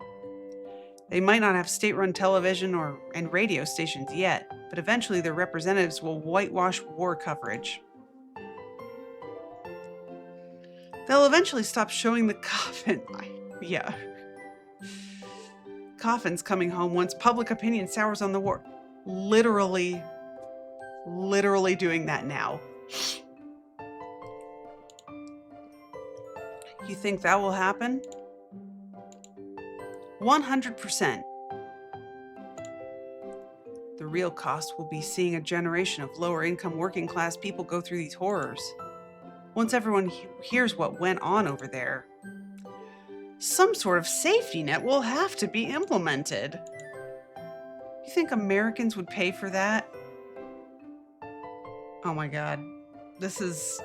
They might not have state-run television and radio stations yet, but eventually their representatives will whitewash war coverage. They'll eventually stop showing the coffin. Yeah. Coffins coming home once public opinion sours on the war. Literally doing that now. You think that will happen? 100%. The real cost will be seeing a generation of lower income working class people go through these horrors. Once everyone hears what went on over there, some sort of safety net will have to be implemented. You think Americans would pay for that? Oh my God. This is...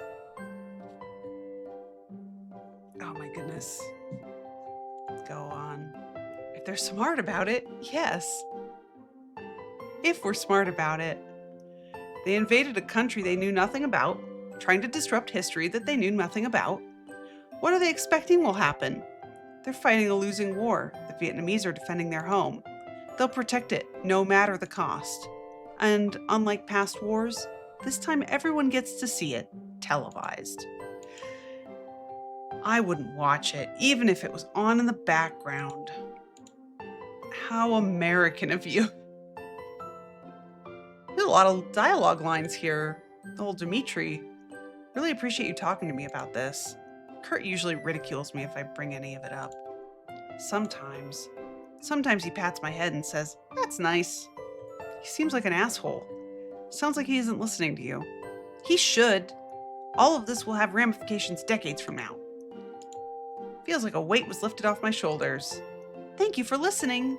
Oh my goodness. Go on. If they're smart about it, yes. If we're smart about it. They invaded a country they knew nothing about, trying to disrupt history that they knew nothing about. What are they expecting will happen? They're fighting a losing war. The Vietnamese are defending their home. They'll protect it, no matter the cost. And unlike past wars, this time everyone gets to see it, televised. I wouldn't watch it, even if it was on in the background. How American of you. There's a lot of dialogue lines here. The whole Dimitri. Really appreciate you talking to me about this. Kurt usually ridicules me if I bring any of it up. Sometimes he pats my head and says, "That's nice." He seems like an asshole. Sounds like he isn't listening to you. He should. All of this will have ramifications decades from now. Feels like a weight was lifted off my shoulders. Thank you for listening.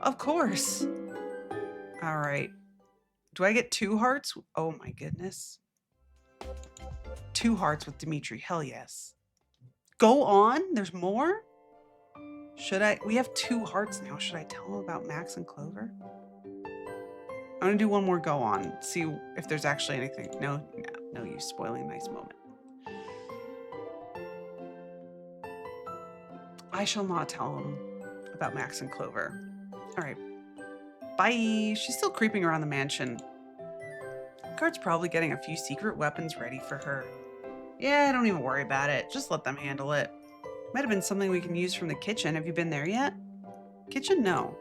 Of course. All right. Do I get 2 hearts? Oh my goodness. 2 hearts with Dimitri. Hell yes. Go on? There's more? Should I? We have 2 hearts now. Should I tell him about Max and Clover? I'm going to do one more go on. See if there's actually anything. No use spoiling a nice moment. I shall not tell him about Max and Clover. All right. Bye. She's still creeping around the mansion. Kurt's probably getting a few secret weapons ready for her. Yeah, don't even worry about it. Just let them handle it. Might have been something we can use from the kitchen. Have you been there yet? Kitchen? No.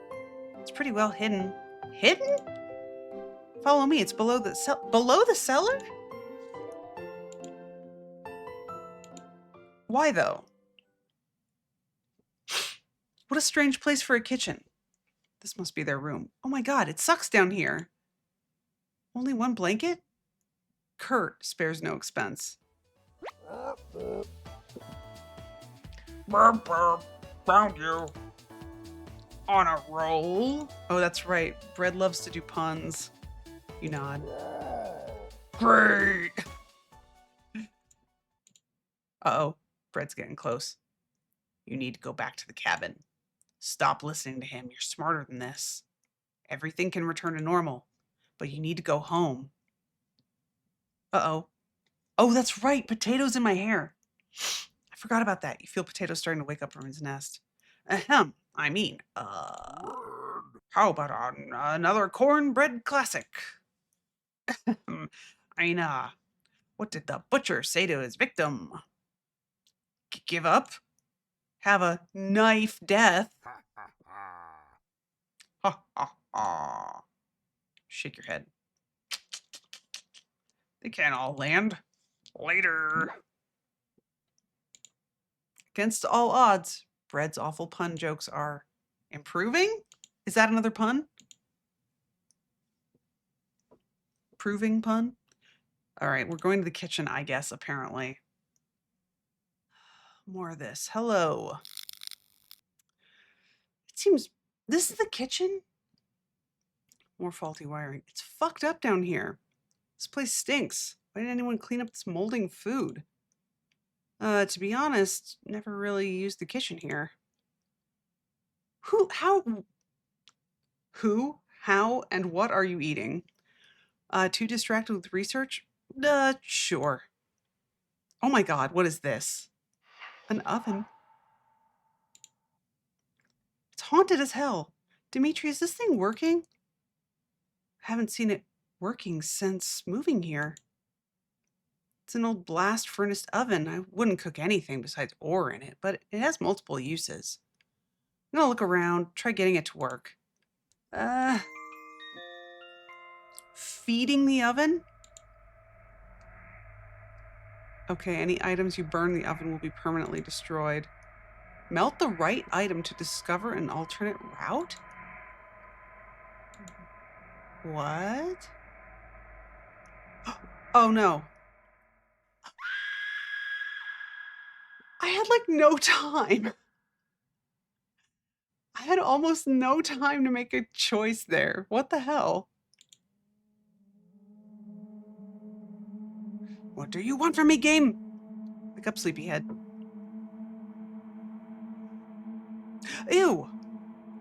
It's pretty well hidden. Hidden? Follow me. It's below the cellar? Why though? What a strange place for a kitchen. This must be their room. Oh my God, it sucks down here. Only 1 blanket? Kurt spares no expense. Burp, burp. Found you. On a roll? Oh, that's right. Bread loves to do puns. You nod. Great. Uh-oh. Bread's getting close. You need to go back to the cabin. Stop listening to him. You're smarter than this. Everything can return to normal, but you need to go home. Uh-oh. Oh, that's right. Potatoes in my hair. I forgot about that. You feel Potato starting to wake up from his nest. Ahem. I mean, how about another cornbread classic? What did the butcher say to his victim? Give up? Have a knife death? Ha ha ha. Shake your head. They can't all land. Later. Against all odds, Bread's awful pun jokes are improving? Is that another pun? Proving pun? All right, we're going to the kitchen, I guess, apparently. More of this. Hello. It seems... This is the kitchen? More faulty wiring. It's fucked up down here. This place stinks. Why didn't anyone clean up this molding food? To be honest, never really used the kitchen here. How How and what are you eating? Too distracted with research? Sure. Oh my god, what is this? An oven? It's haunted as hell. Dimitri, is this thing working? I haven't seen it working since moving here. It's an old blast furnace oven. I wouldn't cook anything besides ore in it, but it has multiple uses. I'm gonna look around, try getting it to work. Feeding the oven? Okay, any items you burn in the oven will be permanently destroyed. Melt the right item to discover an alternate route? What? Oh no. I had like no time. I had almost no time to make a choice there. What the hell? What do you want from me, game? Wake up, sleepyhead. Ew.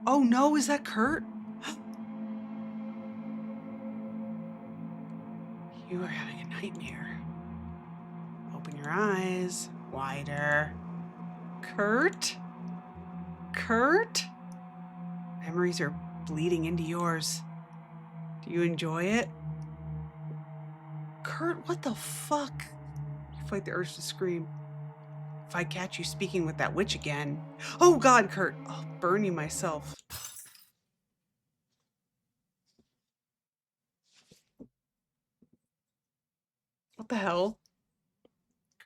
Oh no, is that Kurt? You are having a nightmare. Open your eyes wider. Kurt? Kurt? Memories are bleeding into yours. Do you enjoy it? Kurt, what the fuck? You fight the urge to scream. If I catch you speaking with that witch again. Oh god, Kurt, I'll burn you myself. What the hell?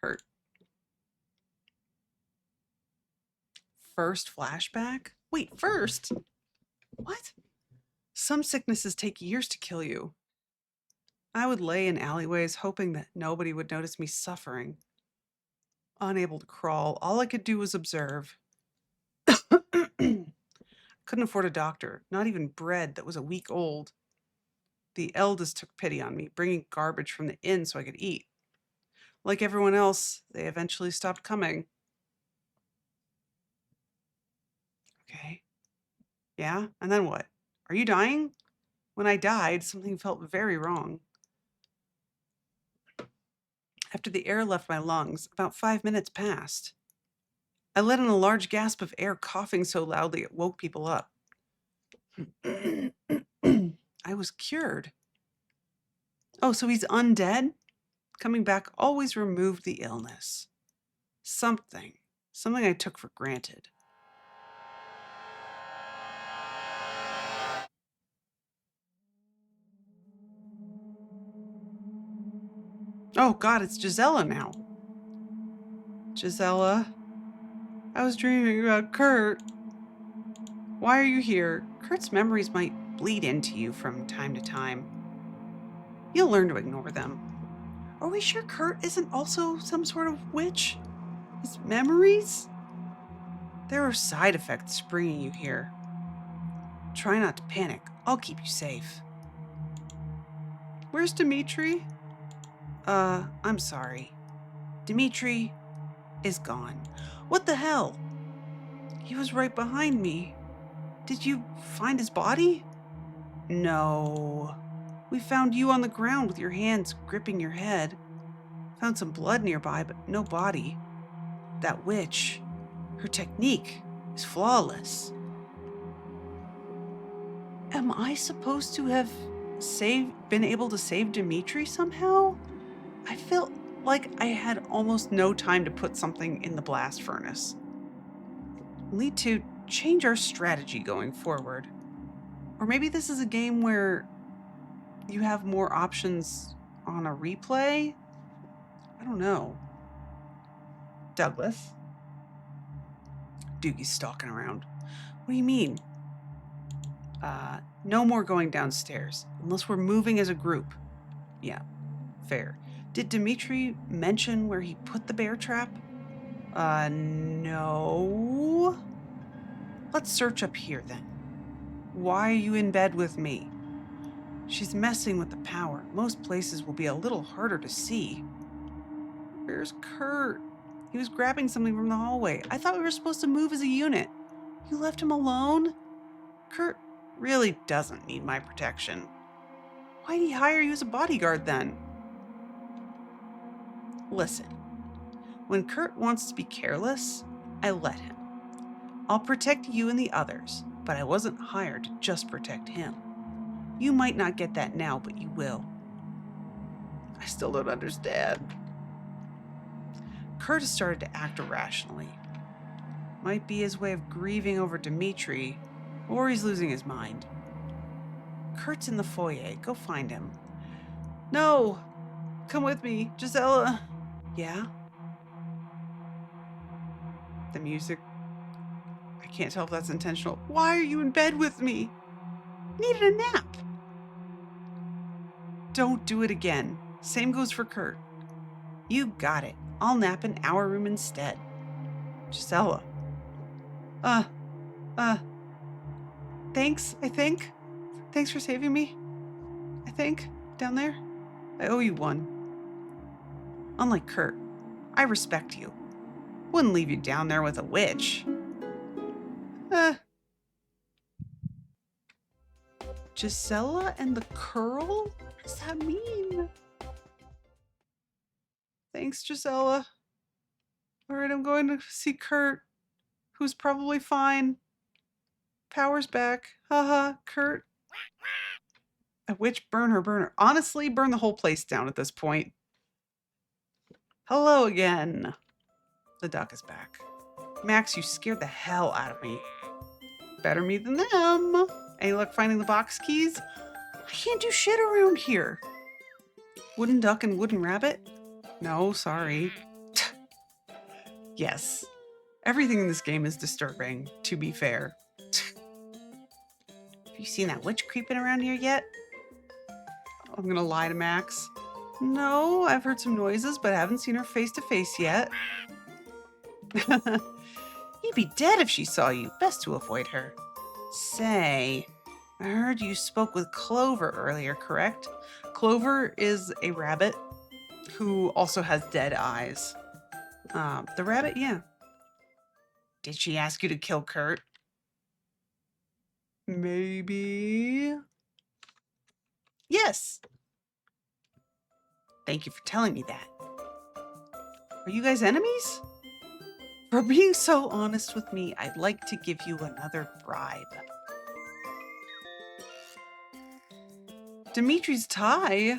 Kurt. First flashback? Wait, first? What? Some sicknesses take years to kill you. I would lay in alleyways hoping that nobody would notice me suffering. Unable to crawl, all I could do was observe. Couldn't afford a doctor, not even bread that was a week old. The eldest took pity on me, bringing garbage from the inn so I could eat. Like everyone else, they eventually stopped coming. Okay. Yeah, and then what? Are you dying? When I died, something felt very wrong. After the air left my lungs, about 5 minutes passed. I let in a large gasp of air, coughing so loudly it woke people up. I was cured. Oh, so he's undead? Coming back always removed the illness. Something I took for granted. Oh god, it's Gisela now. Gisela, I was dreaming about Kurt. Why are you here? Kurt's memories might bleed into you from time to time. You'll learn to ignore them. Are we sure Kurt isn't also some sort of witch? His memories? There are side effects bringing you here. Try not to panic. I'll keep you safe. Where's Dimitri? I'm sorry. Dimitri is gone. What the hell? He was right behind me. Did you find his body? No. We found you on the ground with your hands gripping your head. Found some blood nearby, but no body. That witch, her technique is flawless. Am I supposed to have been able to save Dimitri somehow? I felt like I had almost no time to put something in the blast furnace. We'll need to change our strategy going forward. Or maybe this is a game where you have more options on a replay? I don't know. Douglas? Doogie's stalking around. What do you mean? No more going downstairs, unless we're moving as a group. Yeah, fair. Did Dimitri mention where he put the bear trap? No. Let's search up here then. Why are you in bed with me? She's messing with the power. Most places will be a little harder to see. Where's Kurt? He was grabbing something from the hallway. I thought we were supposed to move as a unit. You left him alone? Kurt really doesn't need my protection. Why'd he hire you as a bodyguard then? Listen, when Kurt wants to be careless, I let him. I'll protect you and the others, but I wasn't hired to just protect him. You might not get that now, but you will. I still don't understand. Kurt has started to act irrationally. Might be his way of grieving over Dimitri, or he's losing his mind. Kurt's in the foyer. Go find him. No! Come with me, Gisela. Yeah? The music. I can't tell if that's intentional. Why are you in bed with me? Needed a nap. Don't do it again. Same goes for Kurt. You got it. I'll nap in our room instead. Gisela. Thanks, I think. Thanks for saving me. I think. Down there. I owe you one. Unlike Kurt, I respect you. Wouldn't leave you down there with a witch. Gisela and the curl? What does that mean? Thanks, Gisela. All right, I'm going to see Kurt, who's probably fine. Power's back. Haha, Kurt. A witch, burn her. Honestly, burn the whole place down at this point. Hello again. The duck is back. Max, you scared the hell out of me. Better me than them. Any luck finding the box keys? I can't do shit around here. Wooden duck and wooden rabbit? No, sorry. Yes. Everything in this game is disturbing, to be fair. Have you seen that witch creeping around here yet? I'm gonna lie to Max. No, I've heard some noises, but haven't seen her face to face yet. You'd be dead if she saw you. Best to avoid her. Say, I heard you spoke with Clover earlier, correct? Clover is a rabbit who also has dead eyes. The rabbit, yeah. Did she ask you to kill Kurt? Maybe. Yes. Thank you for telling me that. Are you guys enemies? For being so honest with me, I'd like to give you another bribe. Dimitri's tie?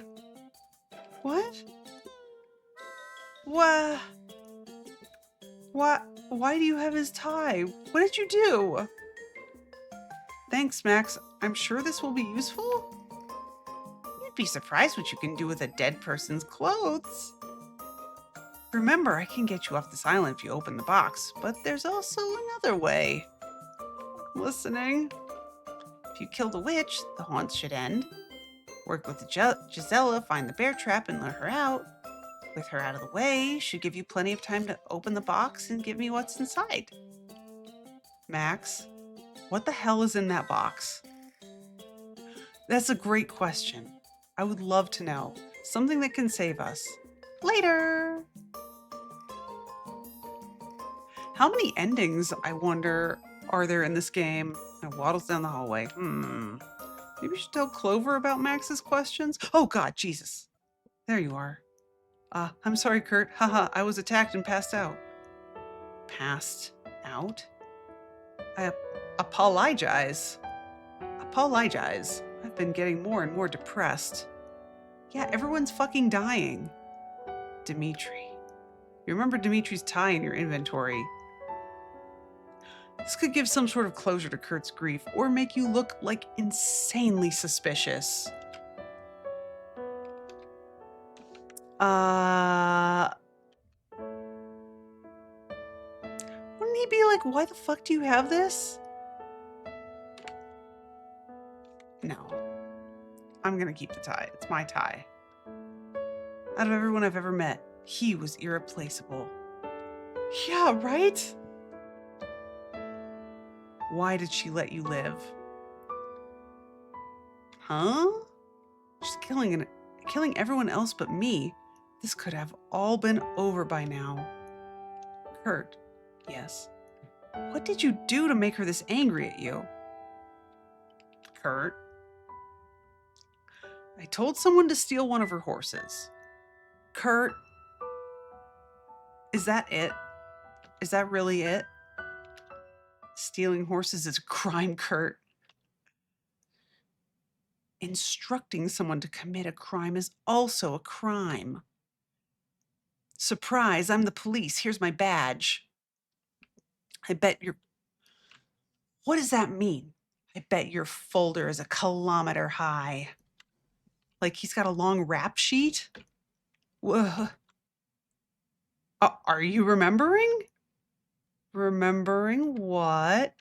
What? Why do you have his tie? What did you do? Thanks, Max. I'm sure this will be useful. You'd be surprised what you can do with a dead person's clothes. Remember, I can get you off this island if you open the box, but there's also another way. Listening. If you kill the witch, the haunts should end. Work with Gisela, find the bear trap, and let her out. With her out of the way, should give you plenty of time to open the box and give me what's inside. Max, what the hell is in that box? That's a great question. I would love to know. Something that can save us. Later! How many endings, I wonder, are there in this game? It waddles down the hallway. Maybe we should tell Clover about Max's questions? Oh God, Jesus. There you are. I'm sorry, Kurt. Haha, I was attacked and passed out. Passed out? I apologize. Apologize. I've been getting more and more depressed. Yeah, everyone's fucking dying. Dimitri. You remember Dimitri's tie in your inventory. This could give some sort of closure to Kurt's grief, or make you look like insanely suspicious. Wouldn't he be like, why the fuck do you have this? No. I'm gonna keep the tie. It's my tie. Out of everyone I've ever met, he was irreplaceable. Yeah, right? Why did she let you live? Huh? She's killing everyone else but me. This could have all been over by now. Kurt, yes. What did you do to make her this angry at you? Kurt. I told someone to steal one of her horses. Kurt, is that it? Is that really it? Stealing horses is a crime, Kurt. Instructing someone to commit a crime is also a crime. Surprise, I'm the police. Here's my badge. I bet your... What does that mean? I bet your folder is a kilometer high. Like he's got a long rap sheet? Whoa. Are you remembering? Remembering what?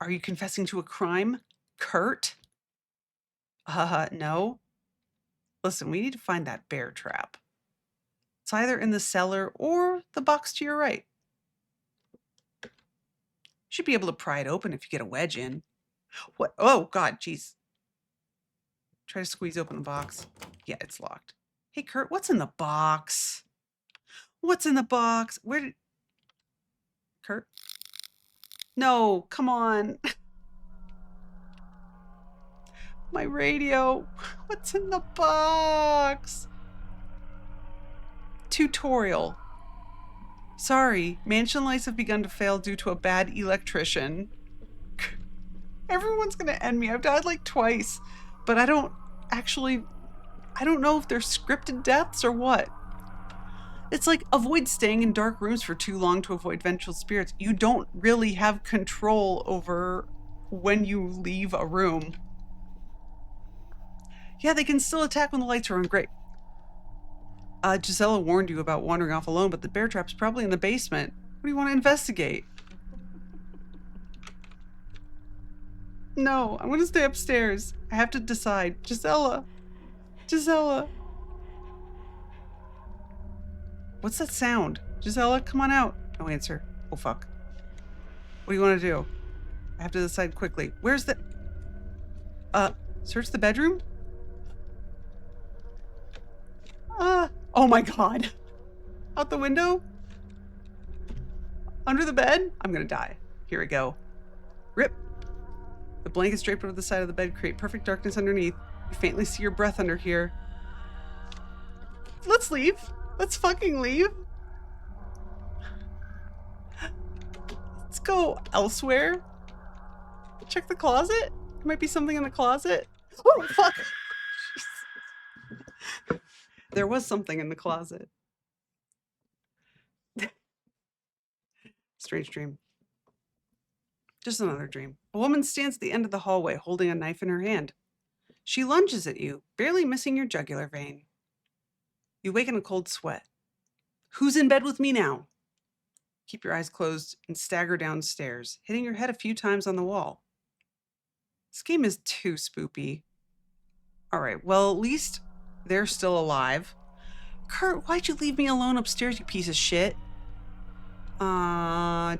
Are you confessing to a crime, Kurt? No. Listen, we need to find that bear trap. It's either in the cellar or the box to your right. Should be able to pry it open if you get a wedge in. What? Oh, God, jeez. Try to squeeze open the box. Yeah, it's locked. Hey, Kurt, what's in the box? What's in the box? Where did... Kurt? No, come on. My radio. What's in the box? Tutorial. Sorry, mansion lights have begun to fail due to a bad electrician. Everyone's gonna end me. I've died like twice, but I don't know if they're scripted deaths or what. It's like avoid staying in dark rooms for too long to avoid vengeful spirits. You don't really have control over when you leave a room. Yeah, they can still attack when the lights are on. Great. Gisela warned you about wandering off alone, but the bear trap's probably in the basement. What do you want to investigate? No, I want to stay upstairs. I have to decide. Gisela. Gisela. What's that sound? Gisela, come on out. No answer. Oh, fuck. What do you want to do? I have to decide quickly. Where's the... Search the bedroom? Oh my God. Out the window? Under the bed? I'm gonna die. Here we go. Rip. The blankets draped over the side of the bed create perfect darkness underneath. You faintly see your breath under here. Let's leave. Let's fucking leave. Let's go elsewhere. Check the closet. There might be something in the closet. Oh, fuck. There was something in the closet. Strange dream. Just another dream. A woman stands at the end of the hallway holding a knife in her hand. She lunges at you, barely missing your jugular vein. You wake in a cold sweat. Who's in bed with me now? Keep your eyes closed and stagger downstairs, hitting your head a few times on the wall. This game is too spoopy. All right, well, at least they're still alive. Kurt, why'd you leave me alone upstairs, you piece of shit?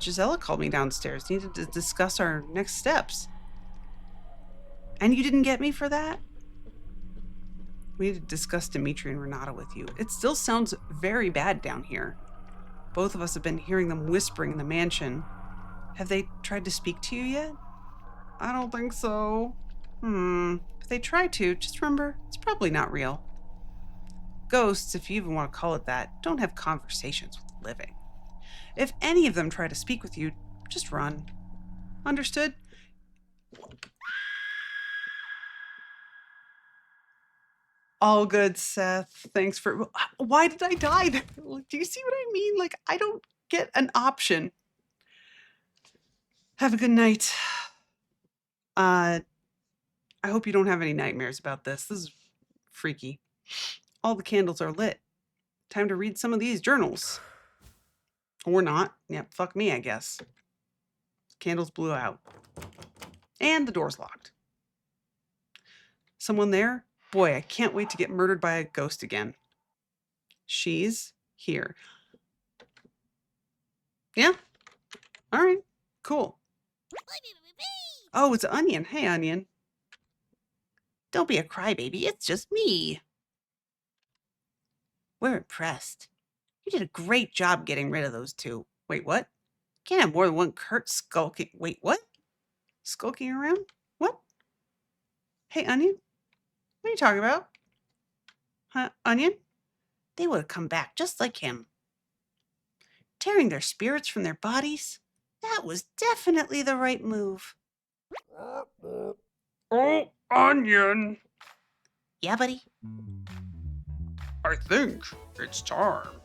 Gisela called me downstairs. Needed to discuss our next steps. And you didn't get me for that? We need to discuss Dimitri and Renata with you. It still sounds very bad down here. Both of us have been hearing them whispering in the mansion. Have they tried to speak to you yet? I don't think so. If they try to, just remember, it's probably not real. Ghosts, if you even want to call it that, don't have conversations with the living. If any of them try to speak with you, just run. Understood? All good, Seth. Thanks for... Why did I die there? Do you see what I mean? Like, I don't get an option. Have a good night. I hope you don't have any nightmares about this. This is freaky. All the candles are lit. Time to read some of these journals. Or not. Yep, fuck me, I guess. Candles blew out. And the door's locked. Someone there? Boy, I can't wait to get murdered by a ghost again. She's here. Yeah? All right. Cool. Oh, it's Onion. Hey, Onion. Don't be a crybaby. It's just me. We're impressed. You did a great job getting rid of those two. Wait, what? Can't have more than one Kurt skulking. Wait, what? Skulking around? What? Hey, Onion? What are you talking about? Huh, Onion? They would have come back just like him. Tearing their spirits from their bodies? That was definitely the right move. Oh, Onion! Yeah, buddy? I think it's time.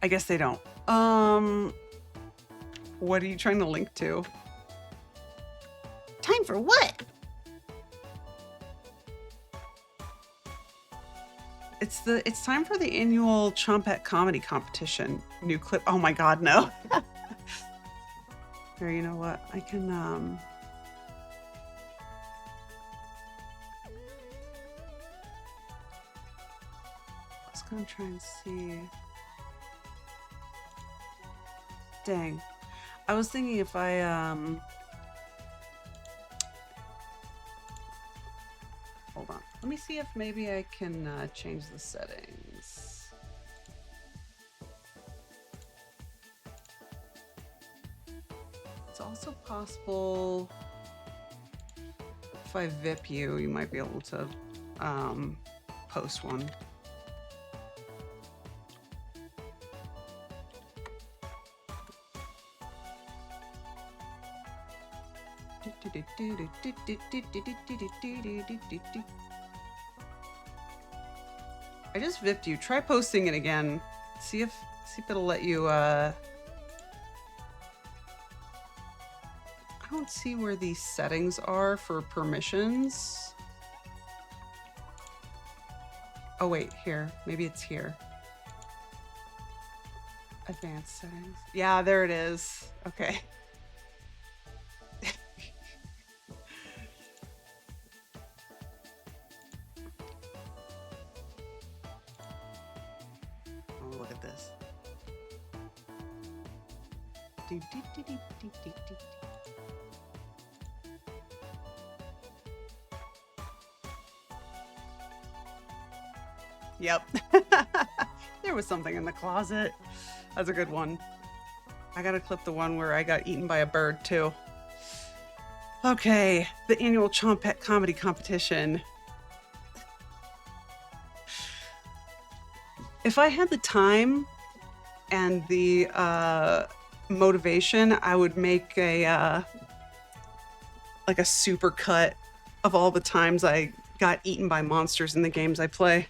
I guess they don't. What are you trying to link to? Time for what? It's time for the annual Chompette comedy competition. New clip. Oh my god, no. Here, you know what? I can I was gonna try and see. Dang. I was thinking if I hold on. Let me see if maybe I can change the settings. It's also possible if I VIP you, you might be able to post one. I just VIP'd you. Try posting it again. See if it'll let you I don't see where these settings are for permissions. Oh wait, here. Maybe it's here. Advanced settings. Yeah, there it is. Okay. Oh, look at this. Yep. There was something in the closet. That's a good one. I gotta clip the one where I got eaten by a bird too. Okay, the annual Chompette comedy competition. If I had the time and the motivation, I would make a like a super cut of all the times I got eaten by monsters in the games I play.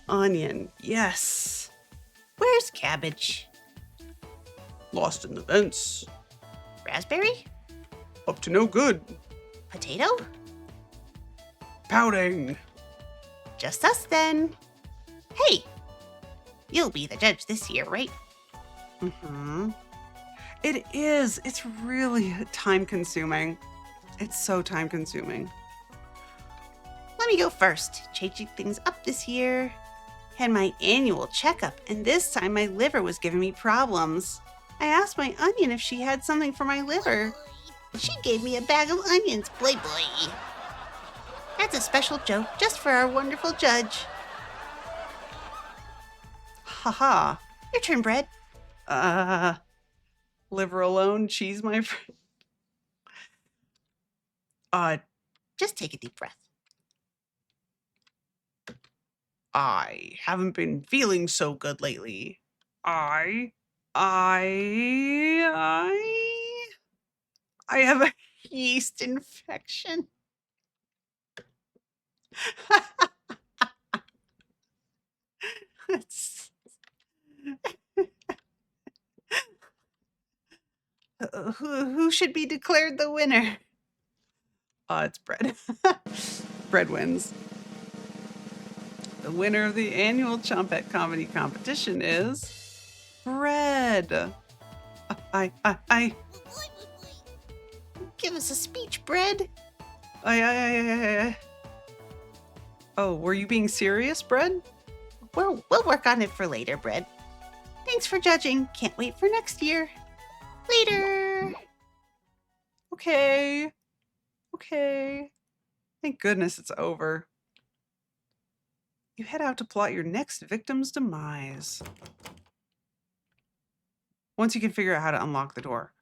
Onion, yes. Where's cabbage? Lost in the vents. Raspberry? Up to no good. Potato? Pouting. Just us then. Hey, you'll be the judge this year, right? Mm-hmm. It is. It's really time consuming. It's so time consuming. Let me go first. Changing things up this year. Had my annual checkup, and this time my liver was giving me problems. I asked my onion if she had something for my liver. She gave me a bag of onions, boy. That's a special joke just for our wonderful judge. Haha. Your turn, Bread. Liver alone, cheese, my friend. Just take a deep breath. I haven't been feeling so good lately. I have a yeast infection. Who should be declared the winner? It's Bread. Bread wins. The winner of the annual Chompette comedy competition is Bread. I. Give us a speech, Bread. Oh, were you being serious, Bread? We'll work on it for later, Bread. Thanks for judging. Can't wait for next year. Later. Okay. Thank goodness it's over. You head out to plot your next victim's demise. Once you can figure out how to unlock the door.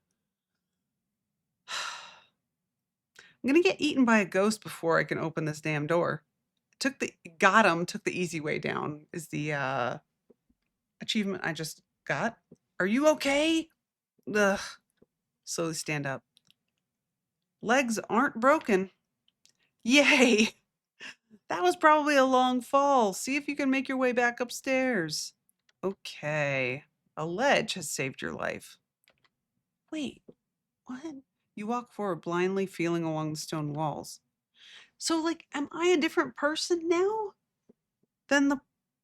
I'm gonna get eaten by a ghost before I can open this damn door. Took the easy way down is the achievement I just got. Are you okay? Ugh. Slowly stand up. Legs aren't broken. Yay! That was probably a long fall. See if you can make your way back upstairs. Okay. A ledge has saved your life. Wait, what? You walk forward blindly, feeling along the stone walls. So, like, am I a different person now than the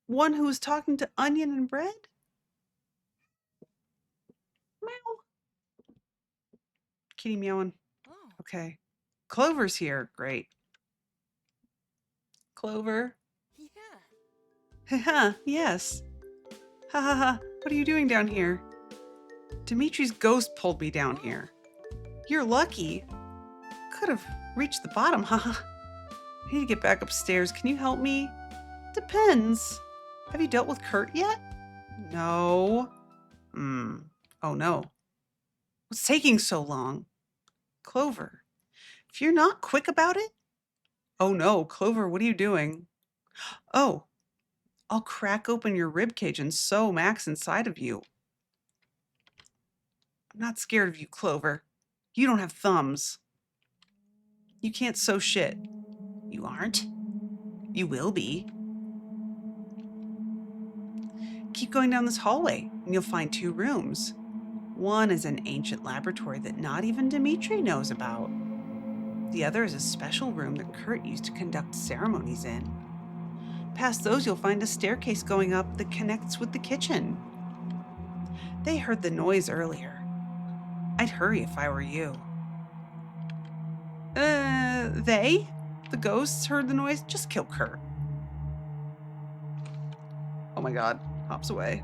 one who was talking to Onion and Bread? Meow. Kitty meowing. Okay. Clover's here. Great. Clover. Haha, yes. Ha ha ha. What are you doing down here? Dimitri's ghost pulled me down here. You're lucky. Could have reached the bottom, haha. I need to get back upstairs. Can you help me? Depends. Have you dealt with Kurt yet? No. Oh no. What's taking so long? Clover. If you're not quick about it? Oh no, Clover, what are you doing? Oh, I'll crack open your ribcage and sew Max inside of you. I'm not scared of you, Clover. You don't have thumbs. You can't sew shit. You aren't? You will be. Keep going down this hallway and you'll find 2 rooms. One is an ancient laboratory that not even Dimitri knows about. The other is a special room that Kurt used to conduct ceremonies in. Past those, you'll find a staircase going up that connects with the kitchen. They heard the noise earlier. I'd hurry if I were you. They? The ghosts heard the noise? Just kill Kurt. Oh my god. Hops away.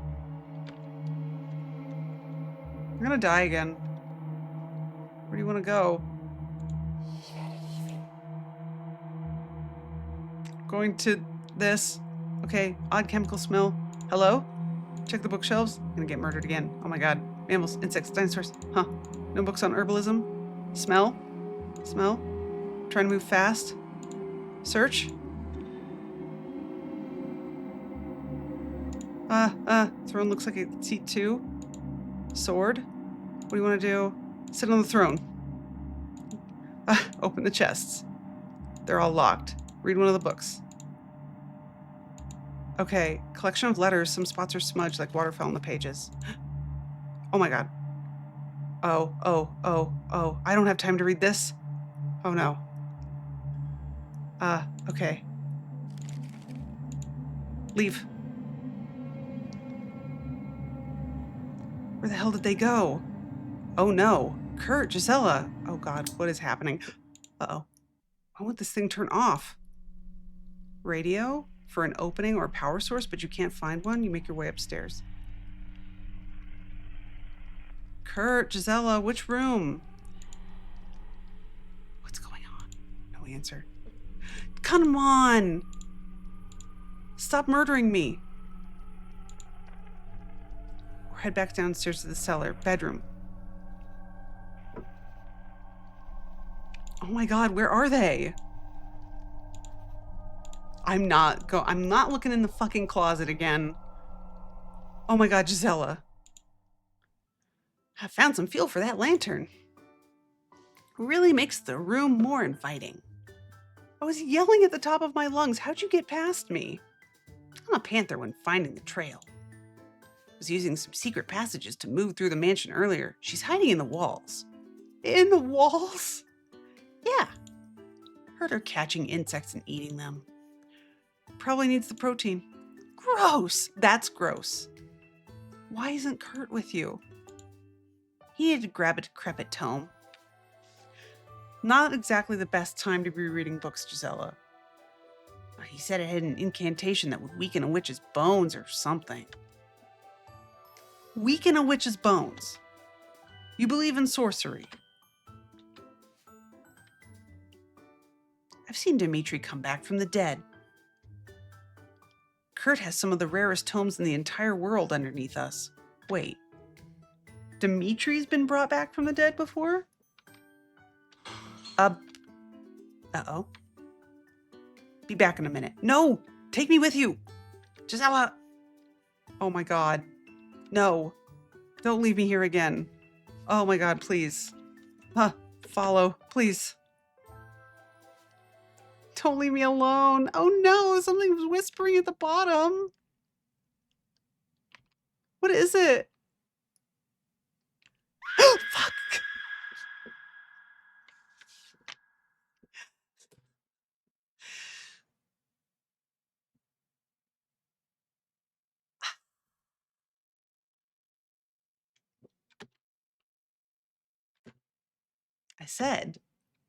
I'm gonna die again. Where do you want to go? Going to this. Okay, odd chemical smell. Hello? Check the bookshelves. I'm gonna get murdered again. Oh my god. Mammals, insects, dinosaurs. Huh. No books on herbalism. Smell. Smell. Trying to move fast. Search. Throne looks like a seat 2. Sword. What do you want to do? Sit on the throne. Open the chests. They're all locked. Read one of the books. Okay, collection of letters. Some spots are smudged like water fell on the pages. Oh my god. Oh. I don't have time to read this. Oh no. Okay. Leave. Where the hell did they go? Oh no. Kurt, Gisela. Oh god, what is happening? Uh-oh. Why won't this thing turn off? Radio? For an opening or a power source, but you can't find one? You make your way upstairs. Kurt, Gisela, which room? What's going on? No answer. Come on! Stop murdering me. Or head back downstairs to the cellar. Bedroom. Oh my god, where are they? I'm not looking in the fucking closet again. Oh my god, Gisela. I found some fuel for that lantern. Really makes the room more inviting. I was yelling at the top of my lungs. How'd you get past me? I'm a panther when finding the trail. I was using some secret passages to move through the mansion earlier. She's hiding in the walls. In the walls? Yeah. Heard her catching insects and eating them. Probably needs the protein. Gross! That's gross. Why isn't Kurt with you? He needed to grab a decrepit tome. Not exactly the best time to be reading books, Gisela. He said it had an incantation that would weaken a witch's bones or something. Weaken a witch's bones? You believe in sorcery? I've seen Dimitri come back from the dead. Kurt has some of the rarest tomes in the entire world underneath us. Wait. Dimitri's been brought back from the dead before? Uh-oh. Be back in a minute. No! Take me with you! Gisela! Oh my god. No. Don't leave me here again. Oh my god, please. Follow, please. Don't leave me alone. Oh no, something was whispering at the bottom. What is it? Fuck. I said,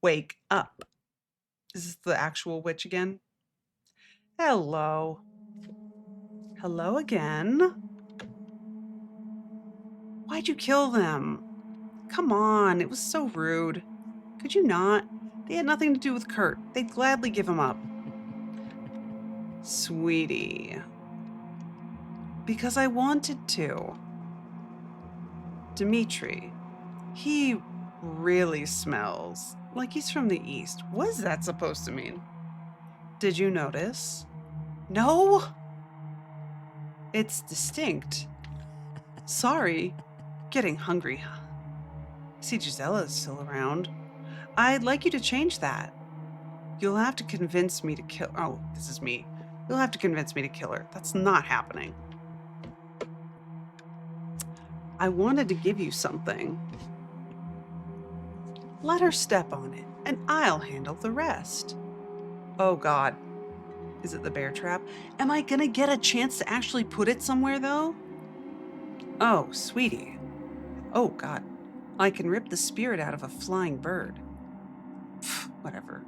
wake up. Is this the actual witch again? Hello. Hello again. Why'd you kill them? Come on, it was so rude. Could you not? They had nothing to do with Kurt. They'd gladly give him up. Sweetie. Because I wanted to. Dimitri. He really smells like he's from the East. What is that supposed to mean? Did you notice? No? It's distinct. Sorry. Getting hungry. See, Gisella's still around. I'd like you to change that. You'll have to convince me to kill... Oh, this is me. You'll have to convince me to kill her. That's not happening. I wanted to give you something. Let her step on it, and I'll handle the rest. Oh, God. Is it the bear trap? Am I gonna get a chance to actually put it somewhere, though? Oh, sweetie. Oh, God. I can rip the spirit out of a flying bird. Pfft, whatever.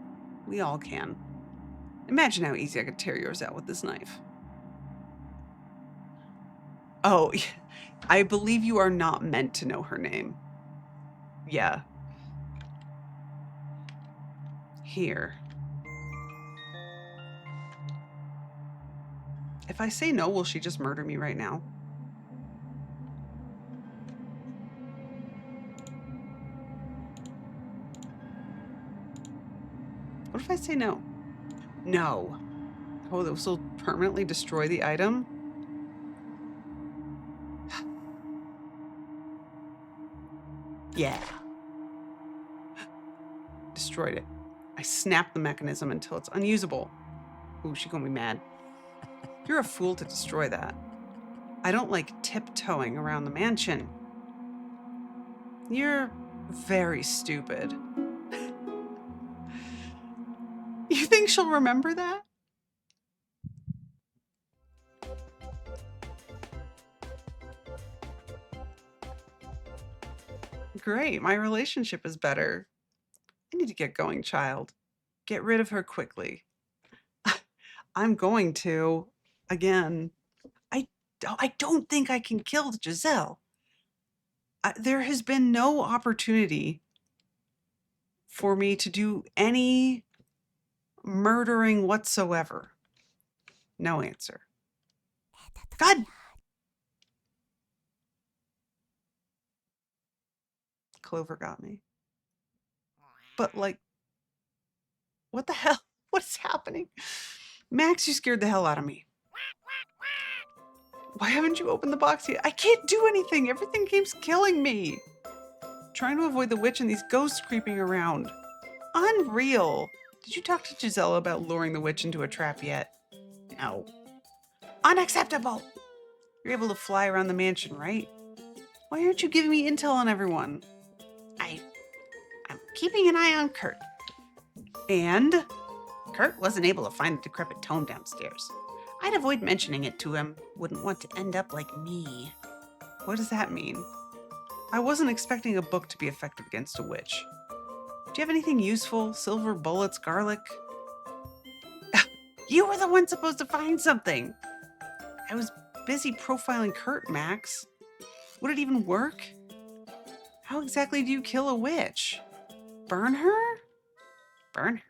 We all can. Imagine how easy I could tear yours out with this knife. Oh, I believe you are not meant to know her name. Yeah. Here. If I say no, will she just murder me right now? What if I say no? No. Oh, this will permanently destroy the item? Yeah. Destroyed it. I snapped the mechanism until it's unusable. Ooh, she's gonna be mad. You're a fool to destroy that. I don't like tiptoeing around the mansion. You're very stupid. You think she'll remember that? Great, my relationship is better. I need to get going, child. Get rid of her quickly. I'm going to. Again. I don't think I can kill Giselle. There has been no opportunity for me to do any murdering whatsoever. No answer. God! Clover got me. But, like, what the hell? What's happening? Max, you scared the hell out of me. Why haven't you opened the box yet? I can't do anything. Everything keeps killing me. Trying to avoid the witch and these ghosts creeping around. Unreal. Did you talk to Gisela about luring the witch into a trap yet? No. Unacceptable. You're able to fly around the mansion, right? Why aren't you giving me intel on everyone? I'm keeping an eye on Kurt. And? Kurt wasn't able to find the decrepit tome downstairs. I'd avoid mentioning it to him. Wouldn't want to end up like me. What does that mean? I wasn't expecting a book to be effective against a witch. Do you have anything useful? Silver bullets, garlic? You were the one supposed to find something. I was busy profiling Kurt, Max. Would it even work? How exactly do you kill a witch? Burn her? Burn her?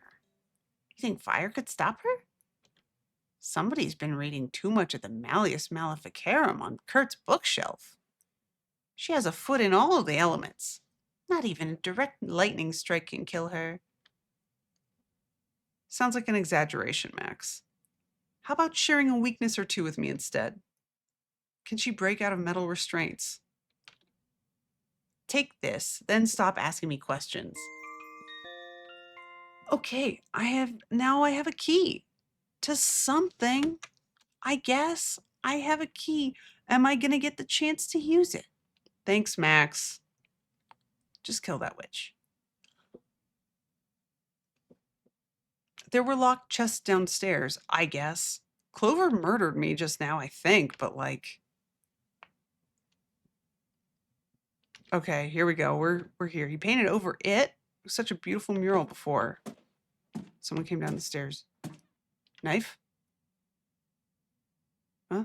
You think fire could stop her? Somebody's been reading too much of the Malleus Maleficarum on Kurt's bookshelf. She has a foot in all of the elements. Not even a direct lightning strike can kill her. Sounds like an exaggeration, Max. How about sharing a weakness or two with me instead? Can she break out of metal restraints? Take this, then stop asking me questions. Okay, I have a key to something. I guess I have a key. Am I gonna get the chance to use it? Thanks, Max. Just kill that witch. There were locked chests downstairs, I guess. Clover murdered me just now, I think, but like... Okay, here we go. We're here. He painted over it. It was such a beautiful mural before. Someone came down the stairs. Knife? Huh?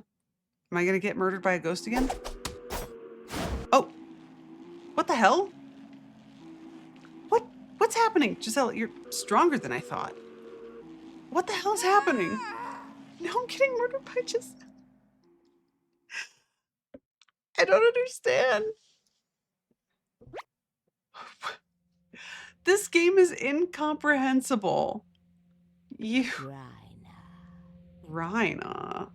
Am I gonna get murdered by a ghost again? Oh! What the hell? What's happening? Giselle, you're stronger than I thought. What the hell is happening? Now I'm getting murdered by Giselle. I don't understand. This game is incomprehensible. You... Rhina.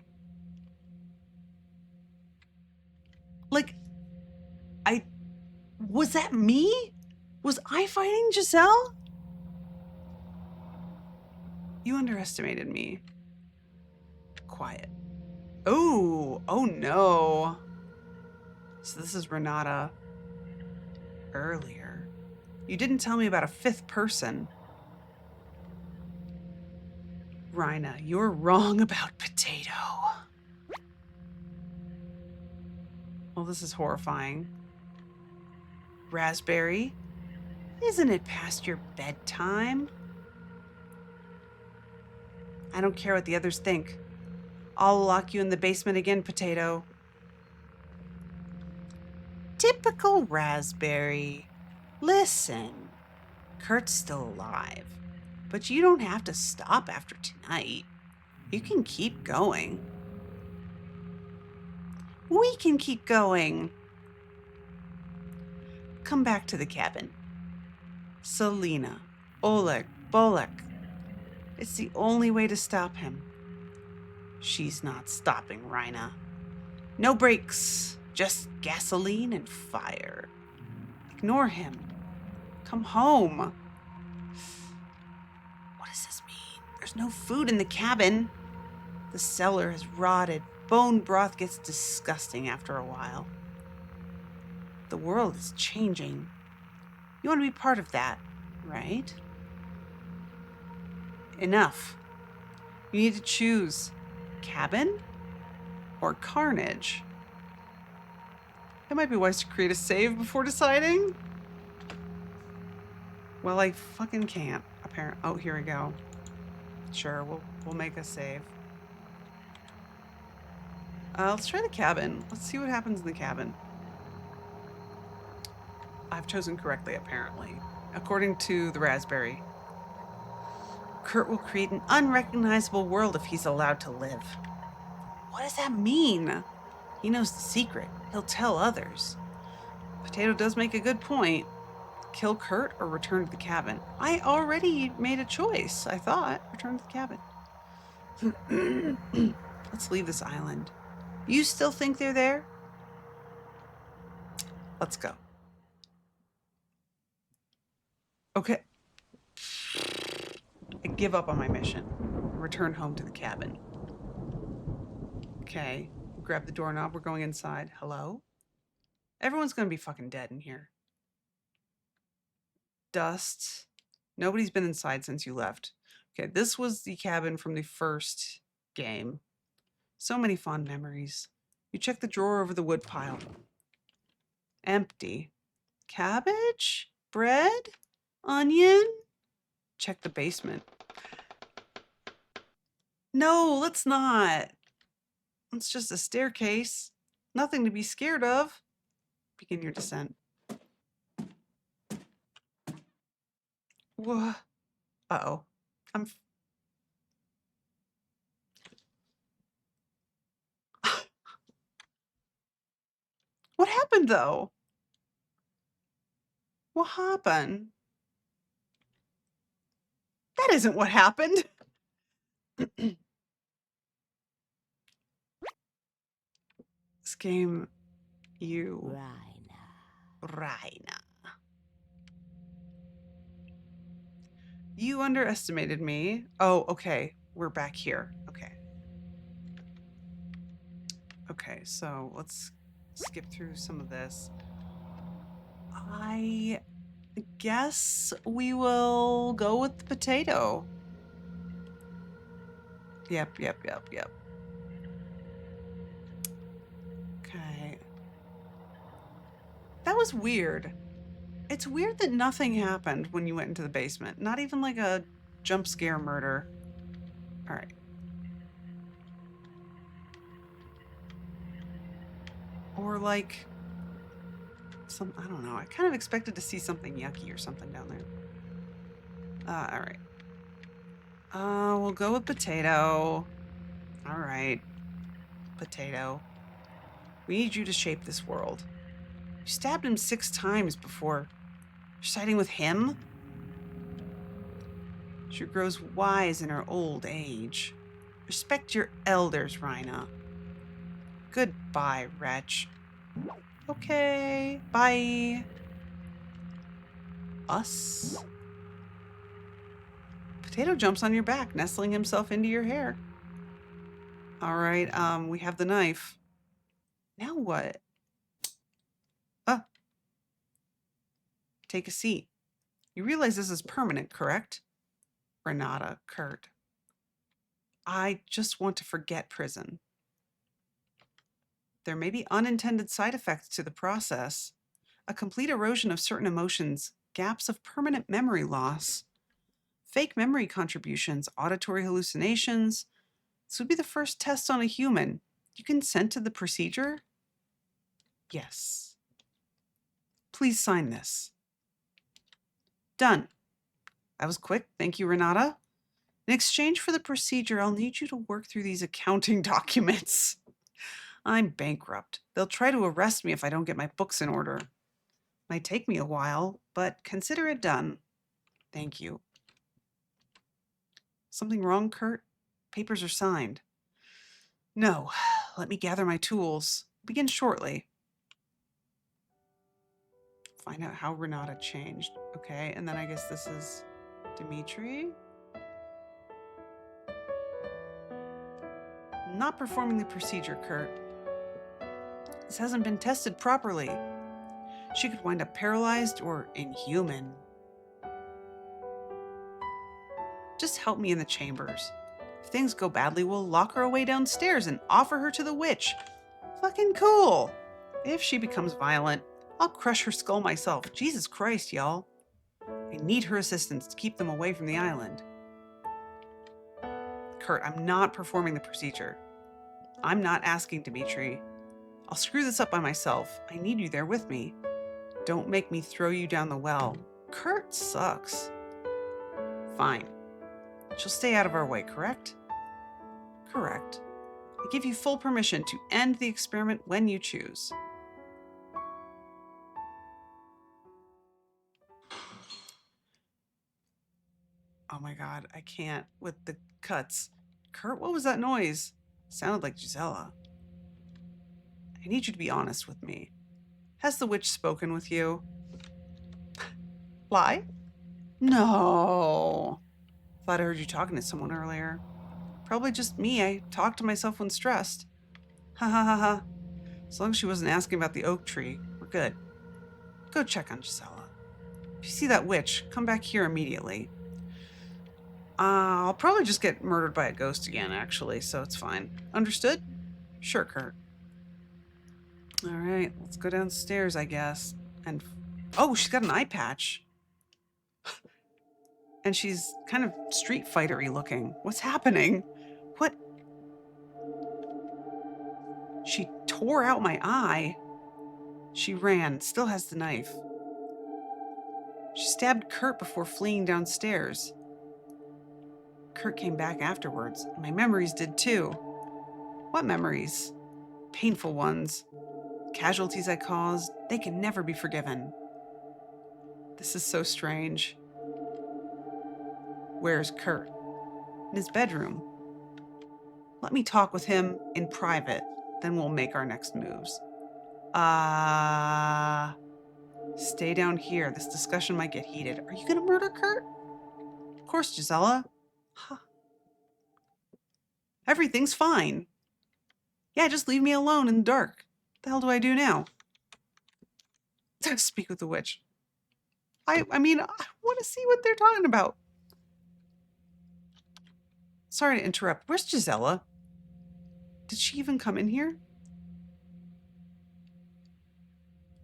Like, was that me? Was I fighting Giselle? You underestimated me. Quiet. Oh no. So this is Renata. Earlier. You didn't tell me about a fifth person. Rhina, you're wrong about Potato. Well, this is horrifying. Raspberry, isn't it past your bedtime? I don't care what the others think. I'll lock you in the basement again, Potato. Typical Raspberry. Listen, Kurt's still alive, but you don't have to stop after tonight. You can keep going. We can keep going. Come back to the cabin. Selena, Oleg, Bolek. It's the only way to stop him. She's not stopping Rhina. No brakes, just gasoline and fire. Ignore him. Come home. What does this mean? There's no food in the cabin. The cellar has rotted. Bone broth gets disgusting after a while. The world is changing. You want to be part of that, right? Enough. You need to choose cabin or carnage. It might be wise to create a save before deciding. Well, I fucking can't. Apparently. Oh, here we go. Sure, we'll make a save. Let's try the cabin. Let's see what happens in the cabin. I've chosen correctly, apparently. According to the Raspberry. Kurt will create an unrecognizable world if he's allowed to live. What does that mean? He knows the secret. He'll tell others. Potato does make a good point. Kill Kurt or return to the cabin? I already made a choice, I thought. Return to the cabin. Let's leave this island. You still think they're there? Let's go. Okay. I give up on my mission. Return home to the cabin. Okay. Grab the doorknob. We're going inside. Hello? Everyone's gonna be fucking dead in here. Dust. Nobody's been inside since you left. Okay, this was the cabin from the first game. So many fond memories. You check the drawer over the wood pile. Empty. Cabbage? Bread? Onion? Check the basement. No, let's not. It's just a staircase. Nothing to be scared of. Begin your descent. Whoa. Uh-oh. What happened, though? What happened? That isn't what happened. This game, you... Raina. You underestimated me. Oh, okay. We're back here. Okay. Okay, so let's skip through some of this. I guess we will go with the potato. Yep. Okay. That was weird. It's weird that nothing happened when you went into the basement. Not even like a jump scare murder. All right. Or like some, I don't know. I kind of expected to see something yucky or something down there. All right. We'll go with potato. All right. Potato. We need you to shape this world. You stabbed him 6 times before. You're siding with him? She grows wise in her old age. Respect your elders, Rhina. Goodbye, wretch. Okay, bye. Us? Potato jumps on your back, nestling himself into your hair. All right, we have the knife. Now what? Take a seat. You realize this is permanent, correct? Renata, Kurt. I just want to forget prison. There may be unintended side effects to the process. A complete erosion of certain emotions, gaps of permanent memory loss, fake memory contributions, auditory hallucinations. This would be the first test on a human. You consent to the procedure? Yes. Please sign this. Done. That was quick. Thank you, Renata. In exchange for the procedure, I'll need you to work through these accounting documents. I'm bankrupt. They'll try to arrest me if I don't get my books in order. Might take me a while, but consider it done. Thank you. Something wrong, Kurt? Papers are signed. No. Let me gather my tools. Begin shortly. Find out how Renata changed. Okay, and then I guess this is Dimitri. Not performing the procedure, Kurt. This hasn't been tested properly. She could wind up paralyzed or inhuman. Just help me in the chambers. If things go badly, we'll lock her away downstairs and offer her to the witch. Fucking cool. If she becomes violent, I'll crush her skull myself. Jesus Christ, y'all. I need her assistance to keep them away from the island. Kurt, I'm not performing the procedure. I'm not asking Dimitri. I'll screw this up by myself. I need you there with me. Don't make me throw you down the well. Kurt sucks. Fine. She'll stay out of our way, correct? Correct. I give you full permission to end the experiment when you choose. Oh my god, I can't with the cuts. Kurt, what was that noise? Sounded like Gisela. I need you to be honest with me. Has the witch spoken with you? Lie? No. Thought I heard you talking to someone earlier. Probably just me. I talk to myself when stressed. Ha ha ha ha. As long as she wasn't asking about the oak tree, we're good. Go check on Gisela. If you see that witch, come back here immediately. I'll probably just get murdered by a ghost again, actually, so it's fine. Understood? Sure, Kurt. All right, let's go downstairs, I guess. And oh, she's got an eye patch. And she's kind of Street Fighter-y looking. What's happening? What? She tore out my eye. She ran, still has the knife. She stabbed Kurt before fleeing downstairs. Kurt came back afterwards. My memories did too. What memories? Painful ones. Casualties I caused, they can never be forgiven. This is so strange. Where's Kurt? In his bedroom. Let me talk with him in private, then we'll make our next moves. Stay down here. This discussion might get heated. Are you gonna murder Kurt? Of course, Gisela. Huh. Everything's fine. Yeah, just leave me alone in the dark. What the hell do I do now? Speak with the witch. I mean, I want to see what they're talking about. Sorry to interrupt. Where's Gisela? Did she even come in here?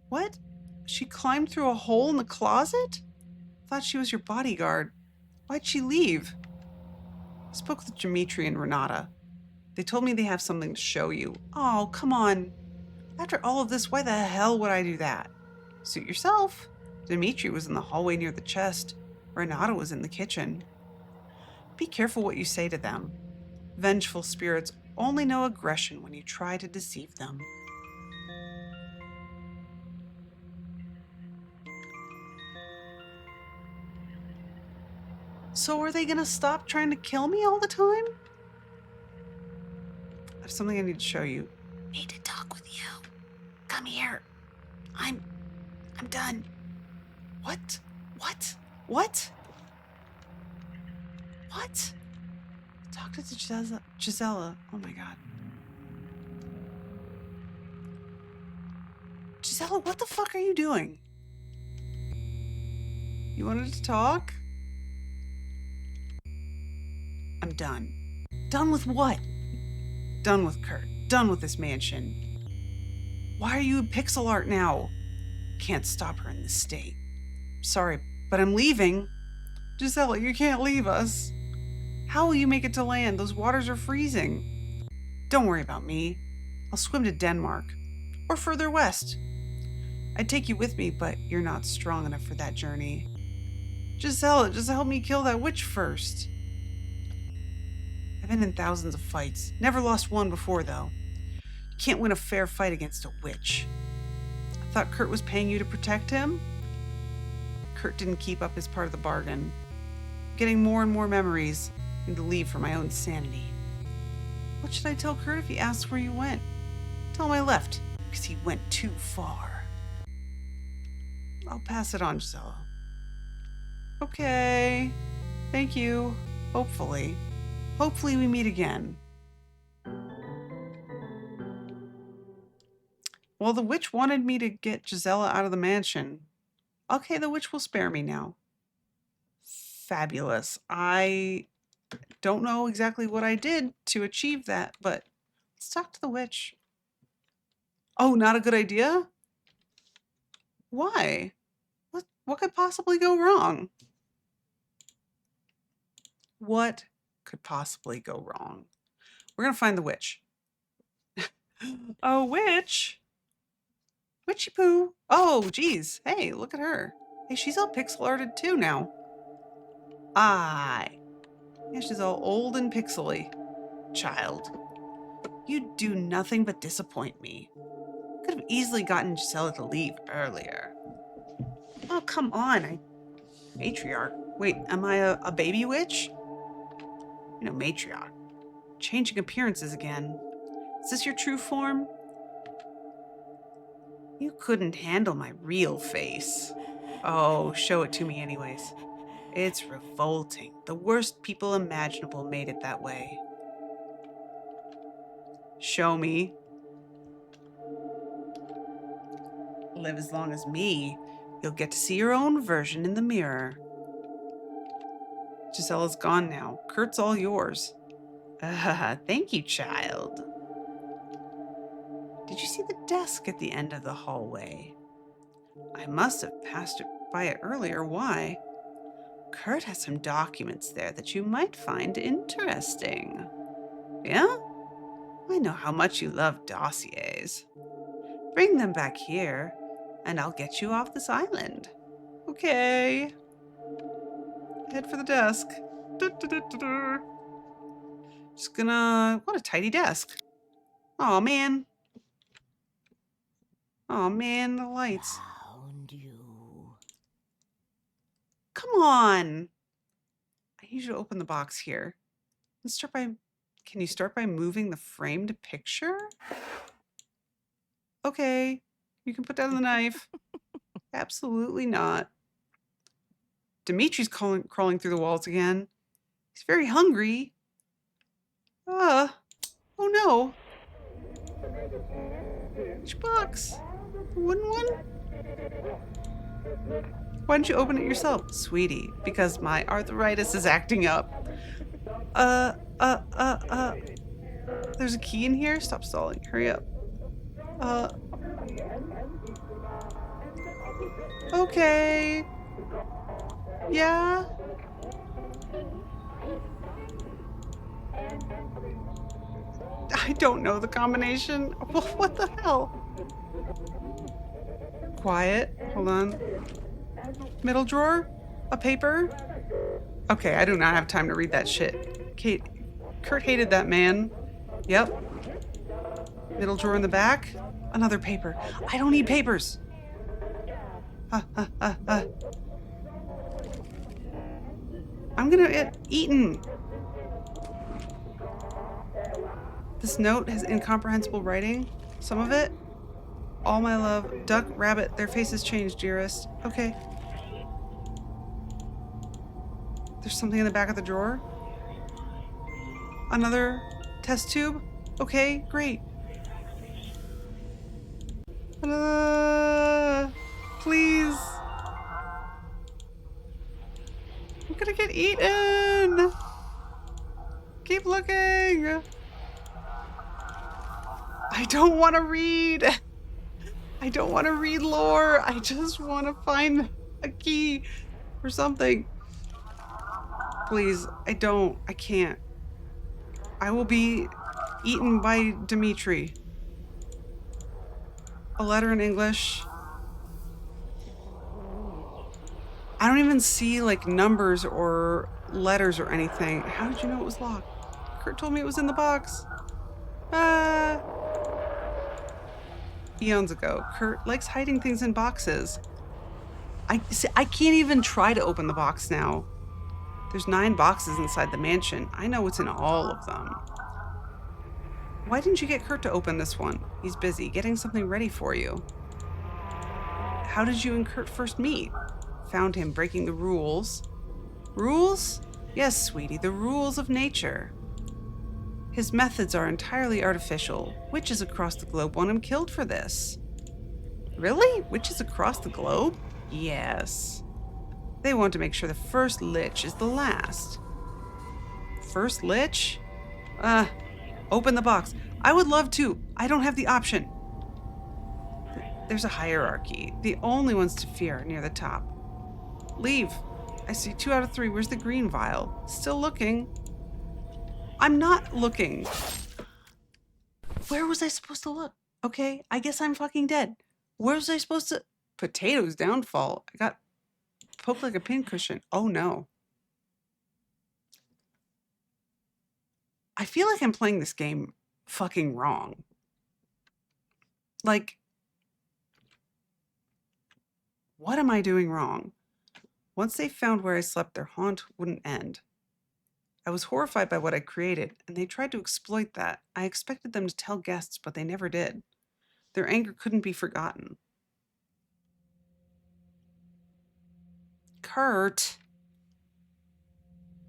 What? She climbed through a hole in the closet? Thought she was your bodyguard. Why'd she leave? I spoke with Dimitri and Renata. They told me they have something to show you. Oh, come on. After all of this, why the hell would I do that? Suit yourself. Dimitri was in the hallway near the chest. Renata was in the kitchen. Be careful what you say to them. Vengeful spirits only know aggression when you try to deceive them. So are they gonna stop trying to kill me all the time? I have something I need to show you. Need to talk with you. Come here. I'm done. What? What? What? What? Talk to Gisela. Oh my god. Gisela, what the fuck are you doing? You wanted to talk? I'm done. Done with what? Done with Kurt. Done with this mansion. Why are you in pixel art now? Can't stop her in this state. Sorry, but I'm leaving. Gisela, you can't leave us. How will you make it to land? Those waters are freezing. Don't worry about me. I'll swim to Denmark. Or further west. I'd take you with me, but you're not strong enough for that journey. Gisela, just help me kill that witch first. I've been in thousands of fights. Never lost one before, though. You can't win a fair fight against a witch. I thought Kurt was paying you to protect him? Kurt didn't keep up his part of the bargain. I'm getting more and more memories. I need to leave for my own sanity. What should I tell Kurt if he asks where you went? Tell him I left, because he went too far. I'll pass it on, Gisela. Okay. Thank you. Hopefully. Hopefully we meet again. Well, the witch wanted me to get Gisela out of the mansion. Okay, the witch will spare me now. Fabulous. I don't know exactly what I did to achieve that, but let's talk to the witch. Oh, not a good idea? Why? What could possibly go wrong? What could possibly go wrong? We're going to find the witch. Oh, witch. Witchy poo. Oh, geez. Hey, look at her. Hey, she's all pixel arted too now. Aye. Yeah, she's all old and pixely. Child. You do nothing but disappoint me. Could have easily gotten Gisela to leave earlier. Oh, come on. Matriarch. Wait, am I a baby witch? You know, matriarch. Changing appearances again. Is this your true form? You couldn't handle my real face. Oh, show it to me anyways. It's revolting. The worst people imaginable made it that way. Show me. Live as long as me. You'll get to see your own version in the mirror. Gisela's gone now. Kurt's all yours. Thank you, child. Did you see the desk at the end of the hallway? I must have passed by it earlier. Why? Kurt has some documents there that you might find interesting. Yeah? I know how much you love dossiers. Bring them back here, and I'll get you off this island. Okay. Head for the desk. Just gonna... What a tidy desk. Oh man. Oh man, the lights. Found you. Come on. I need you to open the box here. Let's start by, can you start by moving the framed picture? Okay, you can put down the knife. Absolutely not. Dimitri's crawling through the walls again. He's very hungry. Oh no. Which box? The wooden one? Why don't you open it yourself, sweetie? Because my arthritis is acting up. There's a key in here? Stop stalling. Hurry up. Okay. Yeah. I don't know the combination. What the hell? Quiet. Hold on. Middle drawer? A paper? Okay, I do not have time to read that shit. Kurt hated that man. Yep. Middle drawer in the back? Another paper. I don't need papers. I'm gonna get eaten. This note has incomprehensible writing. Some of it. All my love. Duck, rabbit, their faces changed, dearest. Okay. There's something in the back of the drawer. Another test tube. Okay, great. Please. I'm gonna get eaten. Keep looking. I don't want to read. I don't want to read lore. I just want to find a key or something. Please, I can't. I will be eaten by Dimitri. A letter in English. I don't even see like numbers or letters or anything. How did you know it was locked? Kurt told me it was in the box. Eons ago. Kurt likes hiding things in boxes. I can't even try to open the box now. There's 9 boxes inside the mansion. I know what's in all of them. Why didn't you get Kurt to open this one? He's busy getting something ready for you. How did you and Kurt first meet? Found him breaking the rules. Rules? Yes, sweetie, the rules of nature. His methods are entirely artificial. Witches across the globe want him killed for this. Really? Witches across the globe? Yes. They want to make sure the first lich is the last. First lich? Open the box. I would love to. I don't have the option. There's a hierarchy. The only ones to fear are near the top. Leave. I see 2 out of 3. Where's the green vial? Still looking. I'm not looking. Where was I supposed to look? Okay, I guess I'm fucking dead. Where was I supposed to... Potatoes downfall. I got poked like a pincushion. Oh no. I feel like I'm playing this game fucking wrong. Like, what am I doing wrong? Once they found where I slept, their haunt wouldn't end. I was horrified by what I created, and they tried to exploit that. I expected them to tell guests, but they never did. Their anger couldn't be forgotten. Kurt,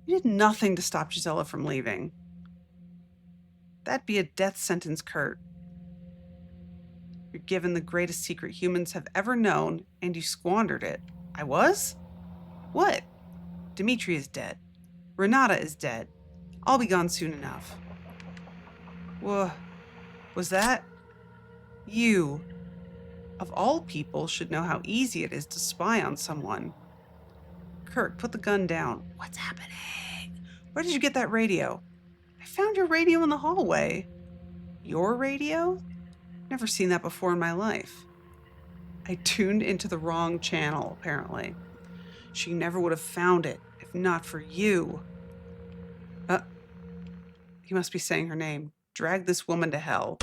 you did nothing to stop Gisela from leaving. That'd be a death sentence, Kurt. You're given the greatest secret humans have ever known, and you squandered it. I was? What? Dimitri is dead. Renata is dead. I'll be gone soon enough. Whoa. Was that? You, of all people, should know how easy it is to spy on someone. Kurt, put the gun down. What's happening? Where did you get that radio? I found your radio in the hallway. Your radio? Never seen that before in my life. I tuned into the wrong channel, apparently. She never would have found it if not for you. He must be saying her name. Drag this woman to hell.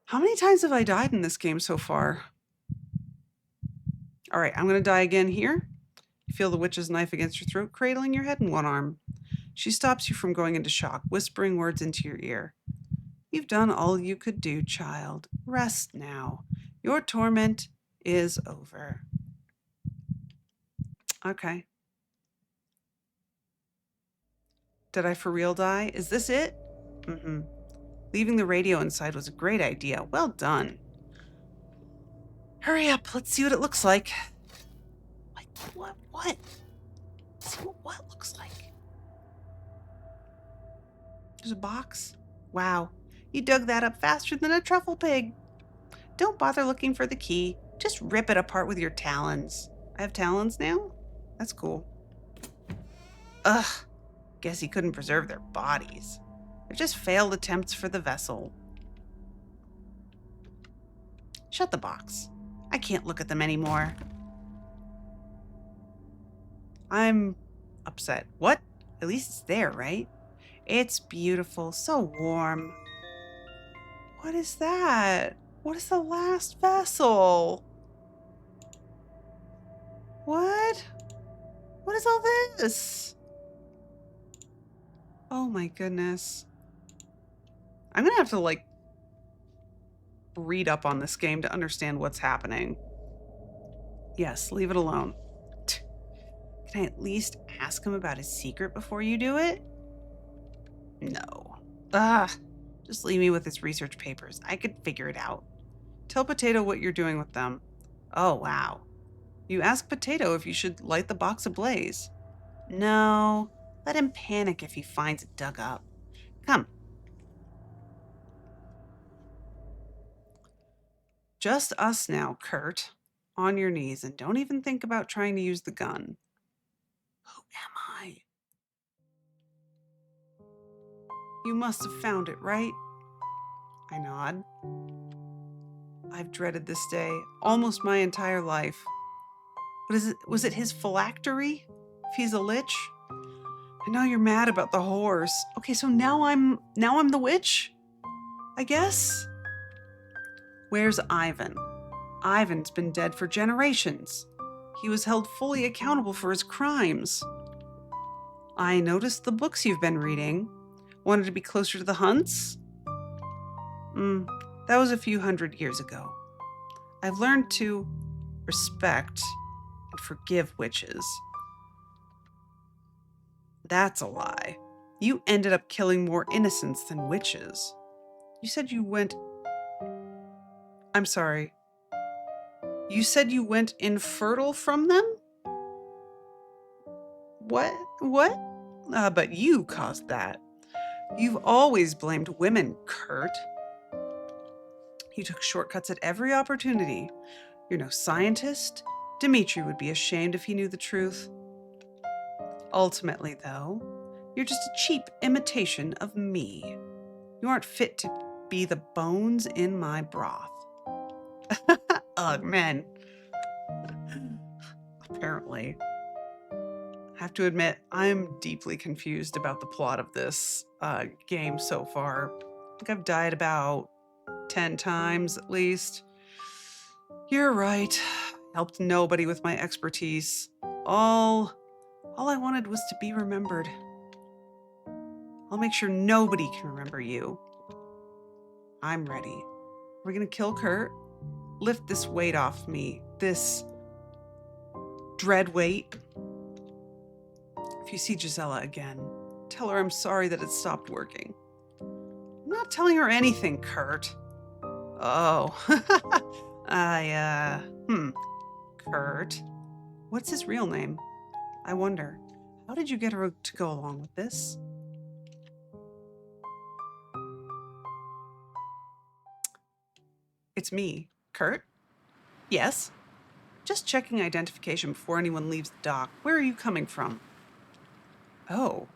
How many times have I died in this game so far? All right, I'm going to die again here. You feel the witch's knife against your throat, cradling your head in one arm. She stops you from going into shock, whispering words into your ear. You've done all you could do, child. Rest now. Your torment is over. Okay. Did I for real die? Is this it? Mm-hmm. Leaving the radio inside was a great idea. Well done. Hurry up. Let's see what it looks like. What? Let's see what looks like. There's a box. Wow. You dug that up faster than a truffle pig. Don't bother looking for the key. Just rip it apart with your talons. I have talons now? That's cool. Ugh. Guess he couldn't preserve their bodies. They're just failed attempts for the vessel. Shut the box. I can't look at them anymore. I'm upset. What? At least it's there, right? It's beautiful, so warm. What is that? What is the last vessel? What? What is all this? Oh my goodness. I'm gonna have to, like, read up on this game to understand what's happening. Yes, leave it alone. Can I at least ask him about his secret before you do it? No. Just leave me with his research papers. I could figure it out. Tell Potato what you're doing with them. Oh, wow. You ask Potato if you should light the box ablaze. No. Let him panic if he finds it dug up. Come. Just us now, Kurt. On your knees, and don't even think about trying to use the gun. Who am I? You must have found it, right? I nod. I've dreaded this day almost my entire life. What is it? Was it his phylactery? If he's a lich? I know you're mad about the horse. Okay, so now I'm the witch? I guess? Where's Ivan? Ivan's been dead for generations. He was held fully accountable for his crimes. I noticed the books you've been reading. Wanted to be closer to the hunts? That was a few hundred years ago. I've learned to respect and forgive witches. That's a lie. You ended up killing more innocents than witches. You said you went... I'm sorry. You said you went infertile from them? What? But you caused that. You've always blamed women, Kurt. You took shortcuts at every opportunity. You're no scientist. Dimitri would be ashamed if he knew the truth. Ultimately, though, you're just a cheap imitation of me. You aren't fit to be the bones in my broth. Ugh, man. Apparently. I have to admit, I'm deeply confused about the plot of this game so far. I think I've died about 10 times at least. You're right. Helped nobody with my expertise. All I wanted was to be remembered. I'll make sure nobody can remember you. I'm ready. We're gonna kill Kurt. Lift this weight off me. This dread weight. If you see Gisela again, tell her I'm sorry that it stopped working. I'm not telling her anything, Kurt. Oh. Kurt. What's his real name? I wonder. How did you get her to go along with this? It's me. Kurt? Yes? Just checking identification before anyone leaves the dock. Where are you coming from? Oh.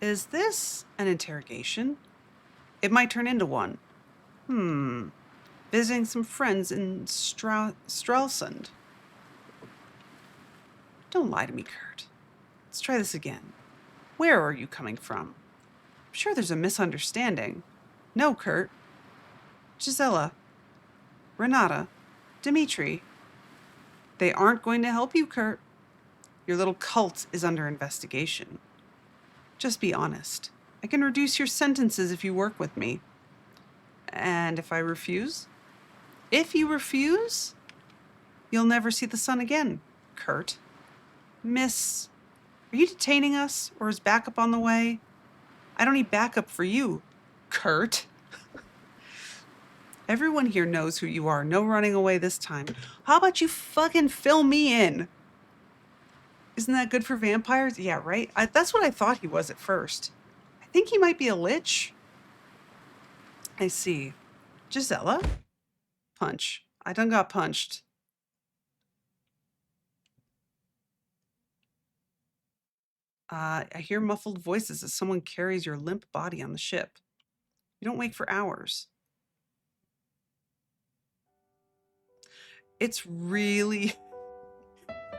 Is this an interrogation? It might turn into one. Visiting some friends in Stralsund. Don't lie to me, Kurt. Let's try this again. Where are you coming from? I'm sure there's a misunderstanding. No, Kurt. Gisela. Renata. Dimitri. They aren't going to help you, Kurt. Your little cult is under investigation. Just be honest. I can reduce your sentences if you work with me. And if I refuse? If you refuse, you'll never see the sun again, Kurt. Miss, are you detaining us, or is backup on the way? I don't need backup for you, Kurt. Everyone here knows who you are. No running away this time. How about you fucking fill me in? Isn't that good for vampires? Yeah, right? That's what I thought he was at first. I think he might be a lich. I see. Gisela? Punch. I done got punched. I hear muffled voices as someone carries your limp body on the ship. You don't wake for hours. It's really...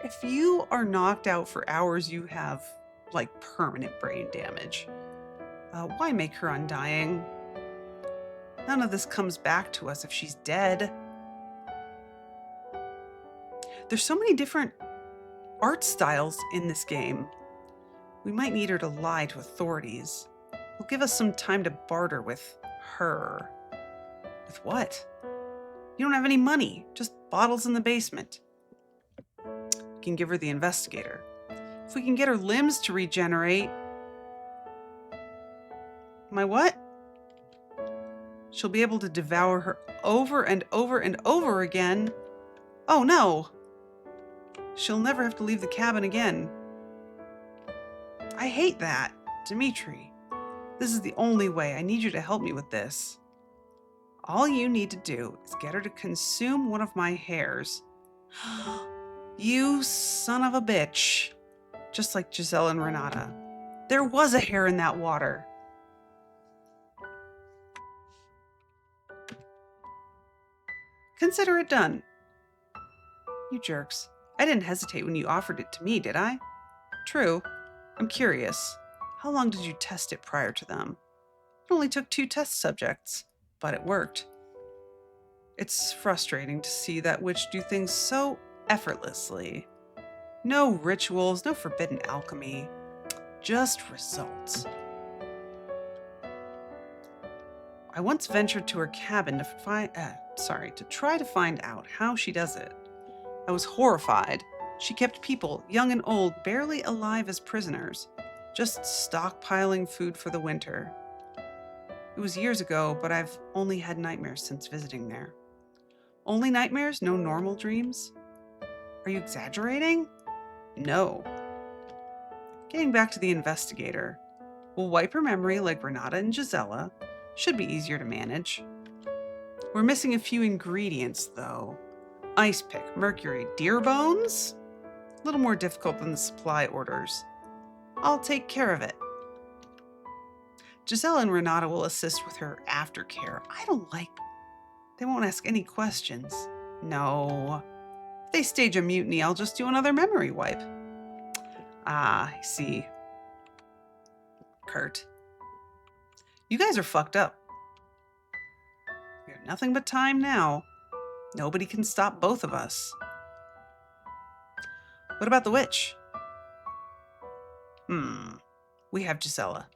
If you are knocked out for hours, you have, like, permanent brain damage. Why make her undying? None of this comes back to us if she's dead. There's so many different art styles in this game. We might need her to lie to authorities. Will give us some time to barter with her. With what? You don't have any money, just bottles in the basement. We can give her the investigator. If we can get her limbs to regenerate... My what? She'll be able to devour her over and over and over again. Oh no! She'll never have to leave the cabin again. I hate that. Dimitri, this is the only way. I need you to help me with this. All you need to do is get her to consume one of my hairs. You son of a bitch. Just like Giselle and Renata. There was a hair in that water. Consider it done. You jerks. I didn't hesitate when you offered it to me, did I? True. I'm curious. How long did you test it prior to them? It only took 2 test subjects, but it worked. It's frustrating to see that witch do things so effortlessly. No rituals, no forbidden alchemy, just results. I once ventured to her cabin to try to find out how she does it. I was horrified. She kept people, young and old, barely alive as prisoners, just stockpiling food for the winter. It was years ago, but I've only had nightmares since visiting there. Only nightmares? No normal dreams? Are you exaggerating? No. Getting back to the investigator. We'll wipe her memory like Renata and Gisela. Should be easier to manage. We're missing a few ingredients, though. Ice pick, mercury, deer bones? A little more difficult than the supply orders. I'll take care of it. Gisela and Renata will assist with her aftercare. They won't ask any questions. No. If they stage a mutiny, I'll just do another memory wipe. Ah, I see. Kurt. You guys are fucked up. We have nothing but time now. Nobody can stop both of us. What about the witch? We have Gisela.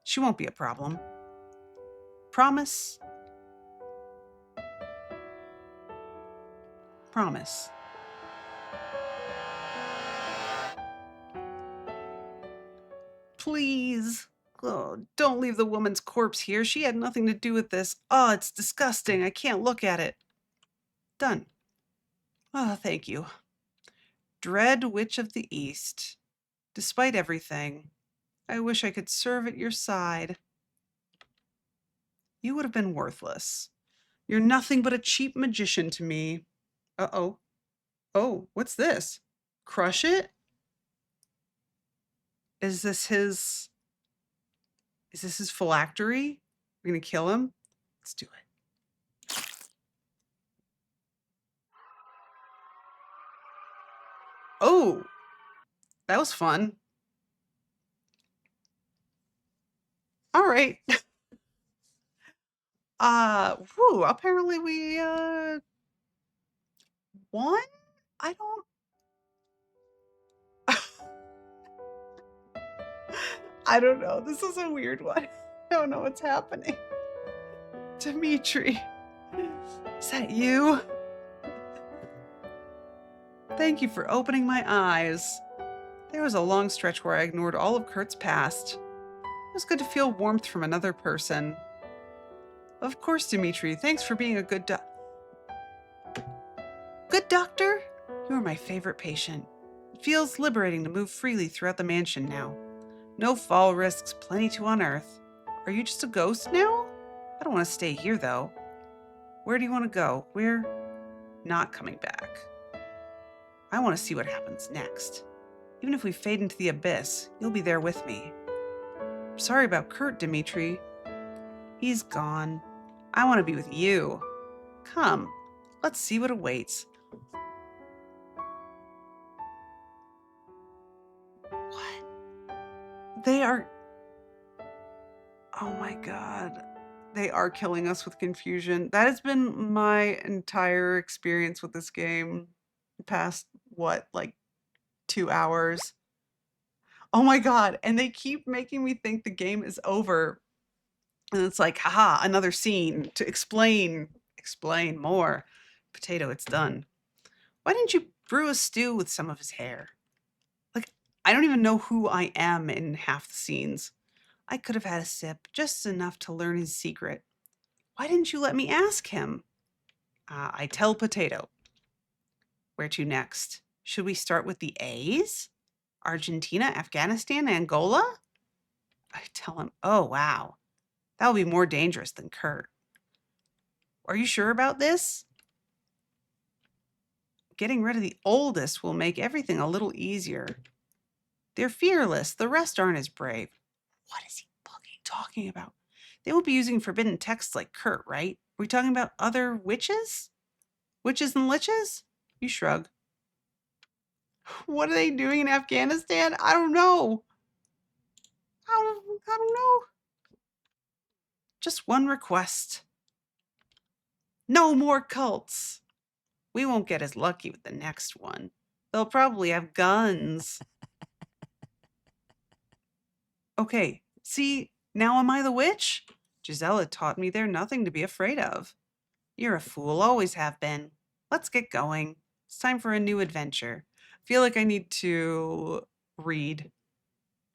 She won't be a problem. Promise? Promise. Please. Oh, don't leave the woman's corpse here. She had nothing to do with this. Oh, it's disgusting. I can't look at it. Done. Oh, thank you. Dread Witch of the East. Despite everything, I wish I could serve at your side. You would have been worthless. You're nothing but a cheap magician to me. Uh-oh. Oh, what's this? Crush it? Is this his phylactery? We're gonna kill him? Let's do it. Oh, that was fun. All right. Apparently we won? I don't... I don't know. This is a weird one. I don't know what's happening. Dimitri, is that you? Thank you for opening my eyes. There was a long stretch where I ignored all of Kurt's past. It was good to feel warmth from another person. Of course, Dimitri. Thanks for being a good doctor? You are my favorite patient. It feels liberating to move freely throughout the mansion now. No fall risks, plenty to unearth. Are you just a ghost now? I don't want to stay here, though. Where do you want to go? We're not coming back. I want to see what happens next. Even if we fade into the abyss, you'll be there with me. I'm sorry about Kurt, Dimitri. He's gone. I want to be with you. Come, let's see what awaits. What? They are... Oh my god. They are killing us with confusion. That has been my entire experience with this game. Past, what, like 2 hours? Oh my god. And they keep making me think the game is over. And it's like, haha, another scene to explain more. Potato, it's done. Why didn't you brew a stew with some of his hair? Like, I don't even know who I am in half the scenes. I could have had a sip, just enough to learn his secret. Why didn't you let me ask him? I tell Potato. Where to next? Should we start with the A's? Argentina, Afghanistan, Angola? I tell him, oh, wow. That will be more dangerous than Kurt. Are you sure about this? Getting rid of the oldest will make everything a little easier. They're fearless. The rest aren't as brave. What is he fucking talking about? They won't be using forbidden texts like Kurt, right? Are we talking about other witches? Witches and liches? You shrug. What are they doing in Afghanistan? I don't know. I don't know. Just one request. No more cults. We won't get as lucky with the next one. They'll probably have guns. Okay, see, now am I the witch? Gisela taught me they're nothing to be afraid of. You're a fool, always have been. Let's get going. It's time for a new adventure. I feel like I need to read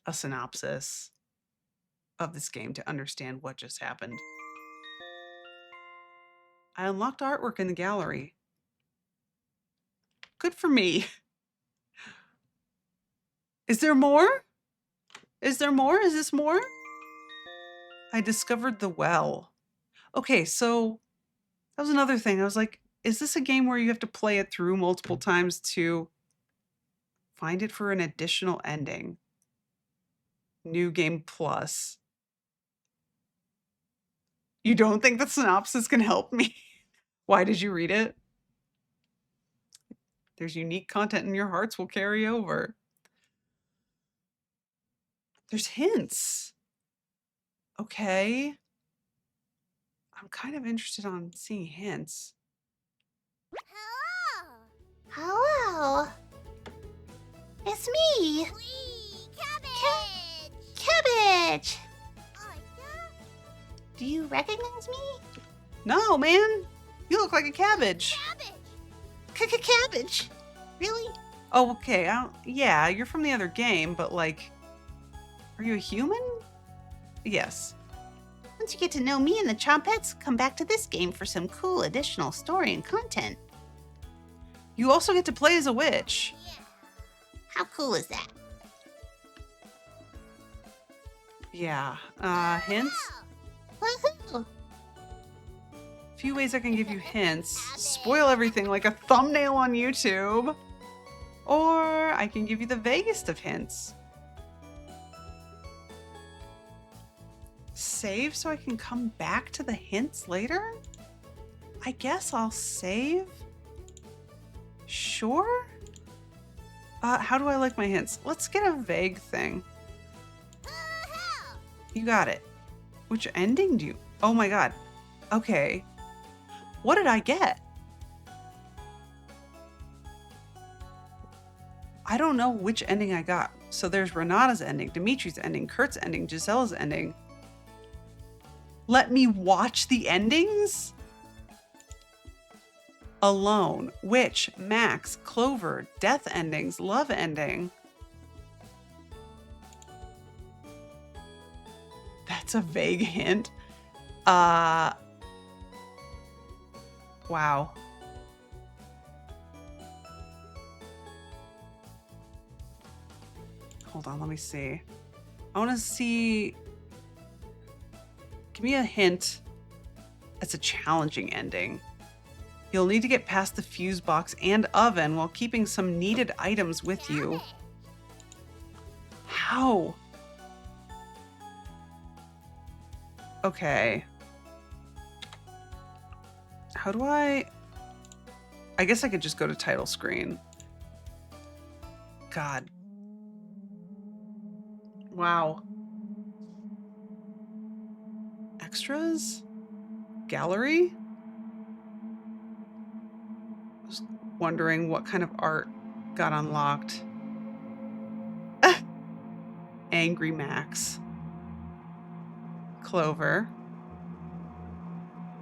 a synopsis of this game to understand what just happened. I unlocked artwork in the gallery. Good for me. Is there more? Is there more? Is this more? I discovered the well. Okay, so that was another thing. I was like, is this a game where you have to play it through multiple times to find it for an additional ending? New game plus. You don't think the synopsis can help me? Why did you read it? There's unique content and your hearts will carry over. There's hints. Okay. I'm kind of interested on seeing hints. Hello. It's me. Cabbage. Do you recognize me? No, man. You look like a cabbage. Cabbage. Really? Oh, okay. Yeah, you're from the other game, but like, are you a human? Yes. Once you get to know me and the Chompettes, come back to this game for some cool additional story and content. You also get to play as a witch. How cool is that? Yeah. Hints? Woohoo! Few ways I can give you hints. Spoil everything like a thumbnail on YouTube. Or I can give you the vaguest of hints. Save so I can come back to the hints later? I guess I'll save. Sure? How do I like my hints? Let's get a vague thing. You got it. Which ending do you... Oh my god. Okay. What did I get? I don't know which ending I got. So there's Renata's ending, Dimitri's ending, Kurt's ending, Giselle's ending. Let me watch the endings? Alone, Witch, Max, Clover, Death endings, Love ending. That's a vague hint. Wow. Hold on, let me see. I want to see. Give me a hint. It's a challenging ending. You'll need to get past the fuse box and oven while keeping some needed items with you. How? Okay. How do I guess I could just go to title screen. God. Wow. Extras? Gallery? Just wondering what kind of art got unlocked. Angry Max. Clover.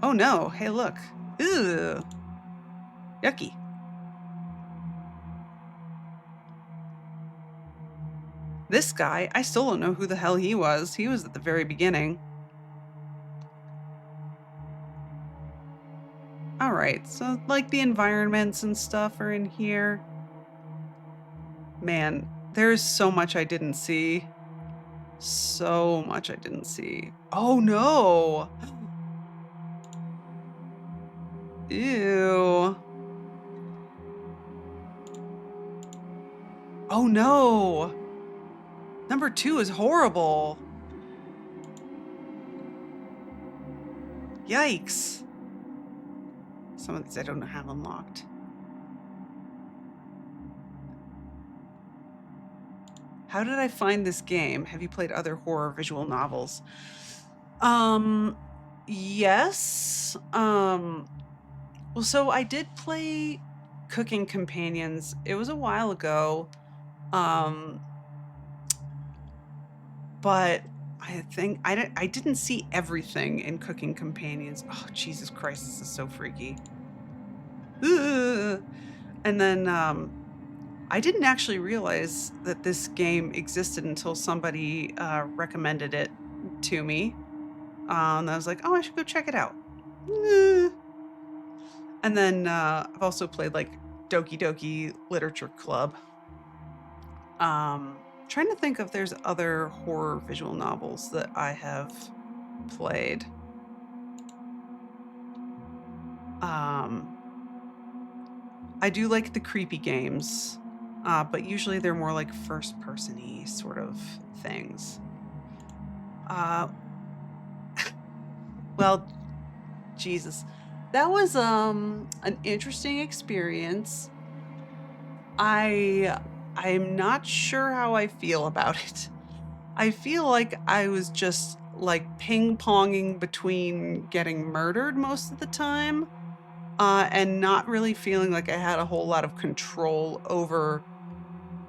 Oh no, hey look. Ew. Yucky. This guy, I still don't know who the hell he was. He was at the very beginning. All right, so like the environments and stuff are in here. Man, there's so much I didn't see. So much I didn't see. Oh no! Ew. Oh no! Number 2 is horrible. Yikes. Some of these I don't have unlocked. How did I find this game? Have you played other horror visual novels? Yes. Well, so I did play Cooking Companions. It was a while ago. But I think I didn't see everything in Cooking Companions. Oh, Jesus Christ, this is so freaky. Ugh. And then I didn't actually realize that this game existed until somebody recommended it to me. And I was like, oh, I should go check it out. And then I've also played like Doki Doki Literature Club. Trying to think if there's other horror visual novels that I have played. I do like the creepy games, but usually they're more like first-person-y sort of things. Well, Jesus, that was an interesting experience. I'm not sure how I feel about it. I feel like I was just like ping-ponging between getting murdered most of the time and not really feeling like I had a whole lot of control over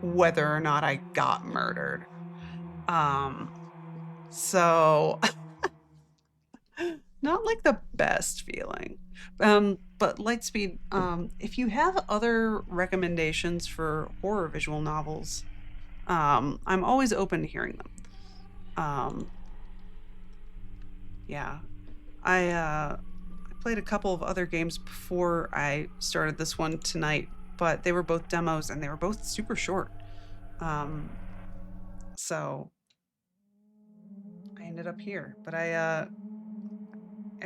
whether or not I got murdered. So not like the best feeling. But Lightspeed, if you have other recommendations for horror visual novels, I'm always open to hearing them. Yeah, I played a couple of other games before I started this one tonight, but they were both demos and they were both super short. So I ended up here, but I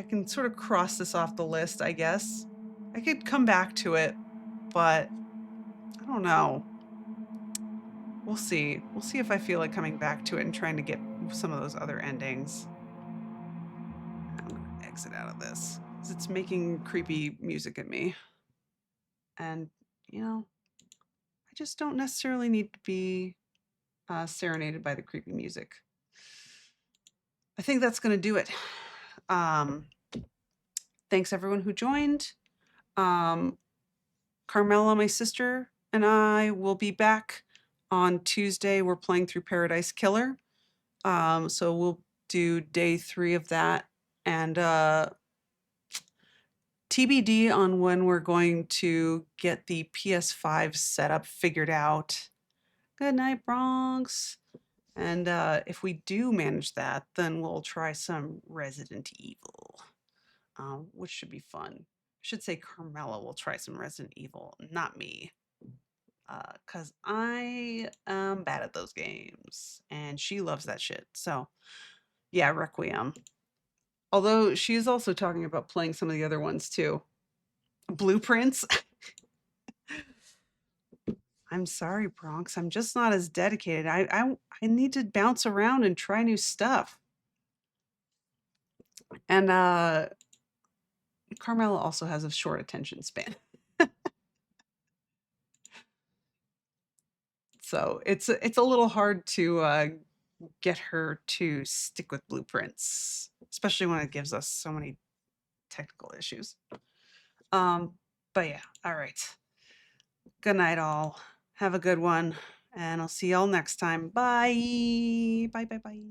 can sort of cross this off the list, I guess. I could come back to it, but I don't know. We'll see. We'll see if I feel like coming back to it and trying to get some of those other endings. I'm gonna exit out of this because it's making creepy music at me. And, you know, I just don't necessarily need to be serenaded by the creepy music. I think that's going to do it. Thanks everyone who joined. Carmela, my sister, and I will be back On Tuesday, we're playing through Paradise Killer. So we'll do day 3 of that. And TBD on when we're going to get the PS5 setup figured out. Good night, Bronx. And if we do manage that, then we'll try some Resident Evil, which should be fun. I should say Carmela will try some Resident Evil, not me. Because I am bad at those games, and she loves that shit. So, yeah, Requiem. Although she is also talking about playing some of the other ones too. Blueprints. I'm sorry, Bronx. I'm just not as dedicated. I need to bounce around and try new stuff. And Carmela also has a short attention span. So it's a little hard to get her to stick with blueprints, especially when it gives us so many technical issues. But yeah, all right. Good night, all. Have a good one, and I'll see y'all next time. Bye. Bye, bye, bye.